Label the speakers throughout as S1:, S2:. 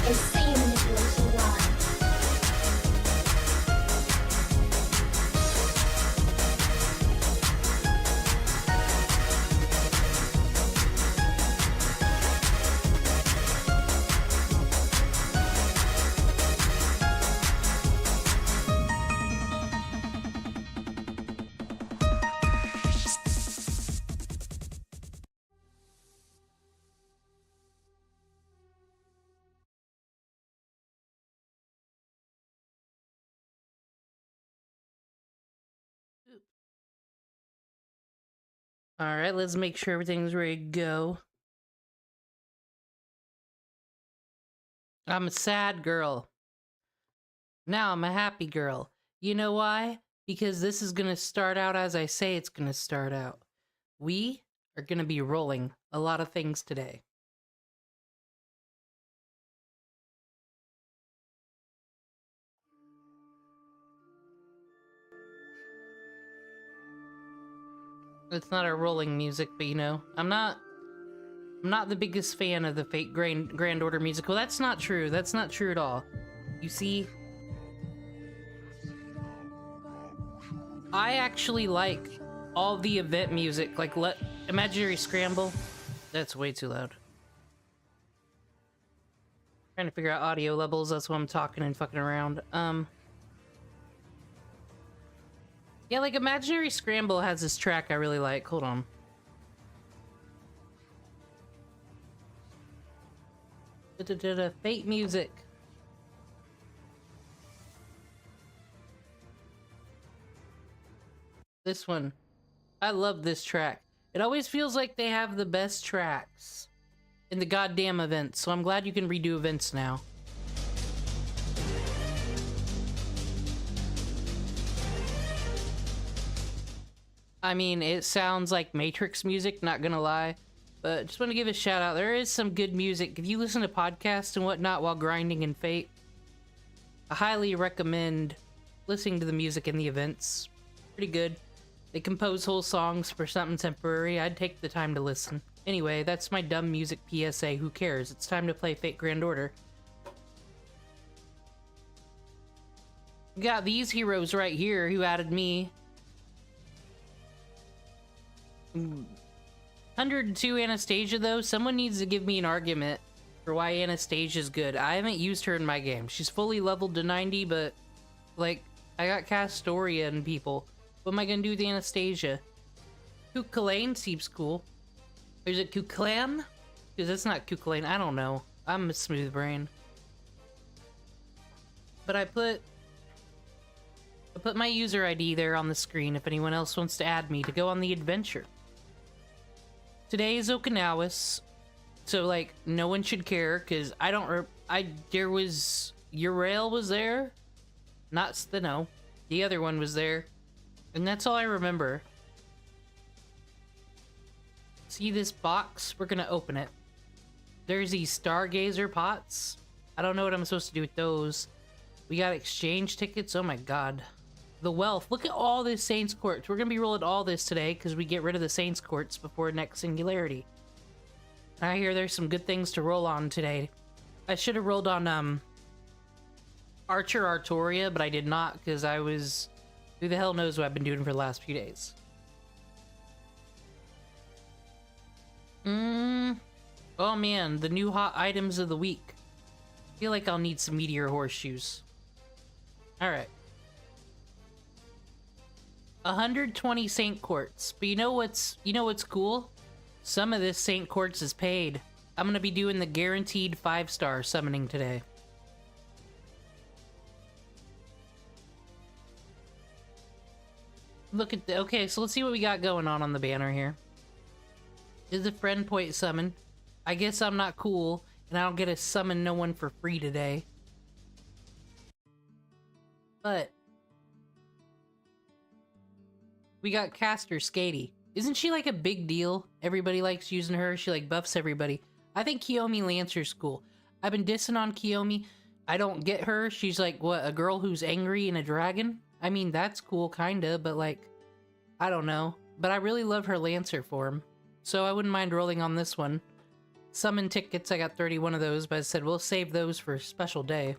S1: is scene manipulation line.
S2: Alright, let's make sure everything's ready to go. I'm a sad girl. Now I'm a happy girl. You know why? Because this is gonna start out as I say it's gonna start out. We are gonna be rolling a lot of things today. It's not a rolling music, but you know, I'm not the biggest fan of the Fate Grand Order musical. That's not true. That's not true at all. You see, I actually like all the event music, like Imaginary Scramble. That's way too loud. Trying to figure out audio levels, that's why I'm talking and fucking around. Yeah, like Imaginary Scramble has this track I really like. Hold on. Fate music. This one. I love this track. It always feels like they have the best tracks in the goddamn events, so I'm glad you can redo events now. I mean, it sounds like Matrix music, not gonna lie, but just want to give a shout out. There is some good music. If you listen to podcasts and whatnot while grinding in Fate, I highly recommend listening to the music in the events. Pretty good. They compose whole songs for something temporary. I'd take the time to listen. Anyway, that's my dumb music PSA. Who cares? It's time to play Fate Grand Order. We got these heroes right here who added me. 102 Anastasia, though. Someone needs to give me an argument for why Anastasia's good. I haven't used her in my game. She's fully leveled to 90, but, like, I got Castoria and people. What am I gonna do with Anastasia? Kukulane seems cool. Or is it Kuklan? Because it's not Kukulane. I don't know. I'm a smooth brain. But I put my user ID there on the screen if anyone else wants to add me to go on the adventure. Today is Okinawa's, so like no one should care because there was Urail was there, not Steno. The other one was there, and that's all I remember. See this box? We're gonna open it. There's these Stargazer pots. I don't know what I'm supposed to do with those. We got exchange tickets. Oh my god. The wealth. Look at all this Saints Quartz. We're gonna be rolling all this today because we get rid of the Saints Quartz before next Singularity. I hear there's some good things to roll on today. I should have rolled on Archer Artoria, but I did not because I was... Who the hell knows what I've been doing for the last few days. Oh man, the new hot items of the week. I feel like I'll need some Meteor Horseshoes. Alright. 120 Saint Quartz. But you know what's cool? Some of this Saint Quartz is paid. I'm gonna be doing the guaranteed 5-star summoning today. Look at the... Okay, so let's see what we got going on the banner here. Is a friend point summon. I guess I'm not cool, and I don't get to summon no one for free today. But... we got Caster Skady. Isn't she like a big deal? Everybody likes using her. She like buffs everybody. I think Kiyomi Lancer's cool. I've been dissing on Kiyomi. I don't get her. She's like, what, a girl who's angry and a dragon? I mean, that's cool, kinda, but like, I don't know. But I really love her Lancer form. So I wouldn't mind rolling on this one. Summon tickets, I got 31 of those, but I said we'll save those for a special day.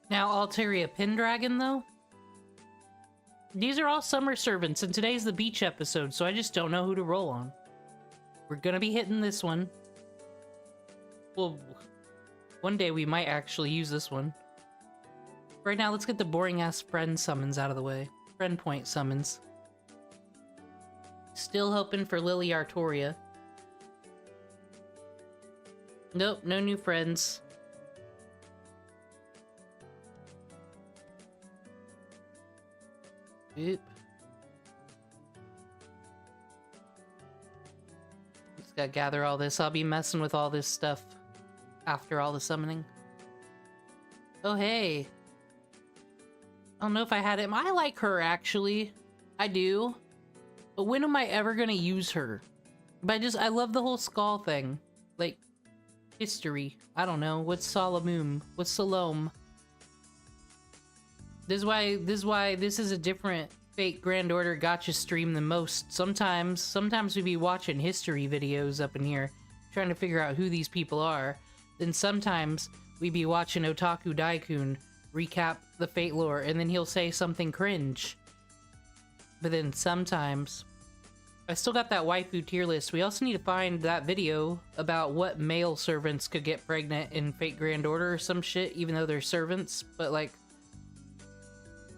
S2: Now, Alteria Pendragon, though? These are all summer servants, and today's the beach episode, so I just don't know who to roll on. We're gonna be hitting this one. Well, one day we might actually use this one. Right now, let's get the boring-ass friend summons out of the way. Friend point summons. Still hoping for Lily Artoria. Nope, no new friends. Oop. Just gotta gather all this. I'll be messing with all this stuff after all the summoning. Oh, hey. I don't know if I had it. I like her, actually. I do. But when am I ever gonna use her? But I love the whole skull thing. Like, history. I don't know. What's Solomum? What's Salome? This is why this is a different Fate Grand Order Gacha stream than most. Sometimes we be watching history videos up in here, trying to figure out who these people are. Then sometimes we be watching Otaku Daikun recap the Fate lore, and then he'll say something cringe. But then sometimes... I still got that waifu tier list. We also need to find that video about what male servants could get pregnant in Fate Grand Order or some shit, even though they're servants. But, like,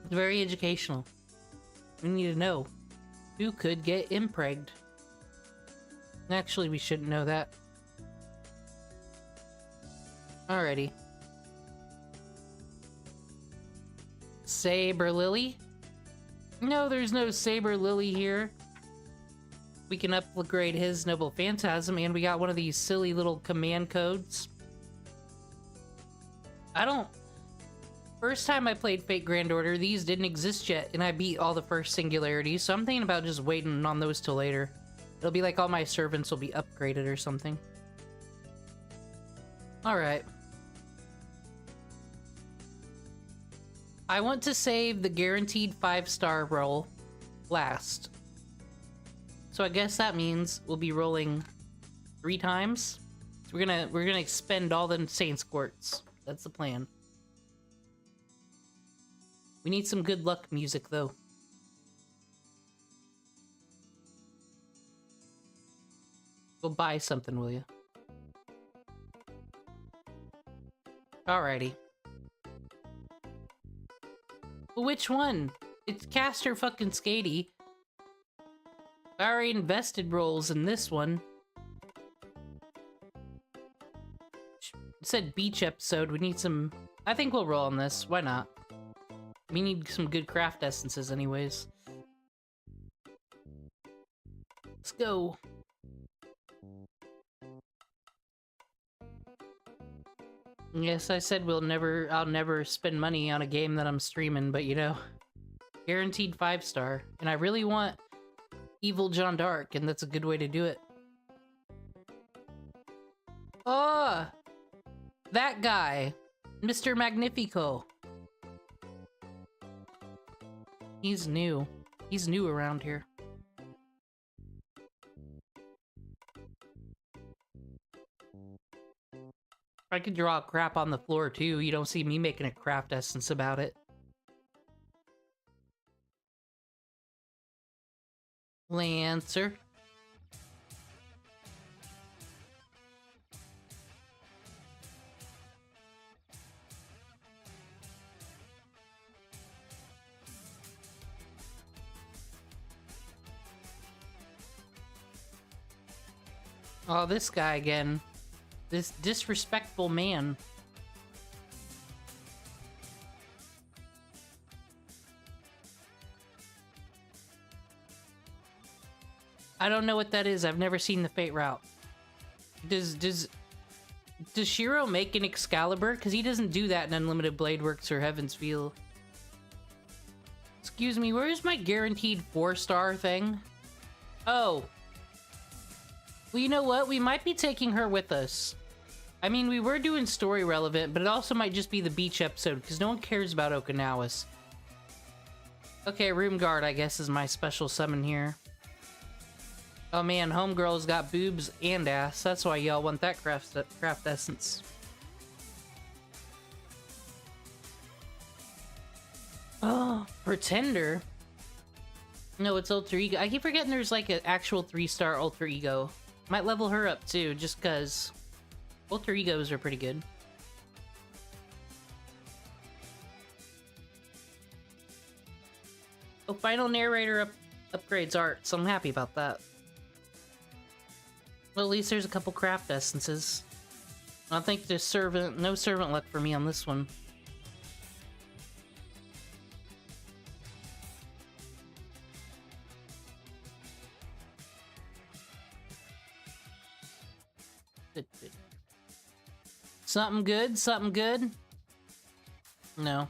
S2: it's very educational. We need to know who could get impregged. Actually, we shouldn't know that. Alrighty. Saber Lily? No, there's no Saber Lily here. We can upgrade his Noble Phantasm, and we got one of these silly little command codes. First time I played Fate Grand Order, these didn't exist yet, and I beat all the first Singularities, so I'm thinking about just waiting on those till later. It'll be like all my servants will be upgraded or something. Alright. I want to save the guaranteed 5-star roll last. So I guess that means we'll be rolling 3 times. So we're gonna expend all the Saint Squirts. That's the plan. We need some good luck music though. Go buy something, will you? Alrighty. Which one? It's Caster fucking Skady. I already invested rolls in this one. It said beach episode. We need some... I think we'll roll on this. Why not? We need some good craft essences anyways. Let's go. Yes, I said I'll never spend money on a game that I'm streaming, but you know, guaranteed 5-star. And I really want Evil John Dark, and that's a good way to do it. Oh! That guy! Mr. Magnifico! He's new. He's new around here. I could draw crap on the floor too. You don't see me making a craft essence about it. Lancer. Oh, this guy again. This disrespectful man. I don't know what that is. I've never seen the Fate route. Does Shiro make an Excalibur? Because he doesn't do that in Unlimited Blade Works or Heaven's Feel. Excuse me, where's my guaranteed 4-star thing? Oh. Well, you know what? We might be taking her with us. I mean, we were doing story relevant, but it also might just be the beach episode, because no one cares about Okinawas. Okay, Room Guard, I guess, is my special summon here. Oh man, homegirl's got boobs and ass. That's why y'all want that craft essence. Oh, Pretender? No, it's Alter Ego. I keep forgetting there's like an actual 3-star Alter Ego. Might level her up too, just cause Alter Egos are pretty good. Oh, final narrator upgrades art, so I'm happy about that. Well, at least there's a couple craft essences. I think there's no servant luck for me on this one. Something good? Something good? No.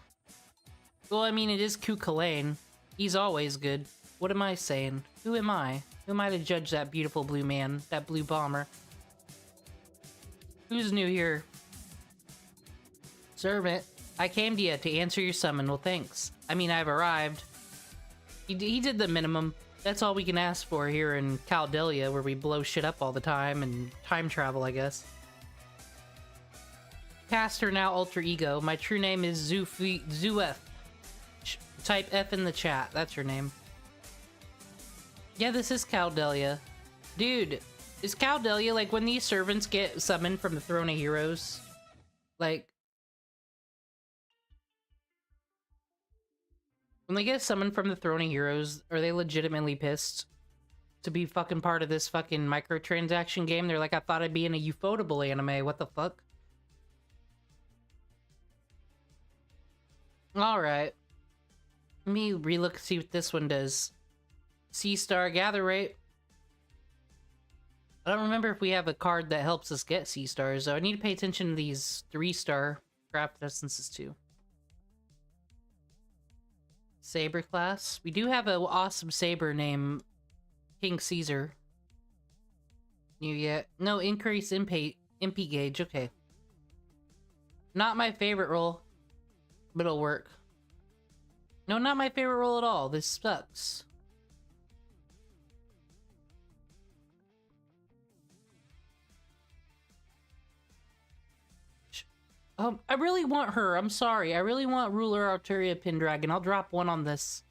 S2: Well, I mean, it is Kukulane. He's always good. What am I saying? Who am I? Who am I to judge that beautiful blue man? That blue bomber? Who's new here? Servant, I came to you to answer your summon. Well, thanks. I mean, I've arrived. He did the minimum. That's all we can ask for here in Caldelia, where we blow shit up all the time and time travel, I guess. Caster now Alter Ego. My true name is Zuef. Type F in the chat. That's your name. Yeah, this is Caldelia. Dude, is Caldelia like when these servants get summoned from the Throne of Heroes? Like, when they get summoned from the Throne of Heroes, are they legitimately pissed to be fucking part of this fucking microtransaction game? They're like, I thought I'd be in a Ufotable anime. What the fuck? Alright. Let me relook, see what this one does. C-Star Gather Rate. I don't remember if we have a card that helps us get C-Stars, so I need to pay attention to these 3-star craft essences too. Saber class. We do have an awesome saber named King Caesar. New yet? No, increase MP gauge. Okay. Not my favorite roll, but it'll work. No, not my favorite roll at all. This sucks. I really want her. I'm sorry. I really want Ruler Arteria Pendragon. I'll drop one on this.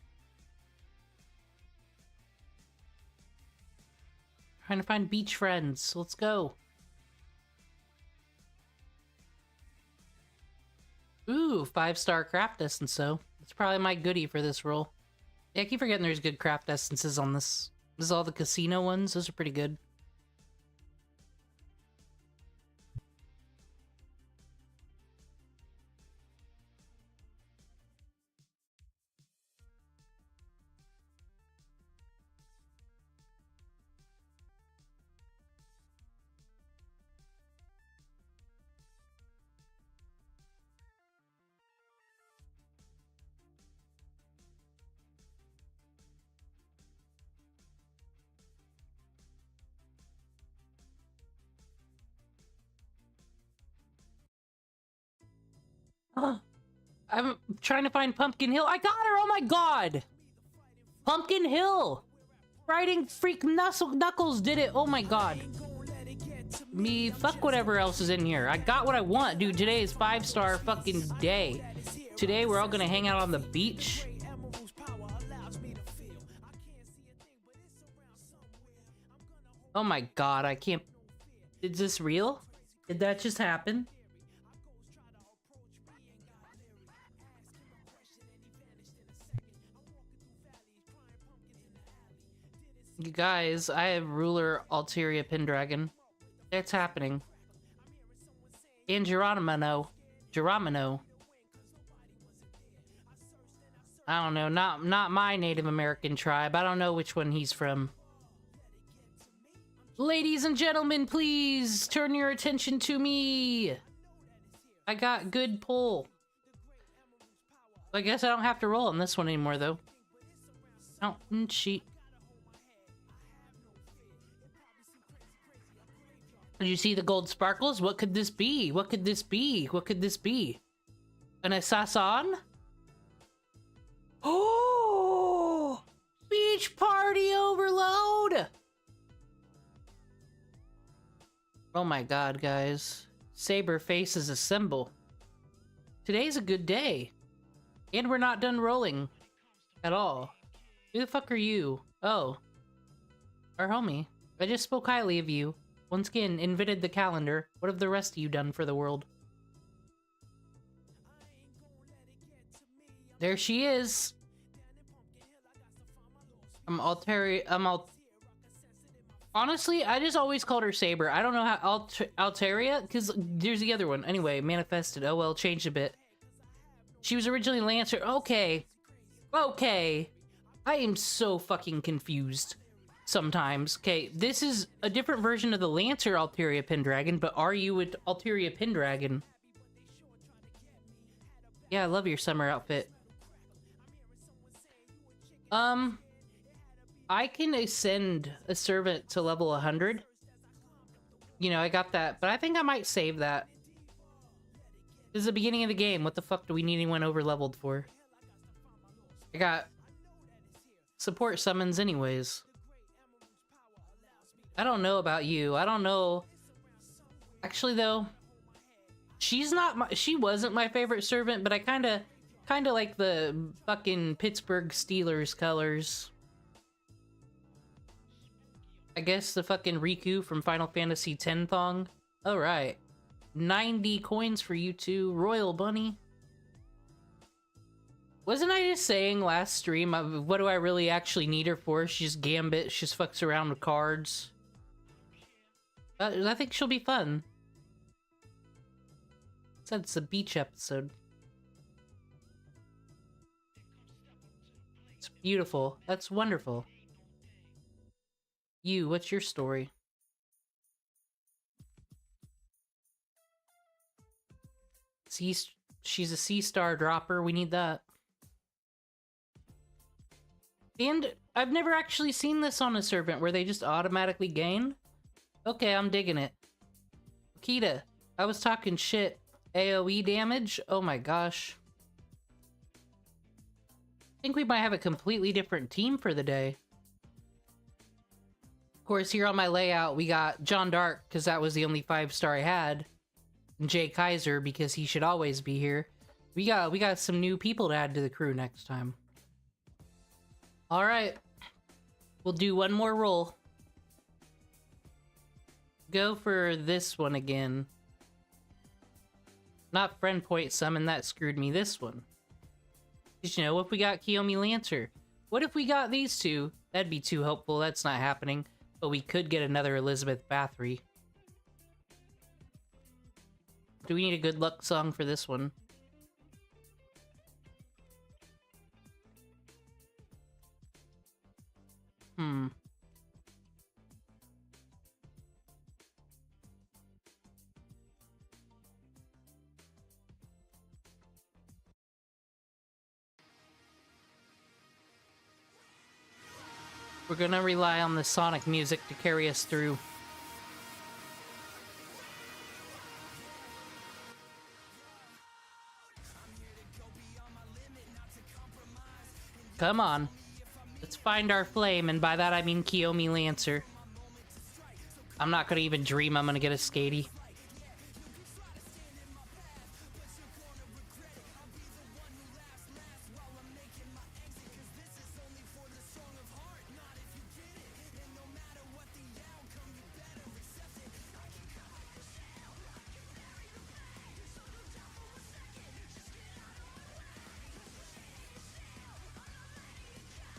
S2: Trying to find beach friends. Let's go. Ooh, 5-star craft essence, so. That's probably my goodie for this roll. Yeah, I keep forgetting there's good craft essences on this. This is all the casino ones. Those are pretty good. I'm trying to find Pumpkin Hill. I got her! Oh my god! Pumpkin Hill! Riding Freak Knuckles did it! Oh my god. Me, fuck whatever else is in here. I got what I want, dude. Today is 5-star fucking day. Today we're all gonna hang out on the beach. Oh my god, I can't... Is this real? Did that just happen? You guys, I have Ruler Alteria Pendragon. It's happening. And Geronimo. I don't know, not my Native American tribe. I don't know which one he's from. Ladies and gentlemen, please turn your attention to me. I got good pull. I guess I don't have to roll on this one anymore, though. Mountain sheet. Did you see the gold sparkles? What could this be? What could this be? What could this be? An assassin? Oh! Beach party overload! Oh my god, guys. Saber face is a symbol. Today's a good day. And we're not done rolling. At all. Who the fuck are you? Oh. Our homie. I just spoke highly of you. Once again, invented the calendar. What have the rest of you done for the world? There she is. Honestly, I just always called her Saber. I don't know how Alteria, because there's the other one. Anyway, manifested. Oh well, changed a bit. She was originally Lancer. Okay. Okay. I am so fucking confused sometimes. Okay, this is a different version of the Lancer Alteria Pendragon, but are you with Alteria Pendragon? Yeah, I love your summer outfit. I can ascend a servant to level 100. You know, I got that, but I think I might save that. This is the beginning of the game. What the fuck do we need anyone over-leveled for? I got support summons anyways. I don't know about you. I don't know. Actually, though, she wasn't my favorite servant, but I kind of like the fucking Pittsburgh Steelers colors. I guess the fucking Riku from Final Fantasy X thong. Alright. 90 coins for you two, Royal Bunny. Wasn't I just saying last stream, what do I really actually need her for? She's Gambit, she just fucks around with cards. I think she'll be fun. Said it's a beach episode. It's beautiful. That's wonderful. You, what's your story? She's a C-star dropper. We need that. And I've never actually seen this on a servant where they just automatically gain. Okay, I'm digging it. Kita, I was talking shit. AoE damage? Oh my gosh. I think we might have a completely different team for the day. Of course, here on my layout, we got John Dark, because that was the only 5-star I had. And Jay Kaiser, because he should always be here. We got some new people to add to the crew next time. Alright. We'll do one more roll. Go for this one again. Not friend point summon, that screwed me. This one. Did you know, if we got Kiyomi Lancer? What if we got these two? That'd be too hopeful, that's not happening. But we could get another Elizabeth Bathory. Do we need a good luck song for this one? We're gonna rely on the Sonic music to carry us through. Come on. Let's find our flame, and by that I mean Kiyomi Lancer. I'm not gonna even dream I'm gonna get a Skady.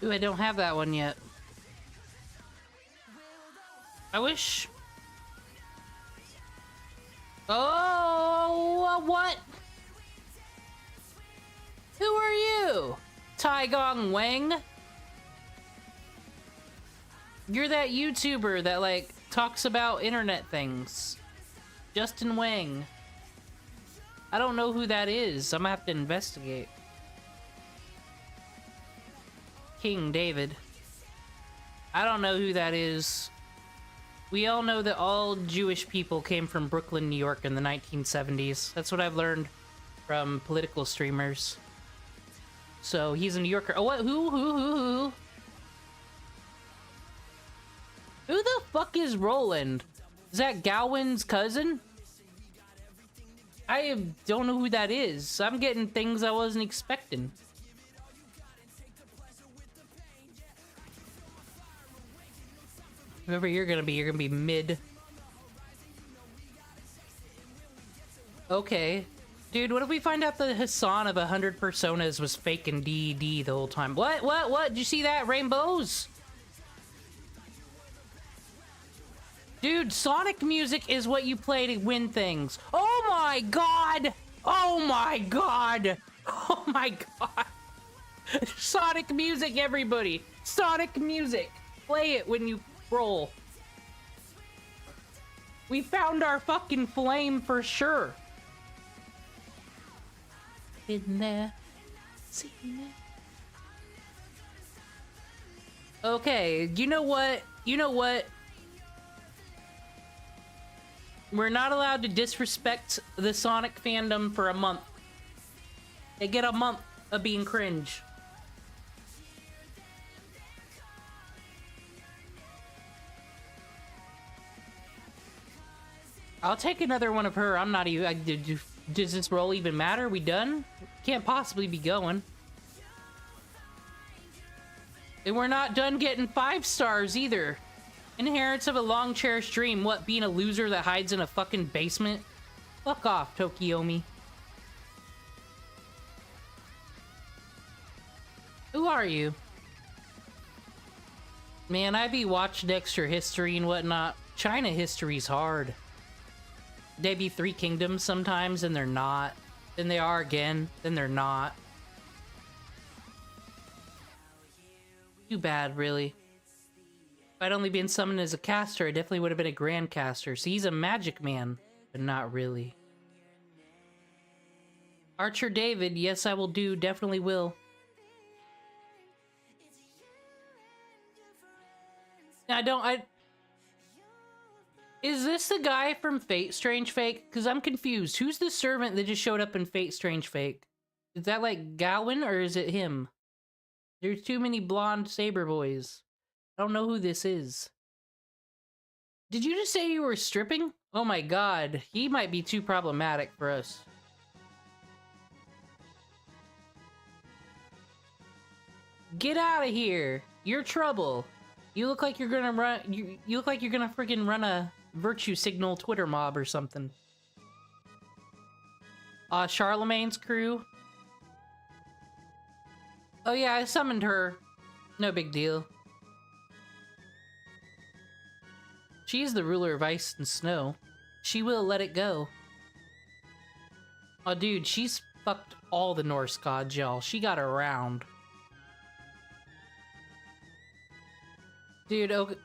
S2: Ooh, I don't have that one yet. I wish... Oh, what? Who are you? Taigong Wang? You're that YouTuber that, like, talks about internet things. Justin Wang. I don't know who that is. I'm gonna have to investigate. King David. I don't know who that is. We all know that all Jewish people came from Brooklyn, New York in the 1970s. That's what I've learned from political streamers. So he's a New Yorker. Oh, what? Who? Who the fuck is Roland? Is that Gawain's cousin? I don't know who that is. I'm getting things I wasn't expecting. Whoever you're gonna be mid. Okay. Dude, what if we find out that Hassan of 100 Personas was faking D&D the whole time? What? Did you see that? Rainbows? Dude, Sonic music is what you play to win things. Oh my god! Oh my god! Oh my god! Sonic music, everybody! Sonic music! Play it when you roll. We found our fucking flame for sure. Been there, seen it. Okay, you know what? We're not allowed to disrespect the Sonic fandom for a month. They get a month of being cringe. I'll take another one of her. I'm not even... does this roll even matter? We done? Can't possibly be going. And we're not done getting 5 stars either. Inheritance of a long cherished dream. What, being a loser that hides in a fucking basement? Fuck off, Tokiomi. Who are you? Man, I be watching extra history and whatnot. China history's hard. They be 3 kingdoms sometimes, and they're not. Then they are again, then they're not. Too bad, really. If I'd only been summoned as a caster, I definitely would have been a grand caster. So he's a magic man, but not really. Archer David, yes I will do, definitely will. Is this the guy from Fate Strange Fake? Because I'm confused. Who's the servant that just showed up in Fate Strange Fake? Is that like Gawain or is it him? There's too many blonde saber boys. I don't know who this is. Did you just say you were stripping? Oh my god, he might be too problematic for us. Get out of here! You're trouble. You look like you're gonna run. You look like you're gonna freaking run a virtue signal Twitter mob or something. Charlemagne's crew. Oh yeah, I summoned her. No big deal. She's the ruler of ice and snow. She will let it go. Oh dude, she's fucked all the Norse gods, y'all. She got around. Dude, okay.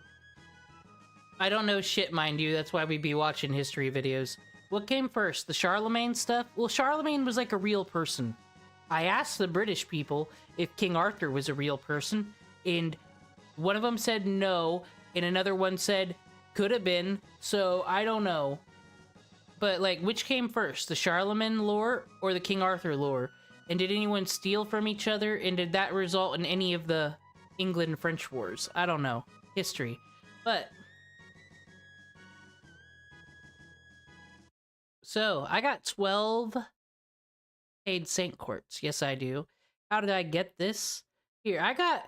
S2: I don't know shit, mind you. That's why we be watching history videos. What came first, the Charlemagne stuff? Well, Charlemagne was like a real person. I asked the British people if King Arthur was a real person, and one of them said no, and another one said could have been, so I don't know. But, like, which came first, the Charlemagne lore or the King Arthur lore? And did anyone steal from each other, and did that result in any of the England-French wars? I don't know. History. But so I got 12 paid Saint Quartz. Yes, I do. How did I get this? Here, I got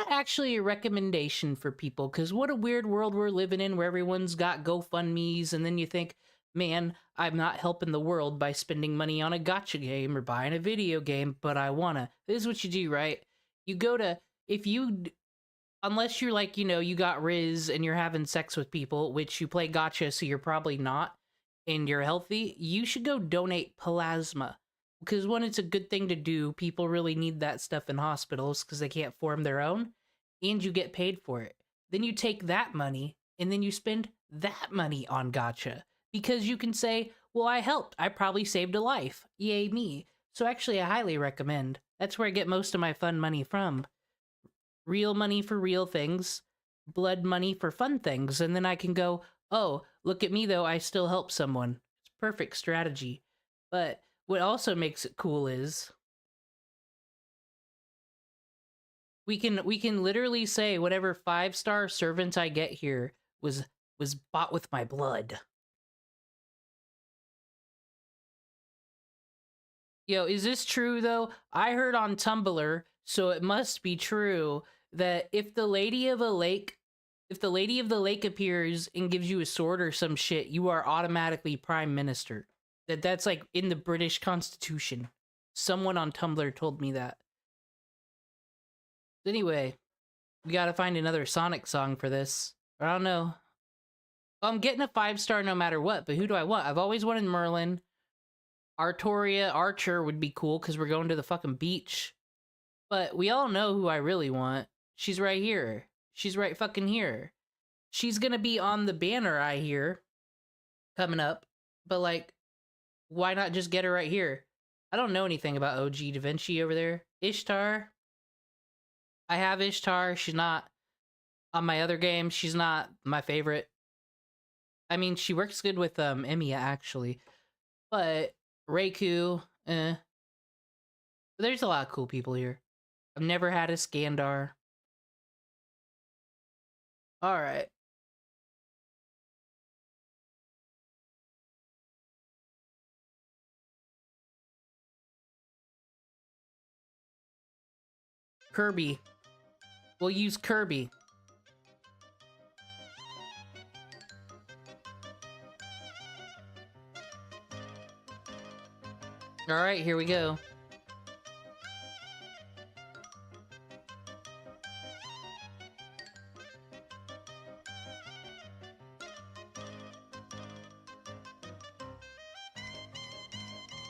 S2: actually a recommendation for people, because what a weird world we're living in where everyone's got GoFundMes, and then you think, man, I'm not helping the world by spending money on a gacha game or buying a video game, but I wanna. This is what you do, right? You go to, unless you're like, you know, you got Riz and you're having sex with people, which you play gacha, so you're probably not, and you're healthy, you should go donate plasma. Because one, it's a good thing to do. People really need that stuff in hospitals because they can't form their own, and you get paid for it. Then you take that money, and then you spend that money on gacha. Because you can say, well, I helped. I probably saved a life. Yay me. So actually, I highly recommend. That's where I get most of my fun money from. Real money for real things, blood money for fun things, and then I can go, oh, look at me though, I still help someone. It's perfect strategy. But what also makes it cool is we can literally say whatever 5-star servant I get here was was bought with my blood. Yo, is this true though? I heard on Tumblr, so it must be true, that if the Lady of the Lake appears and gives you a sword or some shit, you are automatically Prime Minister. That's like in the British Constitution. Someone on Tumblr told me that. Anyway, we gotta find another Sonic song for this. I don't know. I'm getting a 5-star no matter what, but who do I want? I've always wanted Merlin. Artoria Archer would be cool because we're going to the fucking beach. But we all know who I really want. She's right here. She's right fucking here. She's gonna be on the banner, I hear, coming up. But, like, why not just get her right here? I don't know anything about OG Da Vinci over there. Ishtar. I have Ishtar. She's not on my other game. She's not my favorite. I mean, she works good with Emiya, actually. But Reiku, But there's a lot of cool people here. I've never had a Skandar. Alright. Kirby. We'll use Kirby. Alright, here we go.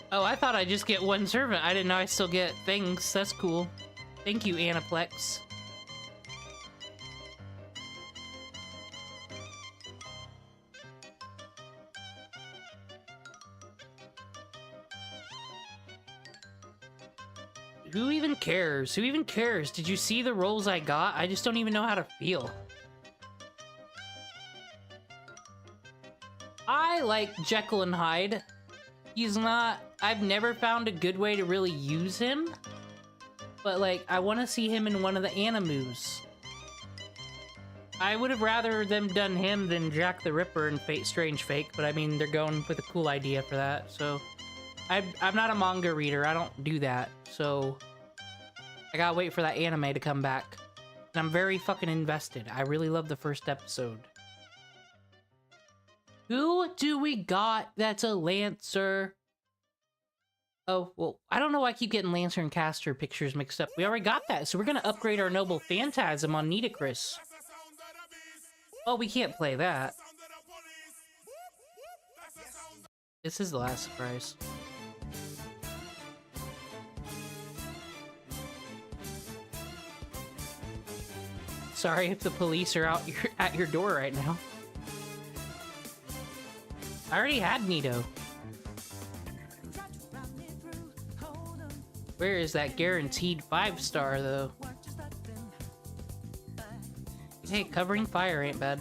S2: Oh, I thought I'd just get one servant. I didn't know I still get things. That's cool. Thank you, Aniplex. Who even cares? Who even cares? Did you see the rolls I got? I just don't even know how to feel. I like Jekyll and Hyde. He's not... I've never found a good way to really use him. But, like, I want to see him in one of the Animus. I would have rather them done him than Jack the Ripper and Fate Strange Fake, but I mean, they're going with a cool idea for that, so... I'm not a manga reader, I don't do that, so... I gotta wait for that anime to come back. And I'm very fucking invested. I really love the first episode. Who do we got that's a Lancer? Oh, well, I don't know why I keep getting Lancer and Caster pictures mixed up. We already got that, so we're gonna upgrade our Noble Phantasm on Nitocris. Oh, we can't play that. This is the last surprise. Sorry if the police are out at your door right now. I already had Nito. Where is that guaranteed 5-star, though? Hey, covering fire ain't bad.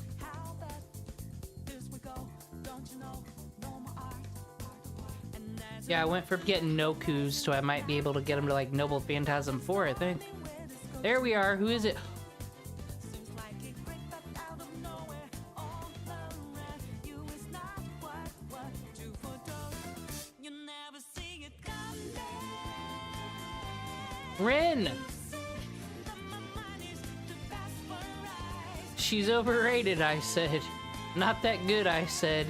S2: Yeah, I went from getting Nokus, so I might be able to get him to, like, Noble Phantasm 4, I think. There we are. Who is it? Rin! She's overrated, I said. Not that good, I said.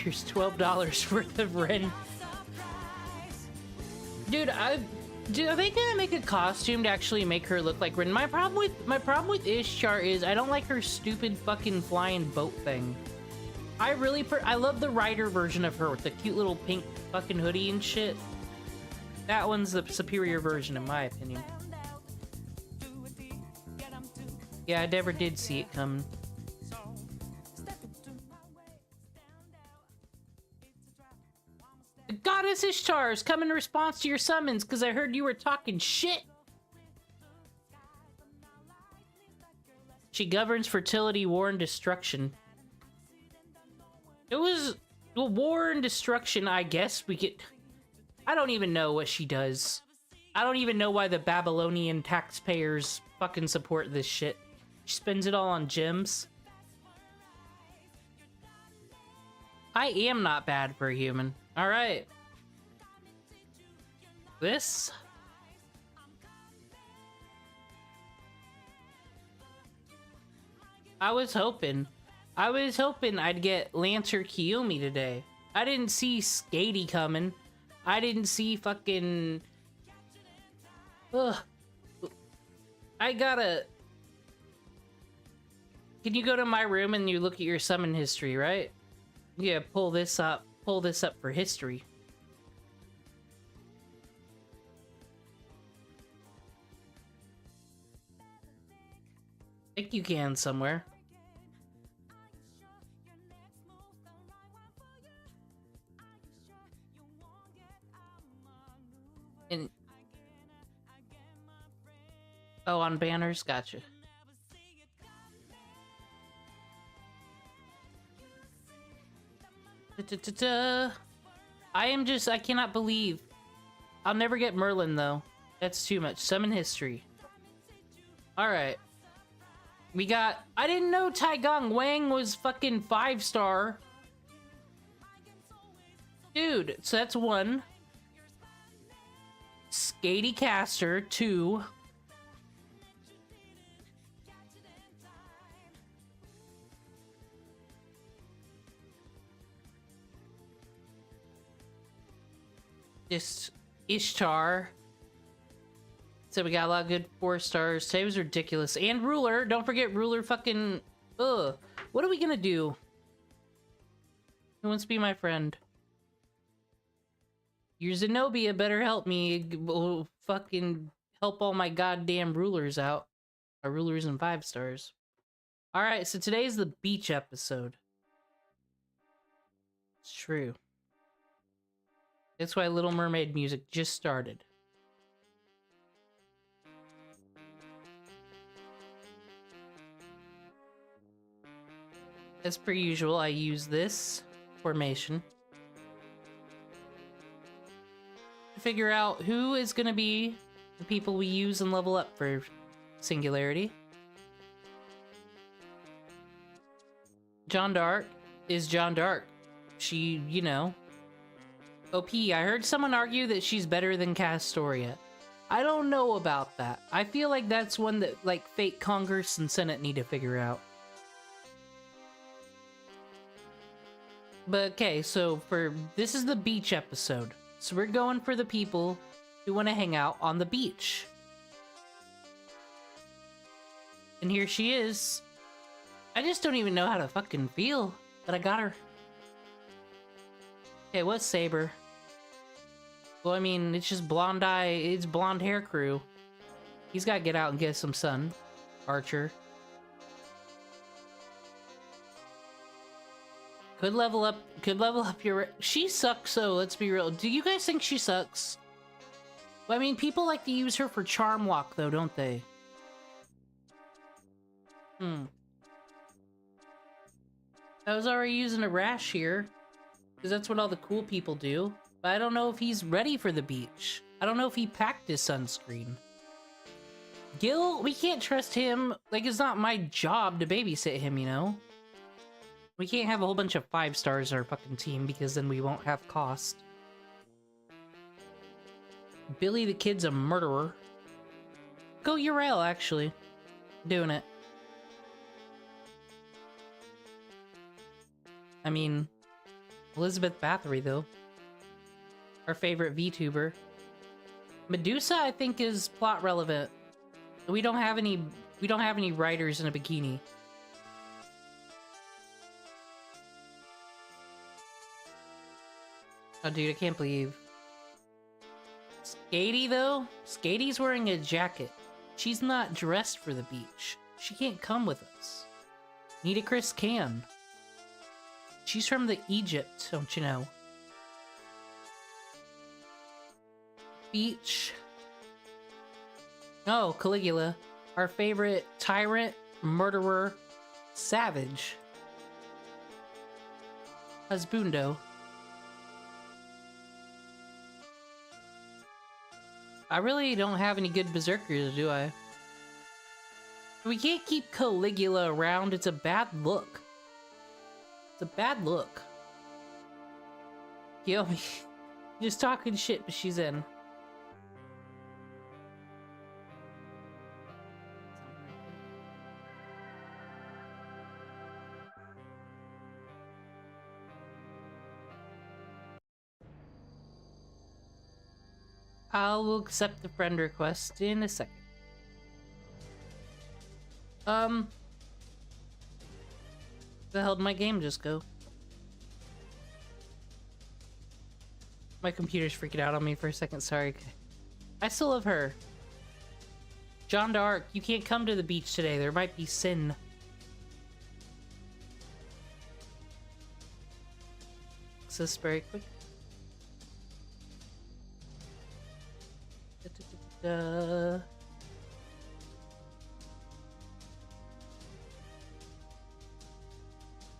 S2: Here's $12 worth of Rin. Dude, are they gonna make a costume to actually make her look like Rin? My problem with Ishtar is I don't like her stupid fucking flying boat thing. I love the rider version of her with the cute little pink fucking hoodie and shit. That one's the superior version, in my opinion. Yeah, I never did see it coming. The Goddess Ishtar is coming in response to your summons, because I heard you were talking shit! She governs fertility, war, and destruction. It was... well, war and destruction, I guess we could... I don't even know what she does. I don't even know why the Babylonian taxpayers fucking support this shit. She spends it all on gems. I am not bad for a human. Alright. This? I was hoping I'd get Lancer Kiyomi today. I didn't see Skatey coming. I didn't see fucking... Ugh. I gotta... Can you go to my room and you look at your summon history, right? Yeah, pull this up. Pull this up for history. I think you can somewhere. And oh, on banners, gotcha. I cannot believe. I'll never get Merlin though. That's too much. Summon history. Alright. We got... I didn't know Taigong Wang was fucking 5-star. Dude, so that's 1. Skatey Caster, 2. Just Ishtar. So we got a lot of good 4 stars. Today was ridiculous. And Ruler. Don't forget Ruler fucking... Ugh. What are we gonna do? Who wants to be my friend? Your Zenobia better help me. Will fucking help all my goddamn rulers out. Our rulers and 5 stars. Alright, so today's the beach episode. It's true. That's why Little Mermaid music just started. As per usual, I use this formation to figure out who is going to be the people we use and level up for Singularity. Jeanne d'Arc is Jeanne d'Arc. She, you know... OP, I heard someone argue that she's better than Castoria. I don't know about that. I feel like that's one that, like, Fate Congress and Senate need to figure out. But okay, so this is the beach episode. So we're going for the people who want to hang out on the beach. And here she is. I just don't even know how to fucking feel that I got her. Okay, what's Saber? Well, I mean, it's just blonde hair crew. He's gotta get out and get some sun. Archer. Could level up your... She sucks, so let's be real. Do you guys think she sucks? Well, I mean, people like to use her for Charm Walk, though, don't they? I was already using a rash here. Because that's what all the cool people do. But I don't know if he's ready for the beach. I don't know if he packed his sunscreen. Gil, we can't trust him. Like, it's not my job to babysit him, you know? We can't have a whole bunch of 5 stars in our fucking team because then we won't have cost. Billy the Kid's a murderer. Go Uriel, actually. Doing it. I mean... Elizabeth Bathory, though. Our favorite VTuber. Medusa, I think, is plot relevant. We don't have any writers in a bikini. Oh, dude, I can't believe. Skatey, though? Skatey's wearing a jacket. She's not dressed for the beach. She can't come with us. Nitocris can. She's from the Egypt, don't you know? Beach. Oh, Caligula. Our favorite tyrant, murderer, savage. Husbundo. I really don't have any good berserkers, do I? We can't keep Caligula around. It's a bad look. It's a bad look. Yomi. Just talking shit, but she's in. I'll accept the friend request in a second. The hell did my game just go? My computer's freaking out on me for a second, sorry. I still love her. John d'Arc, you can't come to the beach today. There might be sin. Is this very quick?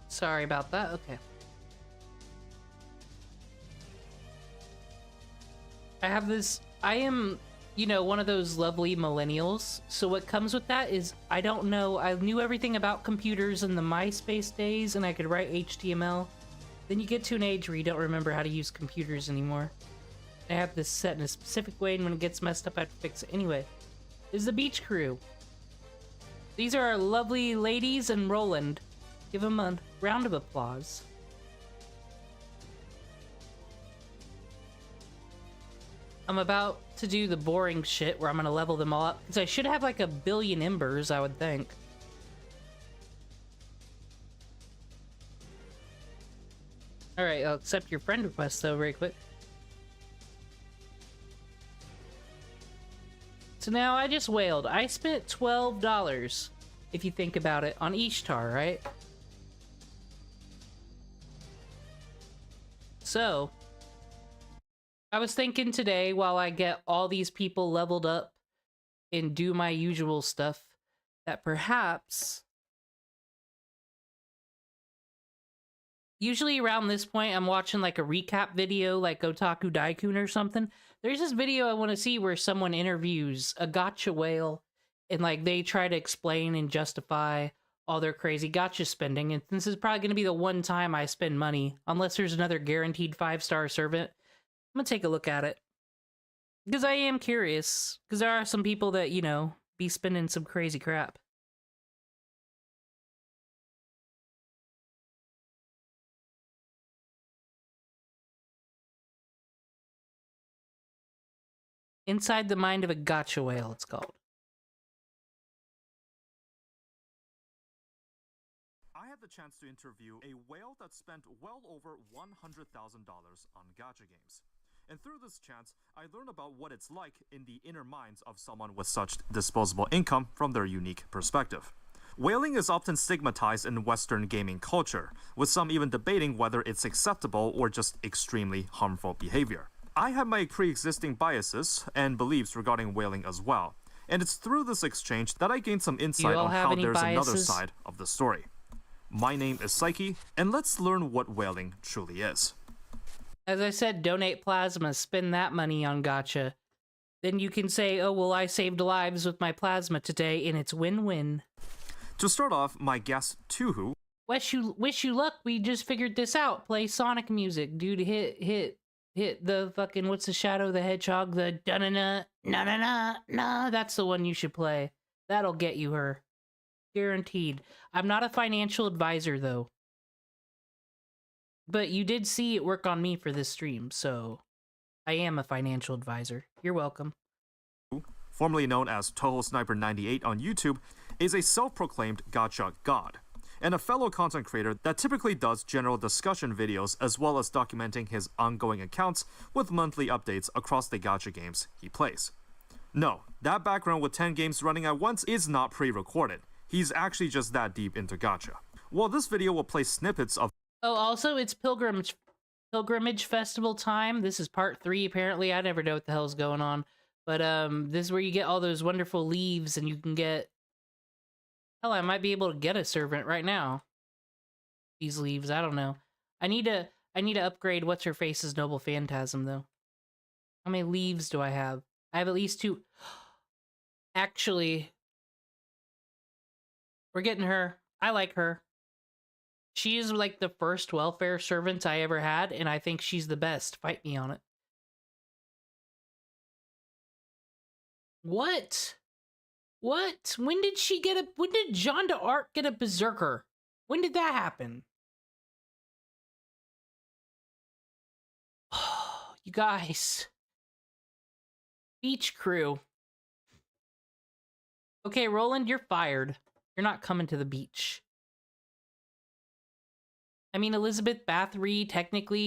S2: Sorry about that. Okay. I have this. I am, you know, one of those lovely millennials. So what comes with that is I don't know. I knew everything about computers in the MySpace days and I could write HTML. Then you get to an age where you don't remember how to use computers anymore. I have this set in a specific way, and when it gets messed up, I have to fix it. Anyway, this is the beach crew. These are our lovely ladies and Roland. Give them a round of applause. I'm about to do the boring shit where I'm gonna level them all up, because I should have like 1 billion embers, I would think. Alright, I'll accept your friend request though, very quick. So now I just wailed. I spent $12, if you think about it, on Ishtar, right? So, I was thinking today, while I get all these people leveled up and do my usual stuff, that perhaps... Usually around this point, I'm watching like a recap video, like Otaku Daikun or something. There's this video I want to see where someone interviews a gacha whale, and like they try to explain and justify all their crazy gacha spending. And this is probably going to be the one time I spend money, unless there's another guaranteed 5-star servant. I'm gonna take a look at it. Because I am curious. Because there are some people that, you know, be spending some crazy crap. Inside the Mind of a Gacha Whale, it's called.
S3: I had the chance to interview a whale that spent well over $100,000 on gacha games. And through this chance, I learned about what it's like in the inner minds of someone with such disposable income from their unique perspective. Whaling is often stigmatized in Western gaming culture, with some even debating whether it's acceptable or just extremely harmful behavior. I have my pre-existing biases and beliefs regarding whaling as well, and it's through this exchange that I gained some insight on how there's another side of the story. My name is Psyche, and let's learn what whaling truly is.
S2: As I said, donate plasma, spend that money on gacha. Then you can say, oh, well, I saved lives with my plasma today, and it's win-win.
S3: To start off, my guest, Tuhu.
S2: Wish you luck, we just figured this out. Play Sonic music. Dude, hit the fucking, what's the Shadow the Hedgehog? The da-na-na, na-na-na, that's the one you should play. That'll get you her. Guaranteed. I'm not a financial advisor, though. But you did see it work on me for this stream, so I am a financial advisor. You're welcome.
S3: Formerly known as Toho Sniper 98 on YouTube, is a self-proclaimed gacha god, and a fellow content creator that typically does general discussion videos as well as documenting his ongoing accounts with monthly updates across the gacha games he plays. No, that background with 10 games running at once is not pre-recorded. He's actually just that deep into gacha. Well, this video will play snippets of...
S2: Oh, also, it's Pilgrimage Festival time. This is part 3, apparently. I never know what the hell's going on. But, this is where you get all those wonderful leaves, and you can get... Hell, I might be able to get a servant right now. These leaves, I don't know. I need to upgrade What's-Her-Face's Noble Phantasm, though. How many leaves do I have? I have at least 2... Actually... We're getting her. I like her. She is like the first welfare servant I ever had, and I think she's the best. Fight me on it. What? What? When did Jeanne d'Arc get a berserker? When did that happen? You guys. Beach crew. Okay, Roland, you're fired. You're not coming to the beach. I mean, Elizabeth Bathory, technically,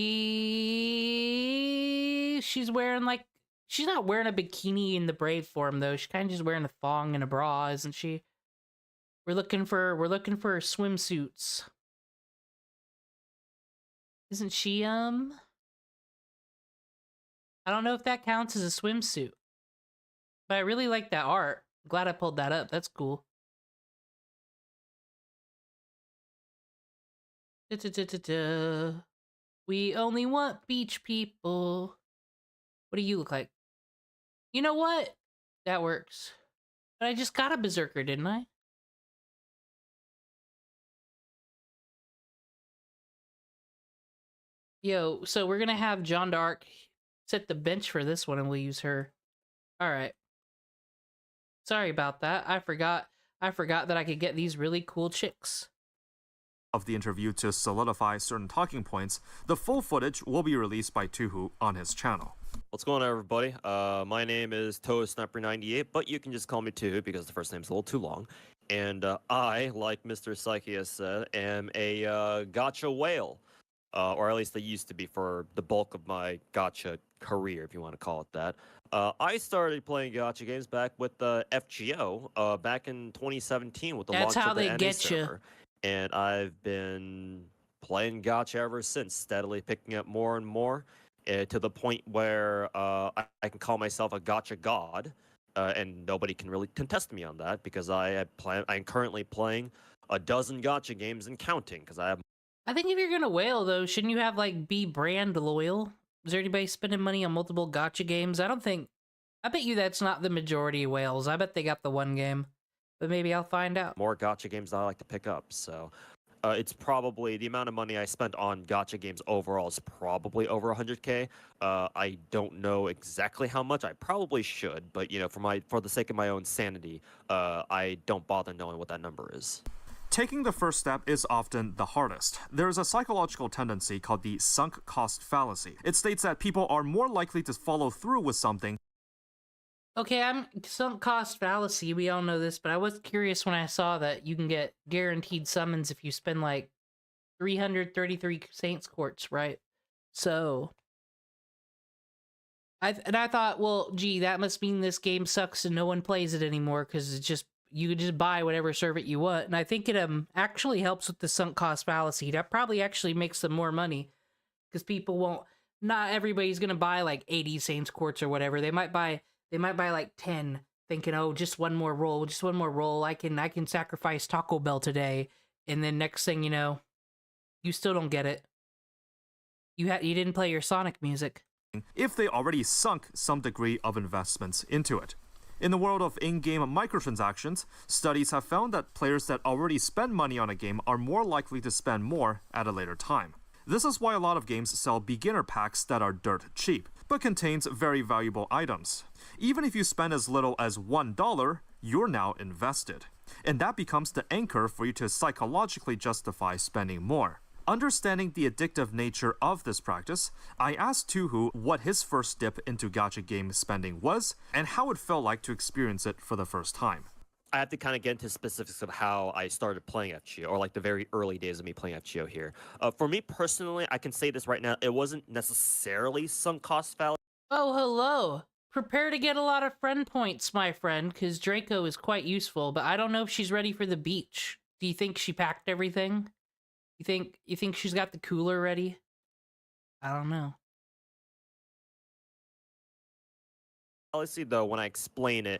S2: she's wearing, like, she's not wearing a bikini in the Brave form, though. She's kind of just wearing a thong and a bra, isn't she? We're looking for swimsuits. Isn't she, I don't know if that counts as a swimsuit. But I really like that art. Glad I pulled that up. That's cool. Da-da-da-da-da. We only want beach people. What do you look like? You know what? That works. But I just got a berserker, didn't I? Yo, so we're gonna have Jeanne d'Arc set the bench for this one and we'll use her. Alright. Sorry about that. I forgot that I could get these really cool chicks.
S3: Of the interview to solidify certain talking points, the full footage will be released by Tuhu on his channel.
S4: What's going on, everybody? My name is ToeSniper98, but you can just call me Tuhu because the first name's a little too long. And I, like Mr. Psyche has said, am a gacha whale. Or at least I used to be for the bulk of my gacha career, if you want to call it that. I started playing gacha games back with the FGO back in 2017 with the
S2: That's
S4: launch
S2: how
S4: of the
S2: they
S4: NA
S2: get you.
S4: server. And I've been playing gacha ever since, steadily picking up more and more, to the point where I can call myself a gacha god, and nobody can really contest me on that because I'm currently playing a dozen gacha games and counting because I have.
S2: I think if you're gonna whale, though, shouldn't you have, like, be brand loyal? Is there anybody spending money on multiple gacha games? I bet you that's not the majority of whales. I bet they got the one game. But maybe I'll find out.
S4: More gacha games that I like to pick up, so it's probably the amount of money I spent on gacha games overall is probably over 100K. I don't know exactly how much. I probably should, but you know, for the sake of my own sanity, I don't bother knowing what that number is.
S3: Taking the first step is often the hardest. There is a psychological tendency called the sunk cost fallacy. It states that people are more likely to follow through with something.
S2: Okay, I'm sunk cost fallacy. We all know this, but I was curious when I saw that you can get guaranteed summons if you spend like 333 Saints Quartz, right? So, I thought, well, gee, that must mean this game sucks and no one plays it anymore because it's just you can just buy whatever servant you want. And I think it actually helps with the sunk cost fallacy. That probably actually makes them more money because people won't. Not everybody's gonna buy like 80 Saints Quartz or whatever. They might buy like 10, thinking, oh, just one more roll, I can sacrifice Taco Bell today, and then next thing you know, you still don't get it. You didn't play your Sonic music.
S3: If they already sunk some degree of investments into it. In the world of in-game microtransactions, studies have found that players that already spend money on a game are more likely to spend more at a later time. This is why a lot of games sell beginner packs that are dirt cheap, but contains very valuable items. Even if you spend as little as $1, you're now invested. And that becomes the anchor for you to psychologically justify spending more. Understanding the addictive nature of this practice, I asked Tuhu what his first dip into gacha game spending was, and how it felt like to experience it for the first time.
S4: I have to kind of get into specifics of how I started playing FGO, or like the very early days of me playing FGO here. For me personally, I can say this right now, it wasn't necessarily sunk cost fallacy.
S2: Oh, hello. Prepare to get a lot of friend points, my friend, because Draco is quite useful, but I don't know if she's ready for the beach. Do you think she packed everything? You think she's got the cooler ready? I don't know.
S4: Honestly, though, when I explain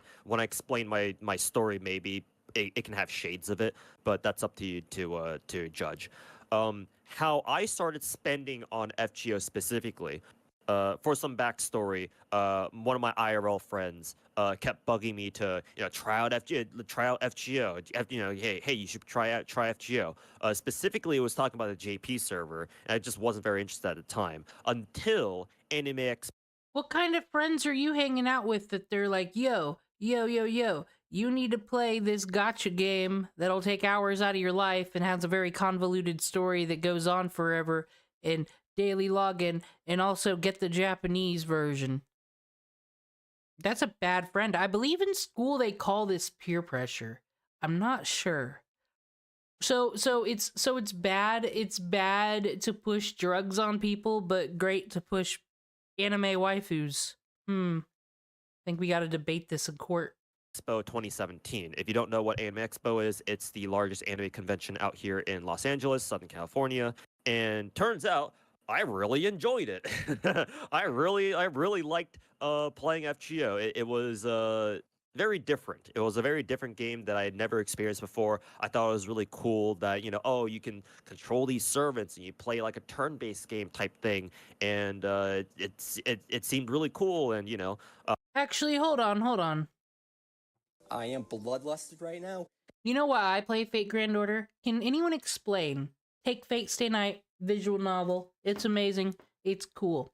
S4: my story, maybe it can have shades of it, but that's up to you to judge. How I started spending on FGO specifically For some backstory, one of my IRL friends kept bugging me to try out FGO. Hey, you should try FGO. Specifically, it was talking about the JP server, and I just wasn't very interested at the time until Anime
S2: What kind of friends are you hanging out with that they're like, yo, yo, yo, yo, you need to play this gotcha game that'll take hours out of your life and has a very convoluted story that goes on forever and daily login and also get the Japanese version. That's a bad friend. I believe in school they call this peer pressure. I'm not sure. So it's bad. It's bad to push drugs on people, but great to push anime waifus. Think we gotta debate this in court.
S4: Expo 2017. If you don't know what Anime Expo is, it's the largest anime convention out here in Los Angeles, Southern California. And turns out I really enjoyed it. I really liked playing FGO. It was very different. It was a very different game that I had never experienced before. I thought it was really cool that oh, you can control these servants and you play like a turn-based game type thing, and it seemed really cool. And
S2: Actually, hold on.
S5: I am bloodlusted right now.
S2: You know why I play Fate Grand Order? Can anyone explain? Take Fate Stay Night, visual novel. It's amazing. It's cool.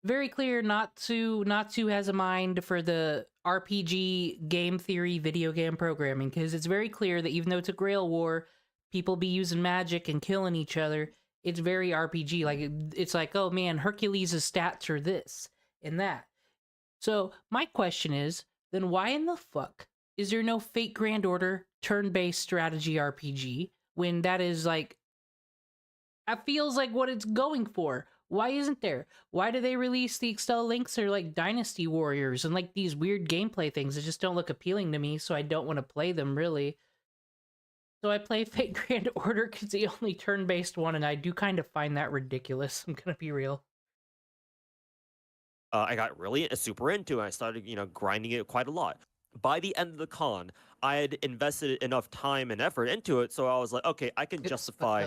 S2: Very clear not to has a mind for the RPG game theory video game programming, because it's very clear that even though it's a Grail War, people be using magic and killing each other. It's very RPG. Like it's like, oh man, Hercules' stats are this and that. So my question is, then why in the fuck is there no Fate Grand Order turn-based strategy RPG when that is like, that feels like what it's going for? Why isn't there? Why do they release the Extella Links or like Dynasty Warriors and like these weird gameplay things that just don't look appealing to me, so I don't want to play them really. So I play Fate Grand Order because it's the only turn-based one, and I do kind of find that ridiculous. I'm gonna be real.
S4: I got really super into it. I started, grinding it quite a lot. By the end of the con, I had invested enough time and effort into it, so I was like, okay, I can justify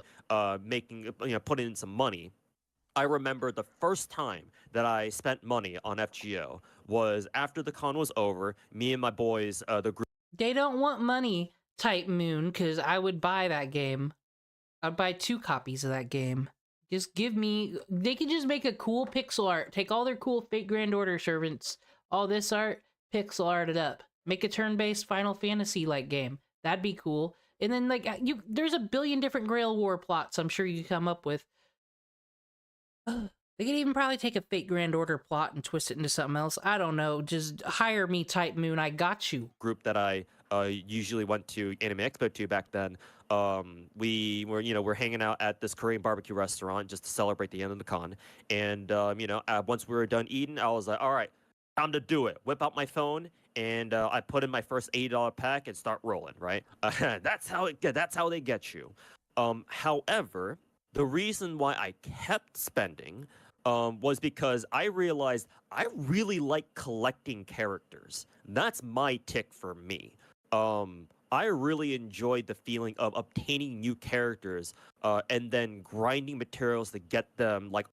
S4: making, putting in some money. I remember the first time that I spent money on FGO was after the con was over. Me and my boys, the group.
S2: They don't want money, Type Moon, because I would buy that game. I'd buy 2 copies of that game. Just give me... They could just make a cool pixel art. Take all their cool Fate Grand Order servants, all this art, pixel art it up. Make a turn-based Final Fantasy-like game. That'd be cool. And then, like, there's a billion different Grail War plots I'm sure you could come up with. They could even probably take a Fate Grand Order plot and twist it into something else. I don't know. Just hire me, Type Moon. I got you.
S4: Group that I usually went to Anime Expo to back then. We were, we're hanging out at this Korean barbecue restaurant just to celebrate the end of the con. And, once we were done eating, I was like, all right, time to do it. Whip out my phone, and I put in my first $80 pack and start rolling, right? That's how they get you. However, the reason why I kept spending was because I realized I really like collecting characters. That's my tick for me. I really enjoyed the feeling of obtaining new characters and then grinding materials to get them, like...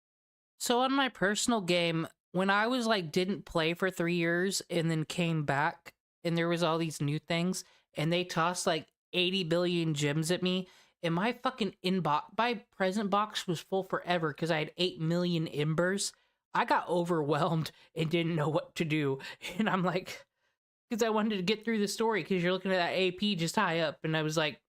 S2: So on my personal game, when I was like didn't play for 3 years and then came back and there was all these new things and they tossed like 80 billion gems at me, and my fucking inbox, my present box was full forever because I had 8 million embers. I got overwhelmed and didn't know what to do. And I'm like, because I wanted to get through the story, because you're looking at that AP just high up, and I was like,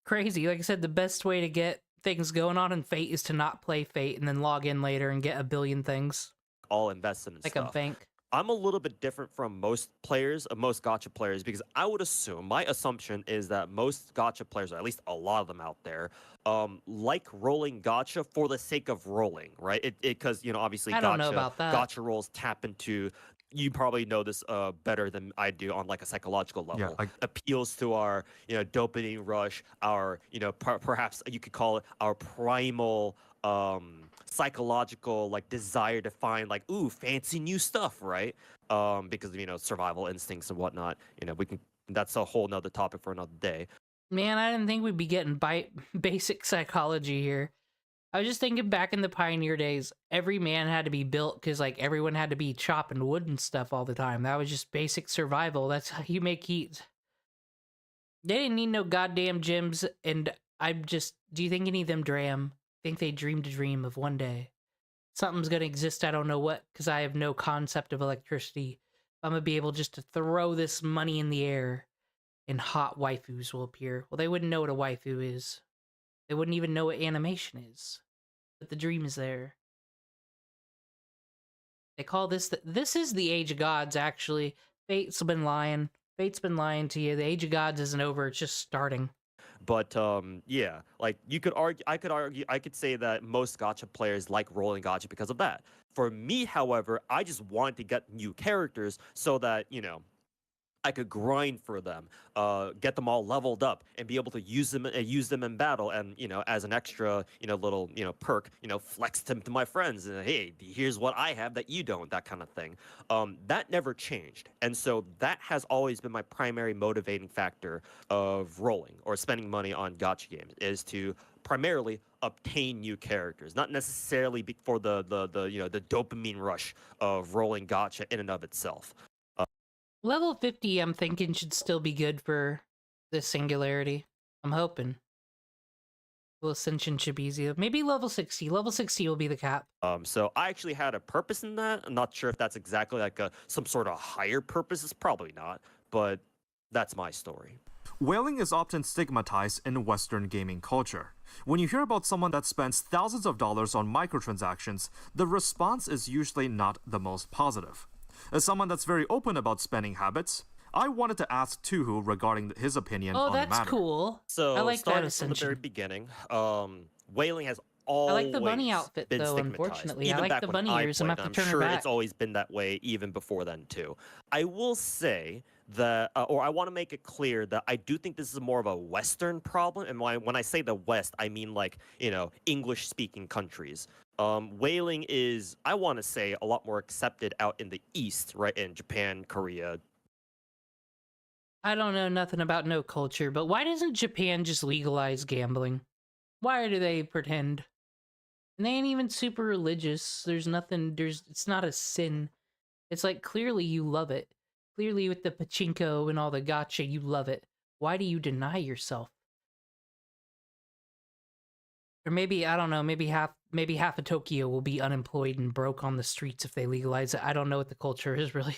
S2: crazy. Like I said, the best way to get things going on in Fate is to not play Fate and then log in later and get a billion things.
S4: All invested in
S2: like
S4: stuff.
S2: a bank.
S4: I'm a little bit different from most players, most gacha players, because I would assume, my assumption is that most gacha players, or at least a lot of them out there, like rolling gacha for the sake of rolling, right? Because, obviously
S2: I don't know about that.
S4: Gacha rolls tap into, you probably know this better than I do on like a psychological level.
S3: Yeah,
S4: appeals to our, dopamine rush, our, perhaps you could call it our primal psychological like desire to find like fancy new stuff, right? Because of survival instincts and whatnot. We can, that's a whole nother topic for another day.
S2: Man, I didn't think we'd be getting basic psychology here. I was just thinking back in the pioneer days, every man had to be built because like everyone had to be chopping wood and stuff all the time. That was just basic survival. That's how you make heat. They didn't need no goddamn gyms, and I'm just. Do you think any of them think they dreamed a dream of one day something's gonna exist? I don't know what, because I have no concept of electricity. I'm gonna be able just to throw this money in the air, and hot waifus will appear. Well, they wouldn't know what a waifu is. They wouldn't even know what animation is. But the dream is there. They call this this is the Age of Gods, actually. Fate's been lying. Fate's been lying to you. The Age of Gods isn't over, it's just starting.
S4: But yeah, like you could argue, I could say that most gacha players like rolling gacha because of that. For me, however, I just wanted to get new characters so that, I could grind for them, get them all leveled up, and be able to use them in battle, and as an extra, little, perk, flex them to my friends, and hey, here's what I have that you don't, that kind of thing. That never changed, and so that has always been my primary motivating factor of rolling or spending money on gacha games, is to primarily obtain new characters, not necessarily for the dopamine rush of rolling gacha in and of itself.
S2: Level 50, I'm thinking, should still be good for this Singularity. I'm hoping. Well, Ascension should be easy. Maybe level 60. Level 60 will be the cap.
S4: So I actually had a purpose in that. I'm not sure if that's exactly like some sort of higher purpose. It's probably not, but that's my story.
S3: Whaling is often stigmatized in Western gaming culture. When you hear about someone that spends thousands of dollars on microtransactions, the response is usually not the most positive. As someone that's very open about spending habits, I wanted to ask Tuhu regarding his opinion on the matter.
S2: Oh, that's cool.
S4: So,
S2: I like that
S4: starting from the
S2: Ascension.
S4: very beginning, whaling has always
S2: I like the bunny outfit,
S4: been
S2: though,
S4: stigmatized.
S2: unfortunately.
S4: Even
S2: I like
S4: back
S2: the
S4: when
S2: bunny
S4: I
S2: ears. I'm
S4: played,
S2: gonna have
S4: I'm
S2: to turn
S4: sure
S2: her back.
S4: it's always been that way even before then, too. I will say that, or I want to make it clear that I do think this is more of a Western problem. And when I say the West, I mean like, English-speaking countries. Whaling is, I want to say, a lot more accepted out in the East, right? In Japan, Korea.
S2: I don't know nothing about no culture, but why doesn't Japan just legalize gambling? Why do they pretend? And they ain't even super religious. It's not a sin. It's like, clearly you love it. Clearly with the pachinko and all the gacha, you love it. Why do you deny yourself? Or maybe, I don't know, maybe half of Tokyo will be unemployed and broke on the streets if they legalize it. I don't know what the culture is, really.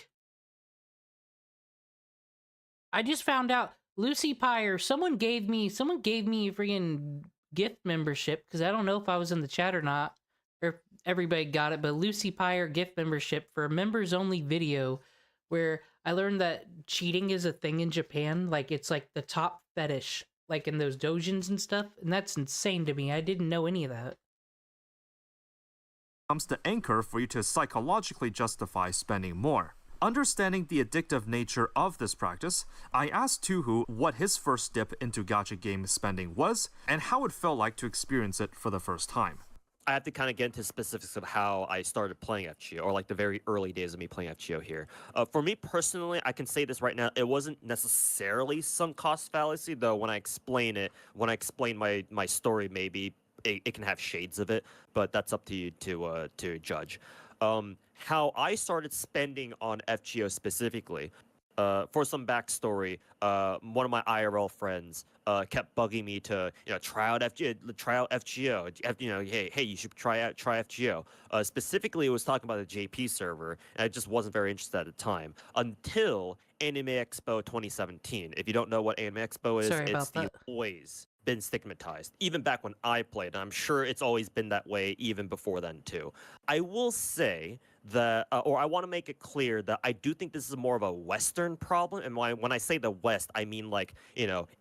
S2: I just found out Lucy Pyre, someone gave me a freaking gift membership, because I don't know if I was in the chat or not, or if everybody got it, but Lucy Pyre gift membership for a members only video where I learned that cheating is a thing in Japan. Like, it's like the top fetish, like in those dojins and stuff, and that's insane to me. I didn't know any of that.
S3: Comes the anchor for you to psychologically justify spending more. Understanding the addictive nature of this practice, I asked Tuhu what his first dip into gacha game spending was, and how it felt like to experience it for the first time.
S4: I have to kind of get into specifics of how I started playing FGO, or like the very early days of me playing FGO here. For me personally, I can say this right now, it wasn't necessarily sunk cost fallacy, though when I explain my story, maybe it can have shades of it, but that's up to you to judge. How I started spending on FGO specifically, for some backstory, one of my IRL friends kept bugging me to try out FGO. Hey, you should try FGO. Specifically, it was talking about the JP server, and I just wasn't very interested at the time until Anime Expo 2017. If you don't know what Anime Expo is,
S2: Sorry
S4: it's
S2: about that.
S4: always been stigmatized, even back when I played, and I'm sure it's always been that way even before then too. I will say that, or I want to make it clear that I do think this is more of a Western problem, and when I say the West, I mean like,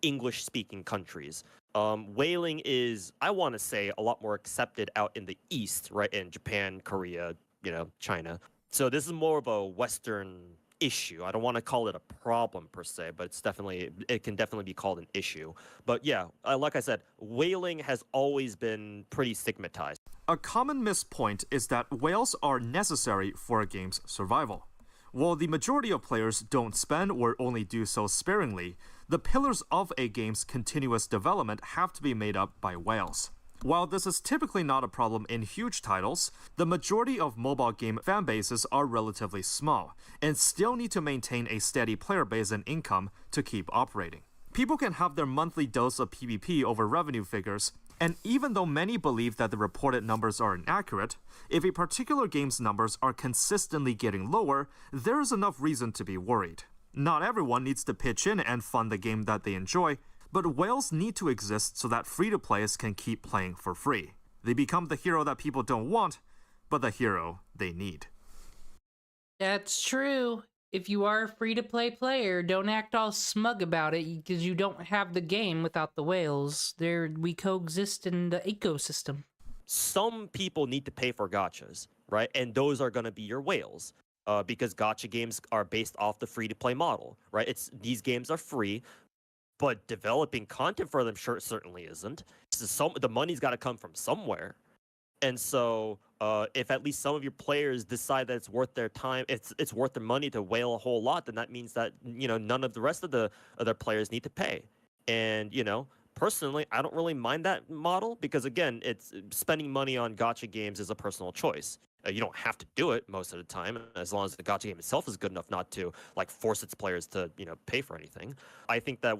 S4: English-speaking countries. Whaling is, I want to say, a lot more accepted out in the East, right, in Japan, Korea, China. So this is more of a Western issue. I don't want to call it a problem per se, but it can definitely be called an issue. But yeah, like I said, whaling has always been pretty stigmatized.
S3: A common missed point is that whales are necessary for a game's survival. While the majority of players don't spend or only do so sparingly, the pillars of a game's continuous development have to be made up by whales. While this is typically not a problem in huge titles, the majority of mobile game fan bases are relatively small and still need to maintain a steady player base and income to keep operating. People can have their monthly dose of PvP over revenue figures, and even though many believe that the reported numbers are inaccurate, if a particular game's numbers are consistently getting lower, there is enough reason to be worried. Not everyone needs to pitch in and fund the game that they enjoy, but whales need to exist so that free-to-players can keep playing for free. They become the hero that people don't want, but the hero they need.
S2: That's true. If you are a free-to-play player, don't act all smug about it because you don't have the game without the whales. We coexist in the ecosystem.
S4: Some people need to pay for gachas, right? And those are going to be your whales. Because gacha games are based off the free-to-play model, right? These games are free, but developing content for them certainly isn't. So the money's got to come from somewhere. And so, if at least some of your players decide that it's worth their time, it's worth their money to whale a whole lot, then that means that none of the rest of the other players need to pay. And personally, I don't really mind that model because again, it's spending money on gacha games is a personal choice. You don't have to do it most of the time, as long as the gacha game itself is good enough not to force its players to pay for anything. I think that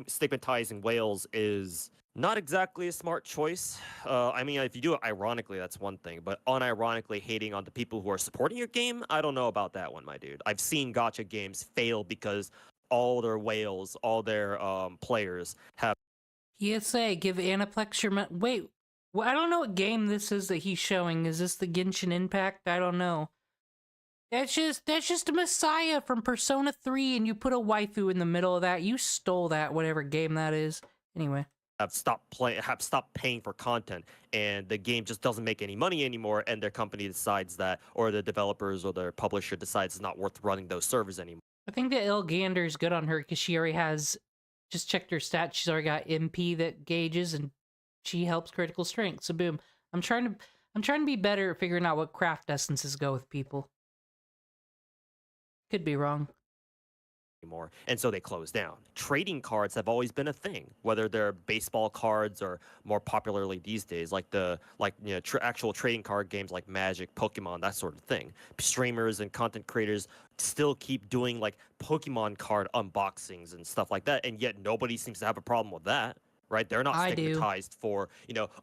S4: stigmatizing whales is not exactly a smart choice. I mean, if you do it ironically, that's one thing, but unironically hating on the people who are supporting your game, I don't know about that one, my dude. I've seen gacha games fail because all their whales, all their players have.
S2: PSA, give Aniplex your money. Wait, well, I don't know what game this is that he's showing. Is this the Genshin Impact? I don't know. That's just a Messiah from Persona 3, and you put a waifu in the middle of that. You stole that, whatever game that is. Anyway.
S4: Have stopped paying for content, and the game just doesn't make any money anymore, and their company decides that, or the developers or their publisher decides it's not worth running those servers anymore.
S2: I think that Ilgander is good on her because she already has, just checked her stats, she's already got MP that gauges, and she helps critical strength. So boom. I'm trying to be better at figuring out what craft essences go with people. Could be wrong.
S4: Anymore, and so they closed down. Trading cards have always been a thing, whether they're baseball cards or more popularly these days, actual trading card games like Magic, Pokemon, that sort of thing. Streamers and content creators still keep doing Pokemon card unboxings and stuff like that, and yet nobody seems to have a problem with that. Right? They're not stigmatized for,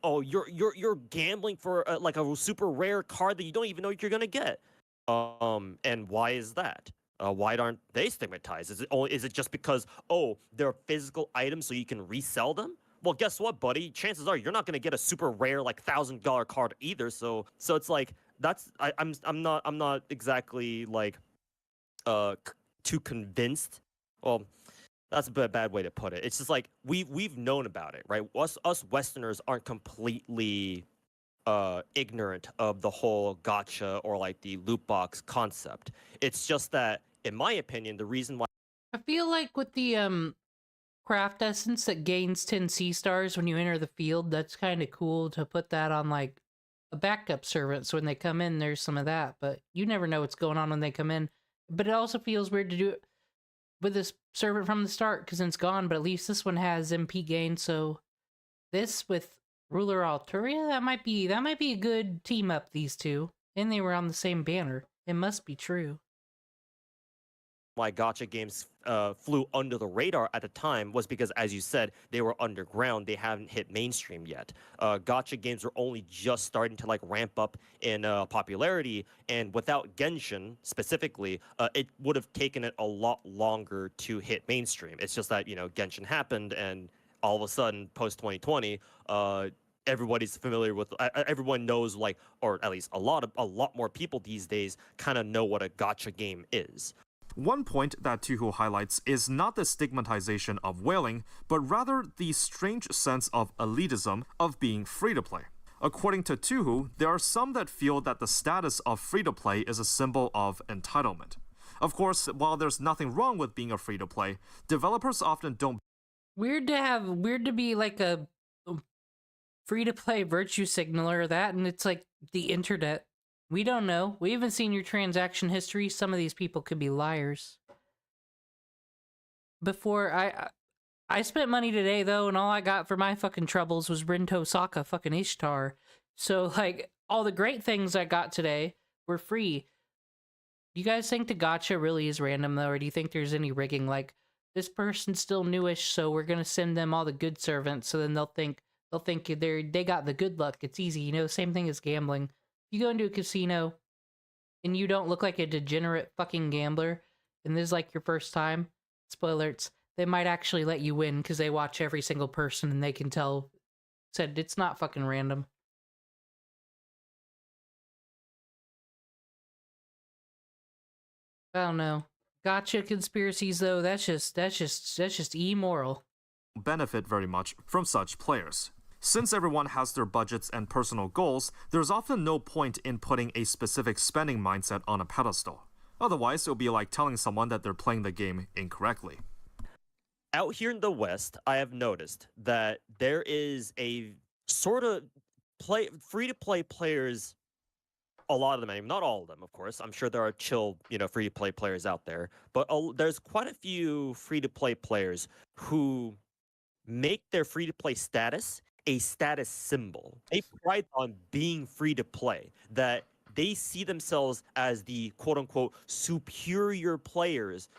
S4: oh, you're gambling for a super rare card that you don't even know you're gonna get. And why is that? Why aren't they stigmatized? Is it just because, oh, they're physical items so you can resell them? Well, guess what, buddy? Chances are you're not gonna get a super rare $1,000 card either. So it's I'm not exactly too convinced. Well, that's a bad way to put it. It's just we've known about it, right? Us Westerners aren't completely ignorant of the whole gacha or the loot box concept. It's just that, in my opinion, the reason why
S2: I feel like with the craft essence that gains 10 C stars when you enter the field, that's kind of cool to put that on a backup servant, so when they come in there's some of that, but you never know what's going on when they come in. But it also feels weird to do it with this servant from the start because it's gone, but at least this one has MP gain, so this with Ruler Alturia, that might be a good team up, these two. And they were on the same banner. It must be true.
S4: why gacha games flew under the radar at the time was because, as you said, they were underground. They haven't hit mainstream yet. Gacha games were only just starting to ramp up in popularity, and without Genshin specifically, it would have taken it a lot longer to hit mainstream. It's just that Genshin happened, and all of a sudden, post 2020, everybody's familiar with. Everyone knows, or at least a lot more people these days kind of know what a gacha game is.
S3: One point that Tuhu highlights is not the stigmatization of whaling, but rather the strange sense of elitism of being free-to-play. According to Tuhu, there are some that feel that the status of free-to-play is a symbol of entitlement. Of course, while there's nothing wrong with being a free-to-play, developers often don't.
S2: Weird to be like a free-to-play virtue signaler or that, and it's like the internet. We don't know. We haven't seen your transaction history. Some of these people could be liars. Before I spent money today though, and all I got for my fucking troubles was Rinto Saka fucking Ishtar. So like all the great things I got today were free. Do you guys think the gacha really is random though, or do you think there's any rigging? Like this person's still newish, so we're gonna send them all the good servants, so then they'll think they got the good luck. It's easy, you know. Same thing as gambling. You go into a casino and you don't look like a degenerate fucking gambler, and this is like your first time. Spoilers. They might actually let you win because they watch every single person and they can tell. Said it's not fucking random. I don't know. Gotcha conspiracies though. That's just immoral.
S3: benefit very much from such players. Since everyone has their budgets and personal goals, there's often no point in putting a specific spending mindset on a pedestal. Otherwise, it'll be like telling someone that they're playing the game incorrectly.
S4: Out here in the West, I have noticed that there is a sort of free to play players. A lot of them, I mean, not all of them, of course. I'm sure there are chill, free to play players out there, but there's quite a few free to play players who make their free to play status a status symbol. They pride on being free to play, that they see themselves as the quote unquote superior players.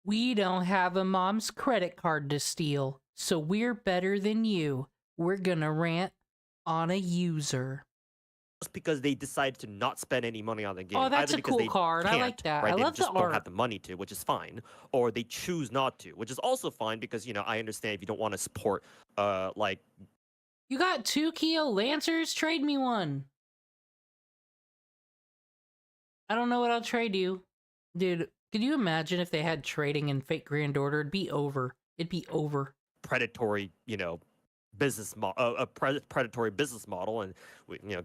S2: We don't have a mom's credit card to steal, so we're better than you. We're gonna rant on a user.
S4: Just because they decided to not spend any money on the game.
S2: Oh, that's
S4: either
S2: a
S4: because
S2: cool
S4: they
S2: card. I
S4: can't,
S2: like that.
S4: Right?
S2: I
S4: They
S2: love the
S4: just don't
S2: art.
S4: have the money to, which is fine, or they choose not to, which is also fine because I understand if you don't want to support, like
S2: You got 2 Keo Lancers? Trade me one. I don't know what I'll trade you. Dude, could you imagine if they had trading in Fate Grand Order? It'd be over. It'd be over.
S4: predatory, predatory business model, and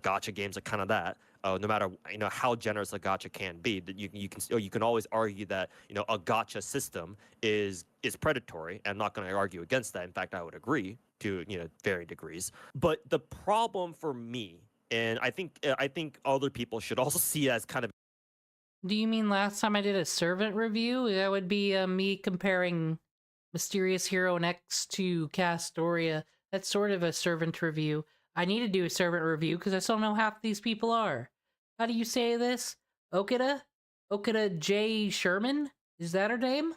S4: gotcha games are kind of that. No matter how generous a gotcha can be, that you can always argue that a gotcha system is predatory. I'm not going to argue against that. In fact, I would agree to varying degrees. But the problem for me, and I think other people should also see as kind of.
S2: Do you mean last time I did a servant review? That would be me comparing Mysterious Hero and X to Castoria. That's sort of a servant review. I need to do a servant review because I still know half these people are. How do you say this? Okada? Okada J. Sherman? Is that her name?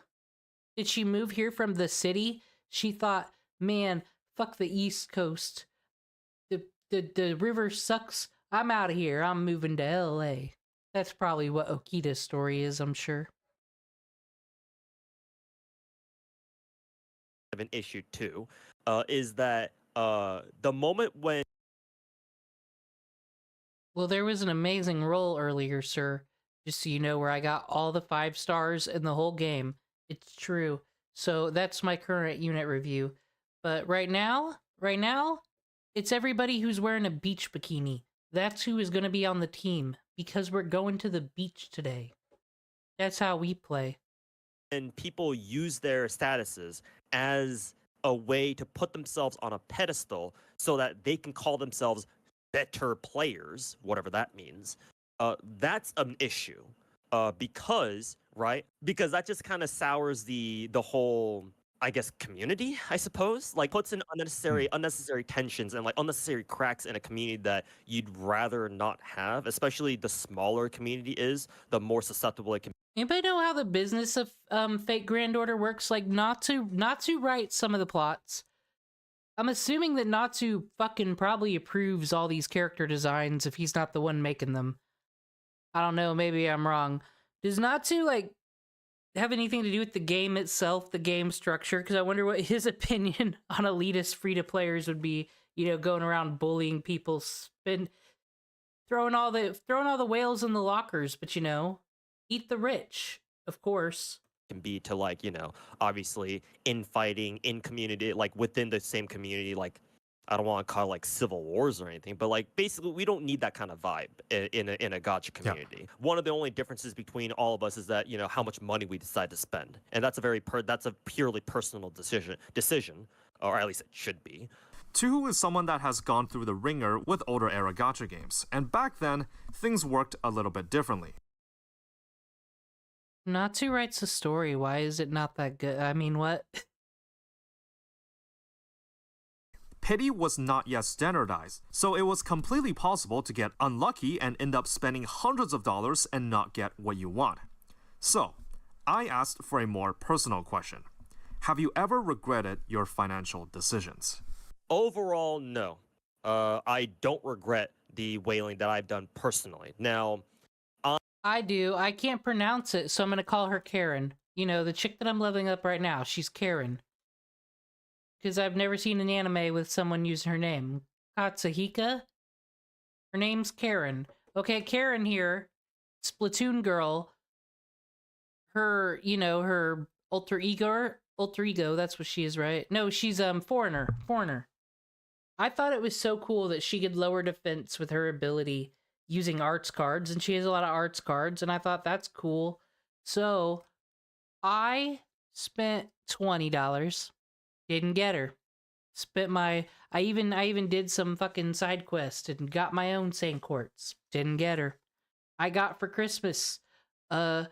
S2: Did she move here from the city? She thought, man, fuck the East Coast. The river sucks. I'm out of here. I'm moving to LA. That's probably what Okita's story is, I'm sure.
S4: An issue too, is that the moment when.
S2: Well, there was an amazing roll earlier, sir. Just so you know, where I got all the 5 stars in the whole game. It's true. So that's my current unit review. But right now, it's everybody who's wearing a beach bikini. That's who is going to be on the team, because we're going to the beach today. That's how we play.
S4: And people use their statuses as a way to put themselves on a pedestal so that they can call themselves better players, whatever that means. That's an issue, because that just kind of sours the whole, I guess, community, I suppose. Like, puts in unnecessary tensions and like unnecessary cracks in a community that you'd rather not have. Especially the smaller community is, the more susceptible it can.
S2: Anybody know how the business of Fate Grand Order works? Like, not to write some of the plots. I'm assuming that Natsu fucking probably approves all these character designs if he's not the one making them. I don't know, maybe I'm wrong. Does Natsu, like, have anything to do with the game itself, the game structure? Because I wonder what his opinion on elitist free-to-players would be, going around bullying people, throwing all the whales in the lockers, but eat the rich, of course.
S4: Can be to, like, obviously infighting in community, like within the same community. Like, I don't want to call it like civil wars or anything, but like basically we don't need that kind of vibe in a gacha community. Yeah. One of the only differences between all of us is that how much money we decide to spend, and that's a purely personal decision, or at least it should be.
S3: Tuhu is someone that has gone through the ringer with older era gacha games, and back then things worked a little bit differently.
S2: Natsu writes a story. Why is it not that good? I mean, what?
S3: pity was not yet standardized, so it was completely possible to get unlucky and end up spending hundreds of dollars and not get what you want. So, I asked for a more personal question. Have you ever regretted your financial decisions?
S4: Overall, no. I don't regret the whaling that I've done personally. Now,
S2: I do. I can't pronounce it, so I'm gonna call her Karen. You know, the chick that I'm leveling up right now, she's Karen. Because I've never seen an anime with someone using her name. Katsuhika? Her name's Karen. Okay, Karen here, Splatoon girl. Her, you know, her alter ego, that's what she is, right? No, she's foreigner. I thought it was so cool that she could lower defense with her ability using arts cards, and she has a lot of arts cards, and I thought that's cool. So I spent $20. Didn't get her. Spent my I even did some fucking side quest and got my own Saint Quartz. Didn't get her. I got for Christmas one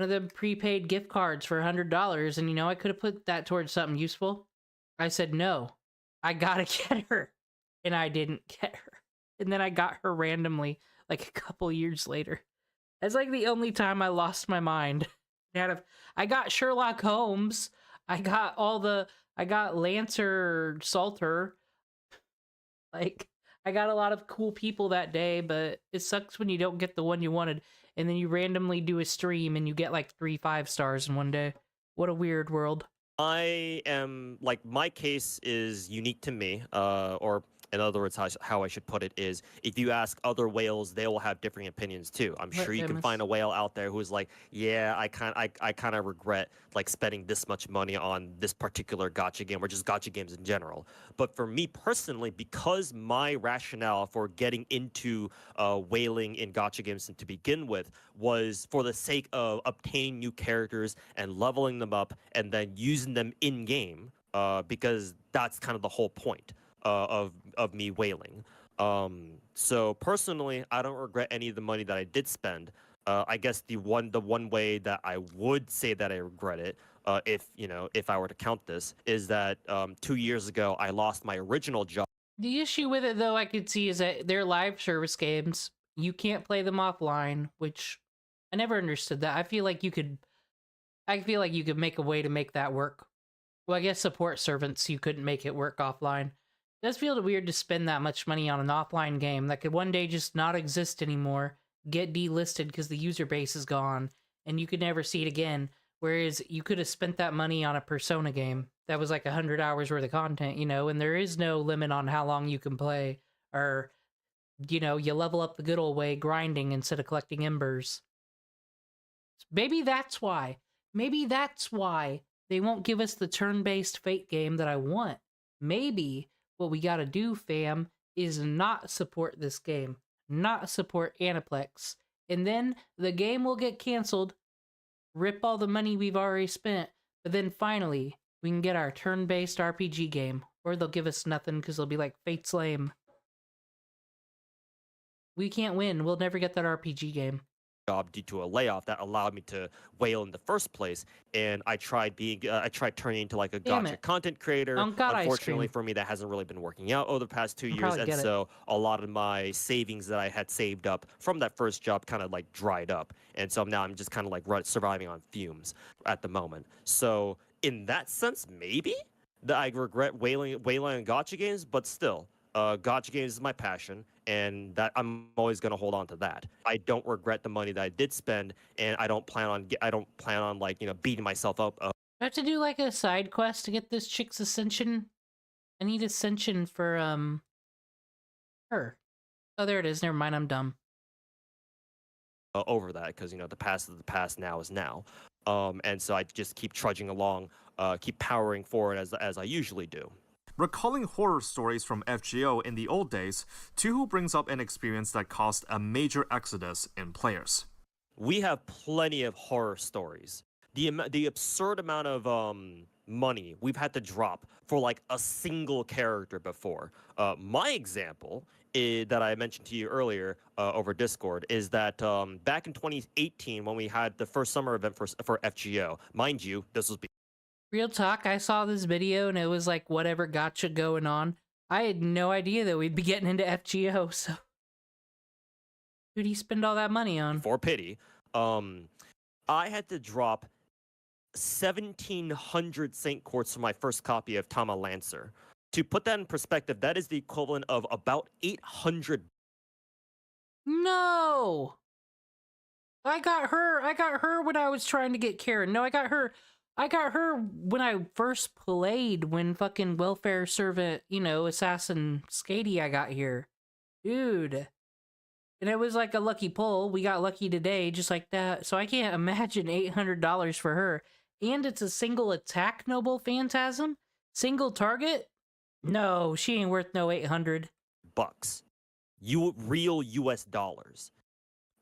S2: of the prepaid gift cards for $100, and you know I could have put that towards something useful. I said no. I gotta get her. And I didn't get her. And then I got her randomly like a couple years later. That's like the only time I lost my mind. I got Sherlock Holmes. I got Lancer Salter. Like, I got a lot of cool people that day, but it sucks when you don't get the one you wanted, and then you randomly do a stream and you get like 3 5-stars in one day. What a weird world.
S4: I am, like, my case is unique to me, or in other words, how I should put it is, if you ask other whales, they will have differing opinions too. I'm sure you can find a whale out there who's like, yeah, I kind of regret like spending this much money on this particular gacha game, or just gacha games in general. But for me personally, because my rationale for getting into whaling in gacha games to begin with was for the sake of obtaining new characters and leveling them up and then using them in game, because that's kind of the whole point of me whaling. So personally, I don't regret any of the money that I did spend. I guess the one way that I would say that I regret it, if I were to count this, is that 2 years ago I lost my original job.
S2: The issue with it, though, I could see is that they're live service games. You can't play them offline, which I never understood that. I feel like you could make a way to make that work. Well, I guess support servants, you couldn't make it work offline. It does feel weird to spend that much money on an offline game that could one day just not exist anymore, get delisted because the user base is gone, and you could never see it again. Whereas you could have spent that money on a Persona game that was like 100 hours worth of content, you know, and there is no limit on how long you can play, or, you know, you level up the good old way, grinding instead of collecting embers. Maybe that's why. Maybe that's why they won't give us the turn-based Fate game that I want. Maybe what we gotta do, fam, is not support this game. Not support Aniplex. And then the game will get canceled, rip all the money we've already spent, but then finally, we can get our turn-based RPG game. Or they'll give us nothing because they'll be like, Fate's lame. We can't win. We'll never get that RPG game.
S4: Job due to a layoff that allowed me to whale in the first place, and I tried turning into like a gacha content creator. Unfortunately for me, that hasn't really been working out over the past 2 years, and so a lot of my savings that I had saved up from that first job kind of like dried up, and so now I'm just kind of like surviving on fumes at the moment. So in that sense, maybe that I regret whaling on gacha games, but still. Gacha games is my passion, and that I'm always going to hold on to that. I don't regret the money that I did spend, and I don't plan on like, you know, beating myself up.
S2: I have to do like a side quest to get this chick's ascension. I need ascension for her. Oh, there it is. Never mind, I'm dumb.
S4: Over that, because, you know, the past is the past, now is now. And so I just keep trudging along, keep powering forward as I usually do.
S3: Recalling horror stories from FGO in the old days, Tuhu brings up an experience that caused a major exodus in players.
S4: We have plenty of horror stories. The absurd amount of money we've had to drop for like a single character before. My example that I mentioned to you earlier over Discord is that back in 2018 when we had the first summer event for FGO, mind you, this was
S2: Real talk, I saw this video and it was like whatever gacha going on. I had no idea that we'd be getting into FGO, so who'd he spend all that money on?
S4: For pity, I had to drop 1,700 Saint Quartz for my first copy of Tama Lancer. To put that in perspective, that is the equivalent of about 800.
S2: No! I got her when I was trying to get Karen. No, I got her when I first played, when fucking welfare servant, assassin Skady I got here. Dude. And it was like a lucky pull. We got lucky today, just like that. So I can't imagine $800 for her. And it's a single attack Noble Phantasm? Single target? No, she ain't worth no 800.
S4: Bucks. Real US dollars.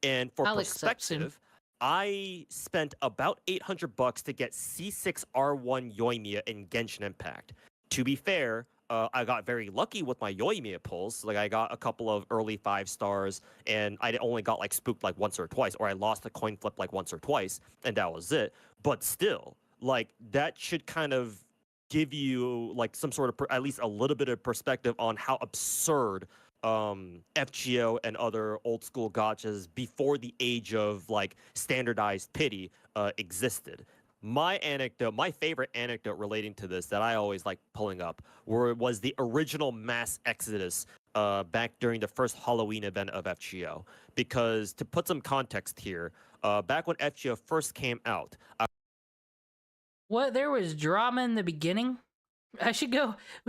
S4: And for
S2: I'll accept soon.
S4: perspective, I spent about 800 bucks to get C6R1 Yoimiya in Genshin Impact. To be fair, I got very lucky with my Yoimiya pulls. Like, I got a couple of early 5 stars, and I only got like spooked like once or twice, or I lost a coin flip like once or twice, and that was it. But still, like, that should kind of give you like some sort of at least a little bit of perspective on how absurd FGO and other old school gachas before the age of like standardized pity existed. My favorite anecdote relating to this that I always like pulling up was the original mass exodus back during the first Halloween event of FGO. Because to put some context here, back when FGO first came out,
S2: What, there was drama in the beginning? We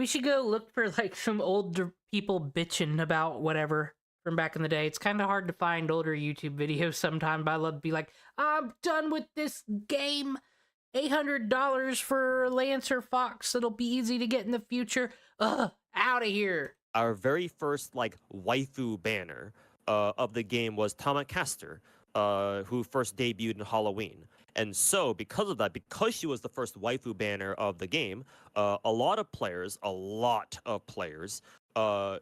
S2: should go look for like some older people bitching about whatever from back in the day. It's kind of hard to find older YouTube videos sometimes, but I love to be like, I'm done with this game. $800 for Lancer Fox. It'll be easy to get in the future. Ugh, out of here.
S4: our very first like waifu banner of the game was Tamacaster, who first debuted in Halloween. And so, because of that, because she was the first waifu banner of the game, a lot of players,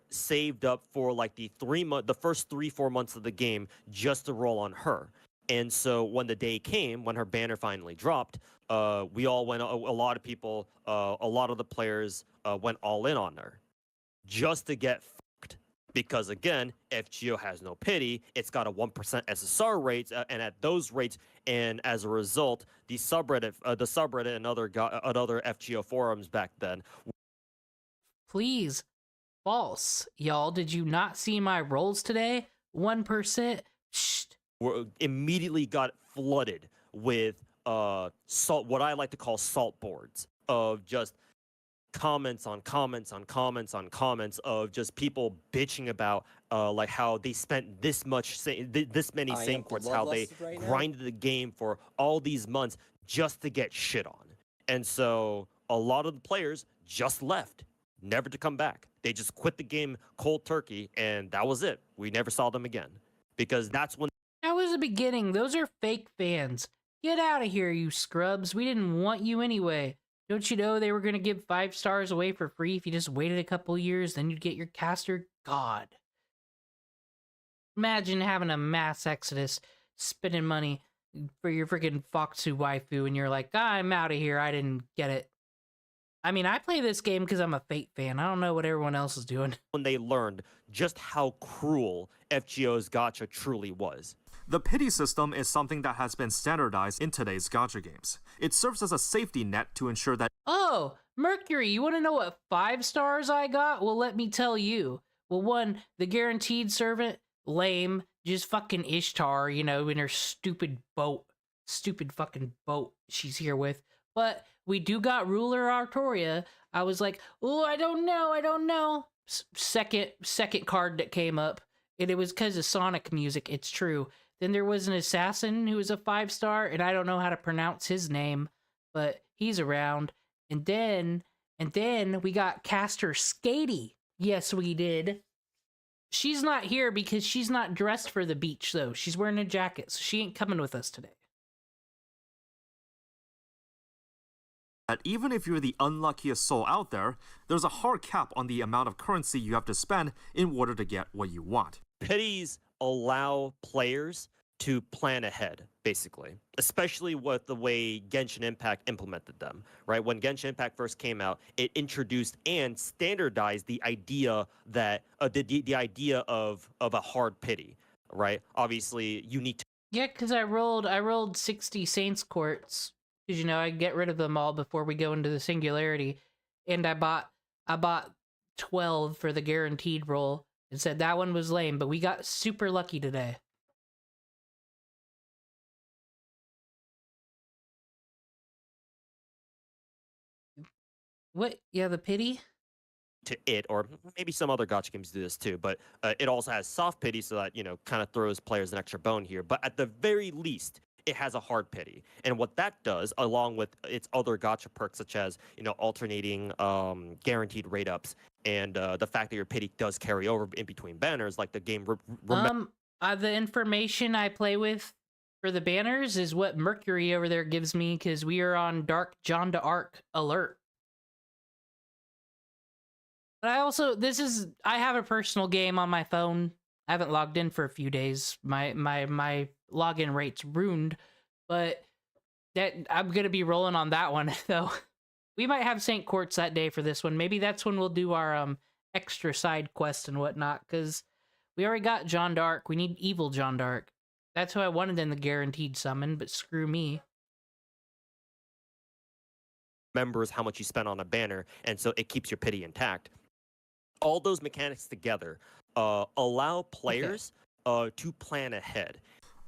S4: saved up for like the first 3-4 months of the game just to roll on her. And so, when the day came, when her banner finally dropped, we all went. A lot of people, a lot of the players went all in on her, just to get fucked. Because again, FGO has no pity. It's got a 1% SSR rate, and at those rates, and as a result, the subreddit and other FGO forums back then.
S2: Please, false, y'all. Did you not see my rolls today? 1%. Shh.
S4: Immediately got flooded with salt, what I like to call salt boards of just comments on comments on comments on comments of just people bitching about like how they spent this many Saint Quartz, how they grinded the game for all these months just to get shit on. And so a lot of the players just left, never to come back. They just quit the game cold turkey, and that was it. We never saw them again, because that's when.
S2: That was the beginning. Those are fake fans. Get out of here, you scrubs. We didn't want you anyway. Don't you know they were going to give 5 stars away for free if you just waited a couple years, then you'd get your caster? God. Imagine having a mass exodus, spending money for your freaking Foxu waifu, and you're like, I'm out of here. I didn't get it. I mean, I play this game because I'm a Fate fan. I don't know what everyone else is doing.
S4: When they learned just how cruel FGO's gacha truly was.
S3: The pity system is something that has been standardized in today's gacha games. It serves as a safety net to ensure that.
S2: Oh, Mercury, you want to know what 5 stars I got? Well, let me tell you. Well, 1, the guaranteed servant, lame, just fucking Ishtar, in her stupid boat. Stupid fucking boat she's here with. But we do got Ruler Artoria. I was like, oh, I don't know. Second card that came up, and it was because of Sonic music, it's true. Then there was an assassin who was a 5-star, and I don't know how to pronounce his name, but he's around. And then we got caster Skady. Yes, we did. She's not here because she's not dressed for the beach, though. She's wearing a jacket, so she ain't coming with us today.
S3: That even if you're the unluckiest soul out there, there's a hard cap on the amount of currency you have to spend in order to get what you want.
S4: Pities allow players to plan ahead, basically, especially with the way Genshin Impact implemented them, right? When Genshin Impact first came out, it introduced and standardized the idea that the idea of a hard pity, right? Obviously, you need to
S2: Yeah, because I rolled 60 Saints Courts because I get rid of them all before we go into the Singularity, and I bought 12 for the guaranteed roll and said that one was lame, but we got super lucky today. What? Yeah, the pity.
S4: to it, or maybe some other gotcha games do this too, but it also has soft pity, so that, kind of throws players an extra bone here. But at the very least, it has a hard pity. And what that does, along with its other gotcha perks, such as, alternating guaranteed rate ups, and the fact that your pity does carry over in between banners, like the game
S2: The information I play with for the banners is what Mercury over there gives me because we are on Dark John d'Arc alert. But I have a personal game on my phone. I haven't logged in for a few days. My login rate's ruined, but that I'm gonna be rolling on that one though. We might have St. Courts that day for this one. Maybe that's when we'll do our extra side quest and whatnot, because we already got John d'Arc. We need evil John d'Arc. That's who I wanted in the guaranteed summon, but screw me.
S4: remembers how much you spent on a banner, and so it keeps your pity intact. All those mechanics together allow players to plan ahead.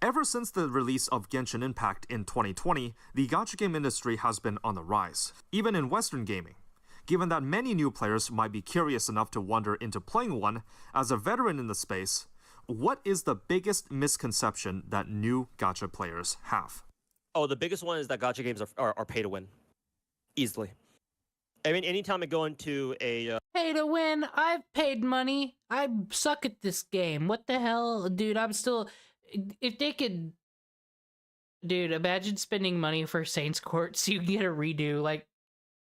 S3: Ever since the release of Genshin Impact in 2020, the gacha game industry has been on the rise, even in Western gaming. Given that many new players might be curious enough to wander into playing one, as a veteran in the space, what is the biggest misconception that new gacha players have?
S4: Oh, the biggest one is that gacha games are pay to win. Easily. I mean, anytime I go into a...
S2: Pay to win. I've paid money. I suck at this game. What the hell? Dude, I'm still... If they could... Dude, imagine spending money for Saints Courts. You get a redo. Like,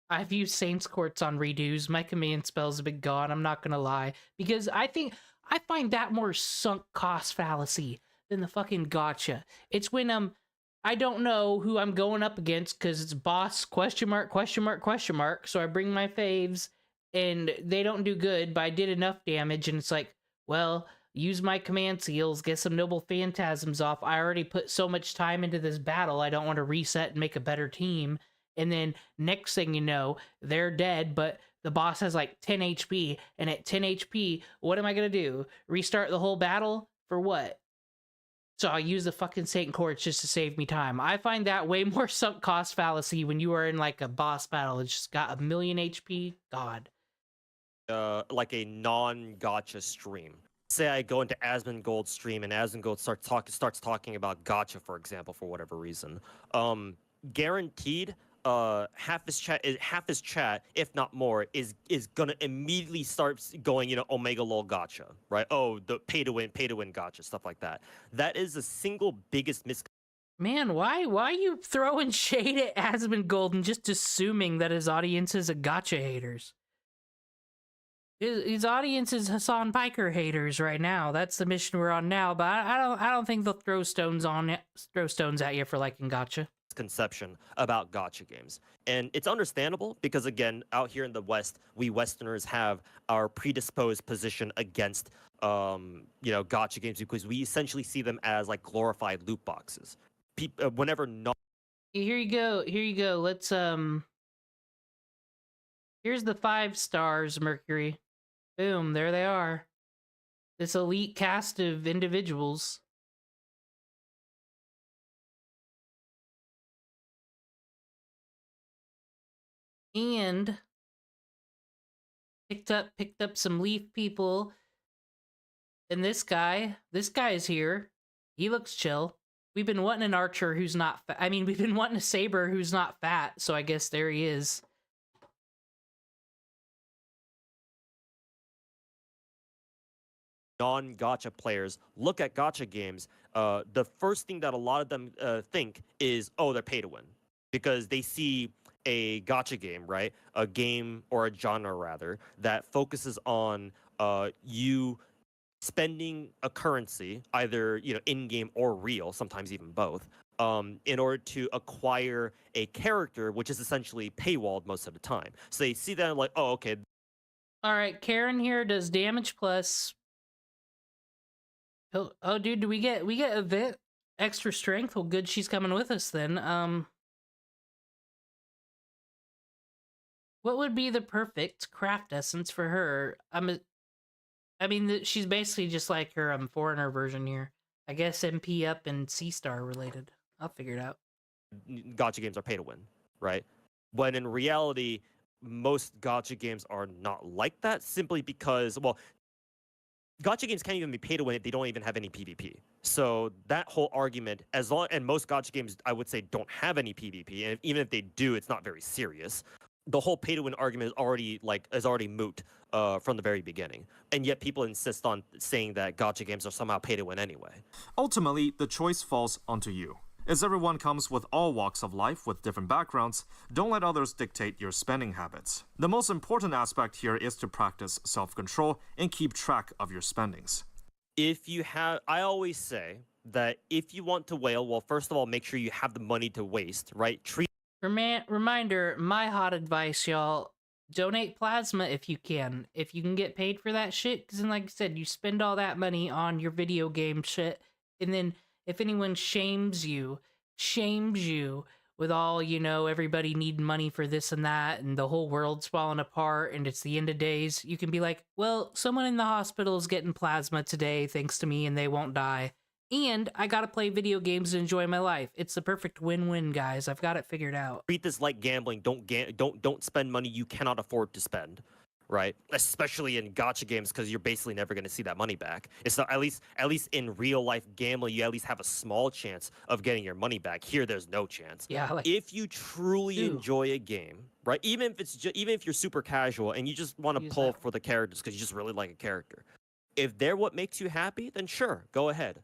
S2: I've used Saints Courts on redos. My command spells have been gone. I'm not gonna lie. Because I find that more sunk cost fallacy than the fucking gotcha. It's when, I don't know who I'm going up against because it's boss question mark, question mark, question mark. So I bring my faves and they don't do good, but I did enough damage. And it's like, well, use my command seals, get some noble phantasms off. I already put so much time into this battle. I don't want to reset and make a better team. And then next thing you know, they're dead, but the boss has like 10 HP. And at 10 HP, what am I going to do? Restart the whole battle? For what? So I'll use the fucking Saint Courts just to save me time. I find that way more sunk cost fallacy when you are in like a boss battle. It's just got 1,000,000 HP. God.
S4: Like a non-gotcha stream. Say I go into Asmongold's stream and Asmongold starts talking about gotcha, for example, for whatever reason. Guaranteed, half his chat, if not more, is gonna immediately start going, Omega lol gotcha, right? Oh, the pay to win gotcha, stuff like that. That is the single biggest
S2: Man, why are you throwing shade at Asmongold and just assuming that his audience is a gotcha haters? His audience is Hassan Piker haters right now. That's the mission we're on now. But I don't think they'll throw stones at you for liking gotcha.
S4: Conception about gotcha games, and it's understandable because, again, out here in the West, we Westerners have our predisposed position against gotcha games because we essentially see them as like glorified loot boxes. Whenever not.
S2: Here you go. Let's here's the 5 stars, Mercury. Boom, there they are. This elite cast of individuals. And picked up some Leaf people. And this guy is here. He looks chill. We've been wanting an archer who's not fat. I mean, we've been wanting a saber who's not fat, so I guess there he is.
S4: Non-gotcha players look at gotcha games, the first thing that a lot of them think is, oh, they're pay to win, because they see a gotcha game, right? A game or a genre rather that focuses on you spending a currency, either in-game or real, sometimes even both, in order to acquire a character, which is essentially paywalled most of the time. So they see that like, oh, okay.
S2: All right, Karen here does damage plus. Oh, dude, do we get event extra strength? Well, good, she's coming with us then. What would be the perfect craft essence for her? I mean, she's basically just like her foreigner version here. I guess MP up and C-star related. I'll figure it out.
S4: Gacha games are pay to win, right? When in reality, most gacha games are not like that, simply because, well, gacha games can't even be pay to win if they don't even have any PvP. So that whole argument, and most gacha games, I would say, don't have any PvP, and even if they do, it's not very serious. The whole pay to win argument is already moot from the very beginning, and yet people insist on saying that gacha games are somehow pay to win anyway.
S3: Ultimately, the choice falls onto you. As everyone comes with all walks of life with different backgrounds, don't let others dictate your spending habits. The most important aspect here is to practice self-control and keep track of your spendings.
S4: I always say that if you want to whale, well, first of all, make sure you have the money to waste, right?
S2: Reminder, my hot advice, y'all. Donate plasma if you can. If you can get paid for that shit, because then, like I said, you spend all that money on your video game shit, and then if anyone shames you with all, everybody needing money for this and that, and the whole world's falling apart, and it's the end of days, you can be like, well, someone in the hospital is getting plasma today thanks to me, and they won't die. And I gotta play video games and enjoy my life. It's the perfect win-win, guys. I've got it figured out.
S4: Treat this like gambling. Don't spend money you cannot afford to spend, right? Especially in gacha games, because you're basically never going to see that money back. It's not, at least in real life gambling, you at least have a small chance of getting your money back. Here, there's no chance.
S2: Yeah.
S4: If you truly enjoy a game, right? Even if you're super casual and you just want to pull for the characters because you just really like a character, if they're what makes you happy, then sure, go ahead.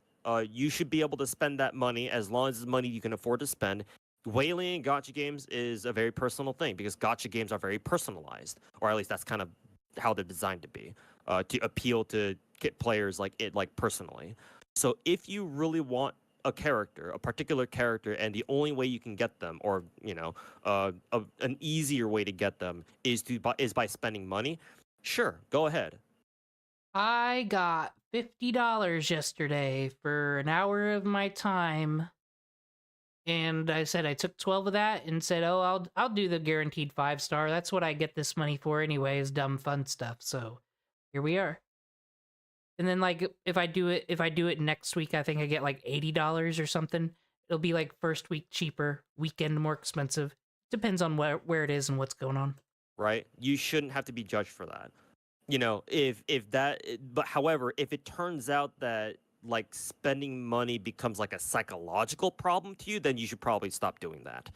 S4: You should be able to spend that money as long as it's money you can afford to spend. Whaling in gacha games is a very personal thing because gacha games are very personalized, or at least that's kind of how they're designed to be, to appeal to get players personally. So if you really want a particular character, and the only way you can get them, or an easier way to get them is by spending money, sure, go ahead.
S2: I got $50 yesterday for an hour of my time, and I said I took 12 of that and said, oh, I'll do the guaranteed 5-star. That's what I get this money for anyway, is dumb fun stuff. So here we are. And then if I do it next week, I think I get like $80 or something. It'll be like first week cheaper, weekend more expensive. Depends on where it is and what's going on.
S4: Right? You shouldn't have to be judged for that. But however, if it turns out that spending money becomes like a psychological problem to you, then you should probably stop doing that.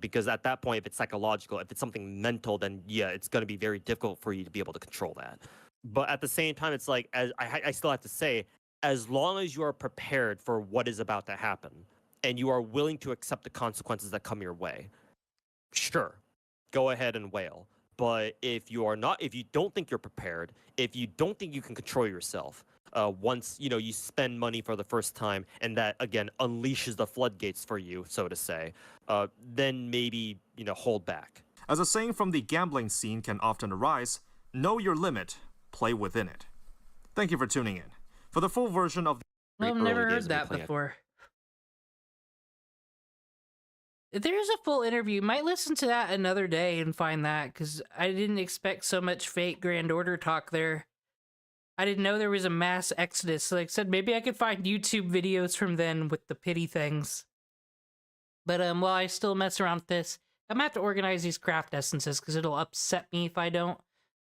S4: Because at that point, if it's psychological, if it's something mental, then yeah, it's going to be very difficult for you to be able to control that. But at the same time, it's like, as I still have to say, as long as you are prepared for what is about to happen and you are willing to accept the consequences that come your way, sure, go ahead and whale. But if you don't think you're prepared, if you don't think you can control yourself, once you spend money for the first time, and that again unleashes the floodgates for you, so to say, then maybe hold back.
S3: As a saying from the gambling scene can often arise, know your limit, play within it. Thank you for tuning in. For the full version of
S2: I've never heard that before. There's a full interview. Might listen to that another day and find that, because I didn't expect so much fake Grand Order talk there. I didn't know there was a mass exodus. So like I said, maybe I could find YouTube videos from then with the pity things. But while I still mess around with this, I'm gonna have to organize these craft essences because it'll upset me if I don't.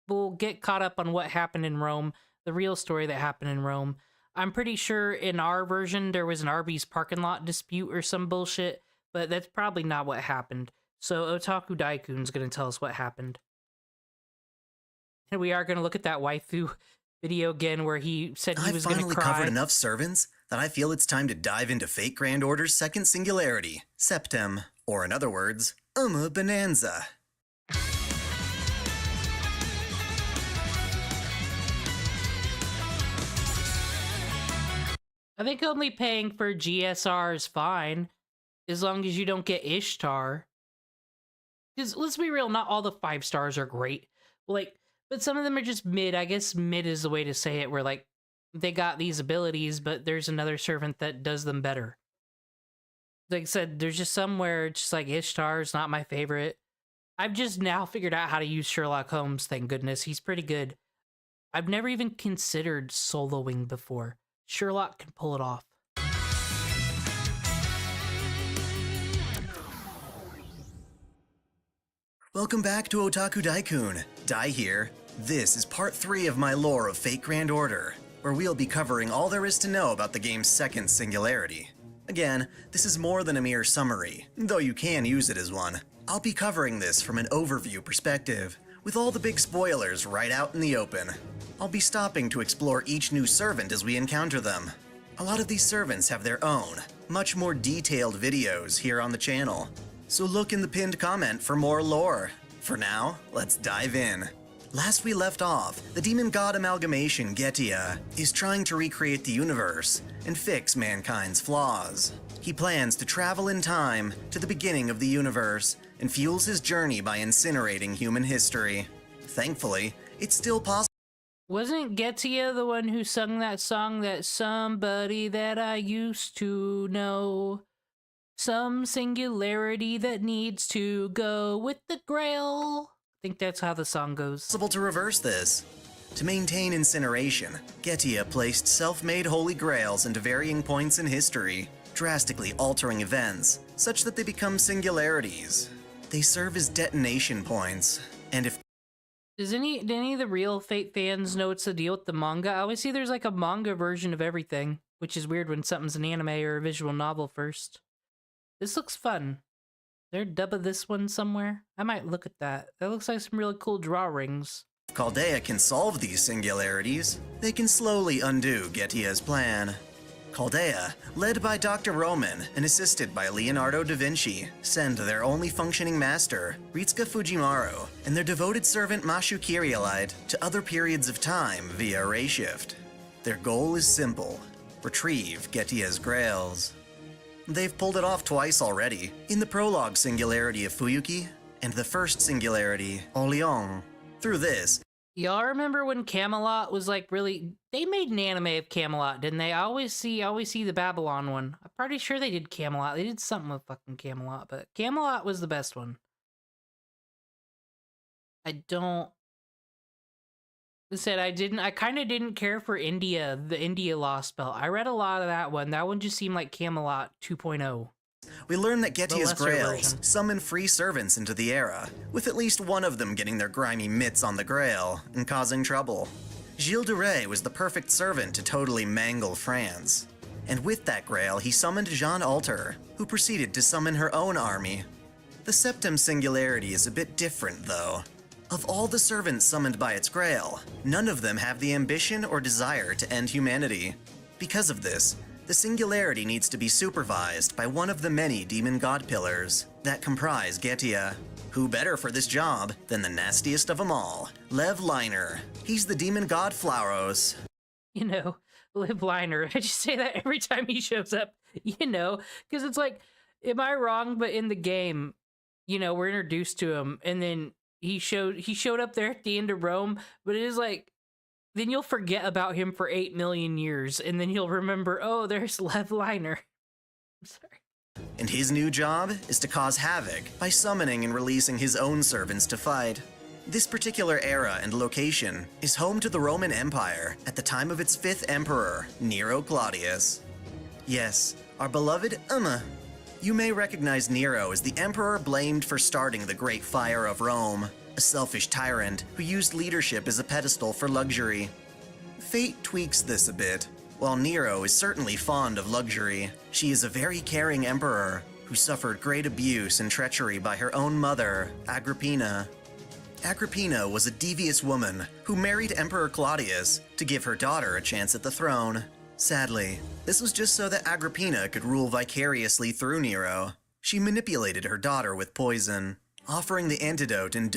S2: We'll get caught up on what happened in Rome, the real story that happened in Rome. I'm pretty sure in our version there was an Arby's parking lot dispute or some bullshit, but that's probably not what happened. So Otaku Daikun's gonna tell us what happened. And we are gonna look at that waifu video again where he said he was gonna cry.
S6: I've finally covered enough servants that I feel it's time to dive into Fate Grand Order's second singularity, Septem, or in other words, Bonanza.
S2: I think only paying for GSR is fine, as long as you don't get Ishtar. Because let's be real, not all the 5 stars are great. Like, but some of them are just mid. I guess mid is the way to say it, where like they got these abilities, but there's another servant that does them better. Like I said, there's just somewhere just like Ishtar is not my favorite. I've just now figured out how to use Sherlock Holmes, thank goodness. He's pretty good. I've never even considered soloing before. Sherlock can pull it off.
S6: Welcome back to Otaku Daikun. Dai here. This is part 3 of my lore of Fate Grand Order, where we'll be covering all there is to know about the game's second Singularity. Again, this is more than a mere summary, though you can use it as one. I'll be covering this from an overview perspective, with all the big spoilers right out in the open. I'll be stopping to explore each new servant as we encounter them. A lot of these servants have their own, much more detailed videos here on the channel, so look in the pinned comment for more lore. For now, let's dive in. Last we left off, the demon god amalgamation Getia is trying to recreate the universe and fix mankind's flaws. He plans to travel in time to the beginning of the universe and fuels his journey by incinerating human history. Thankfully, it's still possible.
S2: Wasn't Getia the one who sung that song, that somebody that I used to know? Some singularity that needs to go with the grail. I think that's how the song goes.
S6: Possible to reverse this. To maintain incineration, Getia placed self-made holy grails into varying points in history, drastically altering events, such that they become singularities. They serve as detonation points, and if
S2: Did any of the real Fate fans know what's the deal with the manga? I always see there's like a manga version of everything, which is weird when something's an anime or a visual novel first. This looks fun. There dub of this one somewhere? I might look at that. That looks like some really cool drawings.
S6: Chaldea can solve these singularities, they can slowly undo Getia's plan. Chaldea, led by Dr. Roman and assisted by Leonardo da Vinci, send their only functioning master, Ritsuka Fujimaru, and their devoted servant Mashu Kyrielite to other periods of time via ray shift. Their goal is simple: retrieve Getia's grails. They've pulled it off twice already, in the prologue singularity of Fuyuki and the first singularity, Oleon. Through this,
S2: Y'all remember when Camelot was like really... They made an anime of Camelot, didn't they? I always see the Babylon one. I'm pretty sure they did Camelot. They did something with fucking Camelot, but Camelot was the best one. I kind of didn't care for India, the India Lost Spell. I read a lot of that one. That one just seemed like Camelot 2.0.
S6: we learn that Getia's
S2: lesser
S6: grails
S2: version.
S6: summon free servants into the era, with at least one of them getting their grimy mitts on the grail and causing trouble. Gilles de Rais was the perfect servant to totally mangle France. And with that grail, he summoned Jeanne Alter, who proceeded to summon her own army. The Septem Singularity is a bit different, though. Of all the servants summoned by its grail, none of them have the ambition or desire to end humanity. Because of this, the Singularity needs to be supervised by one of the many demon god pillars that comprise Getia. Who better for this job than the nastiest of them all, Lev Liner. He's the demon god Flauros.
S2: You know, Liv Liner. I just say that every time he shows up, you know, because it's like, am I wrong? But in the game, you know, we're introduced to him, and then he showed up there at the end of Rome, but it is like, then you'll forget about him for 8 million years, and then you'll remember, oh, there's Lev Liner. I'm sorry.
S6: And his new job is to cause havoc by summoning and releasing his own servants to fight. This particular era and location is home to the Roman Empire at the time of its 5th emperor, Nero Claudius. Yes, our beloved You may recognize Nero as the emperor blamed for starting the Great Fire of Rome, a selfish tyrant who used leadership as a pedestal for luxury. Fate tweaks this a bit. While Nero is certainly fond of luxury, she is a very caring emperor who suffered great abuse and treachery by her own mother, Agrippina. Agrippina was a devious woman who married Emperor Claudius to give her daughter a chance at the throne. Sadly, this was just so that Agrippina could rule vicariously through Nero. She manipulated her daughter with poison, offering the antidote in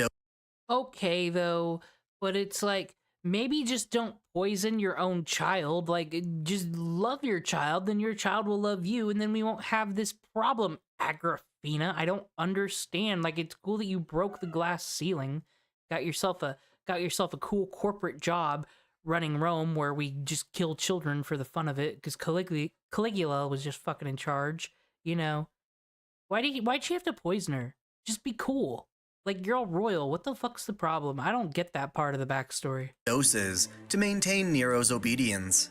S2: Okay, though, but it's like, maybe just don't poison your own child. Like, just love your child, then your child will love you, and then we won't have this problem, Agrafina. I don't understand. Like, it's cool that you broke the glass ceiling, got yourself a cool corporate job running Rome where we just kill children for the fun of it because Caligula was just fucking in charge, you know. Why'd she have to poison her? Just be cool. Like, you're all royal. What the fuck's the problem? I don't get that part of the backstory.
S6: Doses to maintain Nero's obedience.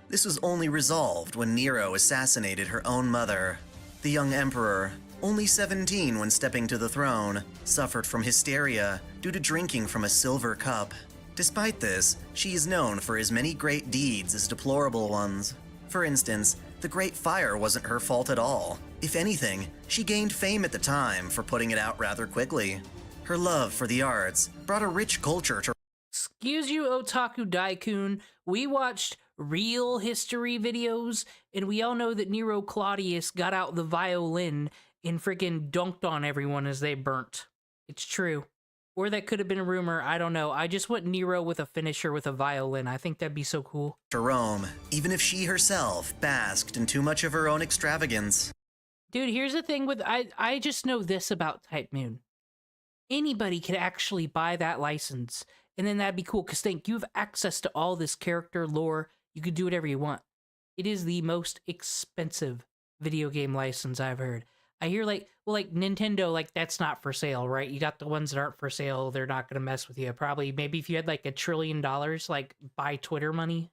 S6: This was only resolved when Nero assassinated her own mother. The young emperor, only 17 when stepping to the throne, suffered from hysteria due to drinking from a silver cup. Despite this, she is known for as many great deeds as deplorable ones. For instance, the Great Fire wasn't her fault at all. If anything, she gained fame at the time for putting it out rather quickly. Her love for the arts brought a rich culture to...
S2: Excuse you, Otaku Daikun. We watched real history videos, and we all know that Nero Claudius got out the violin and freaking dunked on everyone as they burnt. It's true. Or that could have been a rumor, I don't know. I just want Nero with a finisher with a violin. I think that'd be so cool.
S6: To Rome, even if she herself basked in too much of her own extravagance.
S2: Dude, here's the thing with... I just know this about Type Moon. Anybody could actually buy that license, and then that'd be cool, because think, you have access to all this character lore, you could do whatever you want. It is the most expensive video game license I've heard. I hear, like, well, like, Nintendo, like, that's not for sale, right? You got the ones that aren't for sale, they're not gonna mess with you. Probably, maybe if you had, like, $1 trillion, like, buy Twitter money,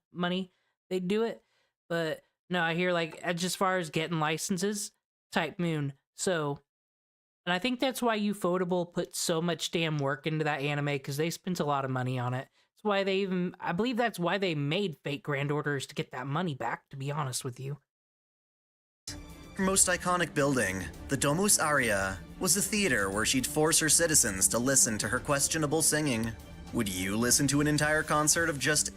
S2: they'd do it. But, no, I hear, like, as far as getting licenses, Type Moon. So... and I think that's why Ufotable put so much damn work into that anime, because they spent a lot of money on it. That's why they even... I believe that's why they made Fate Grand Orders, to get that money back, to be honest with you.
S6: Her most iconic building, the Domus Aurea, was a theater where she'd force her citizens to listen to her questionable singing. Would you listen to an entire concert of just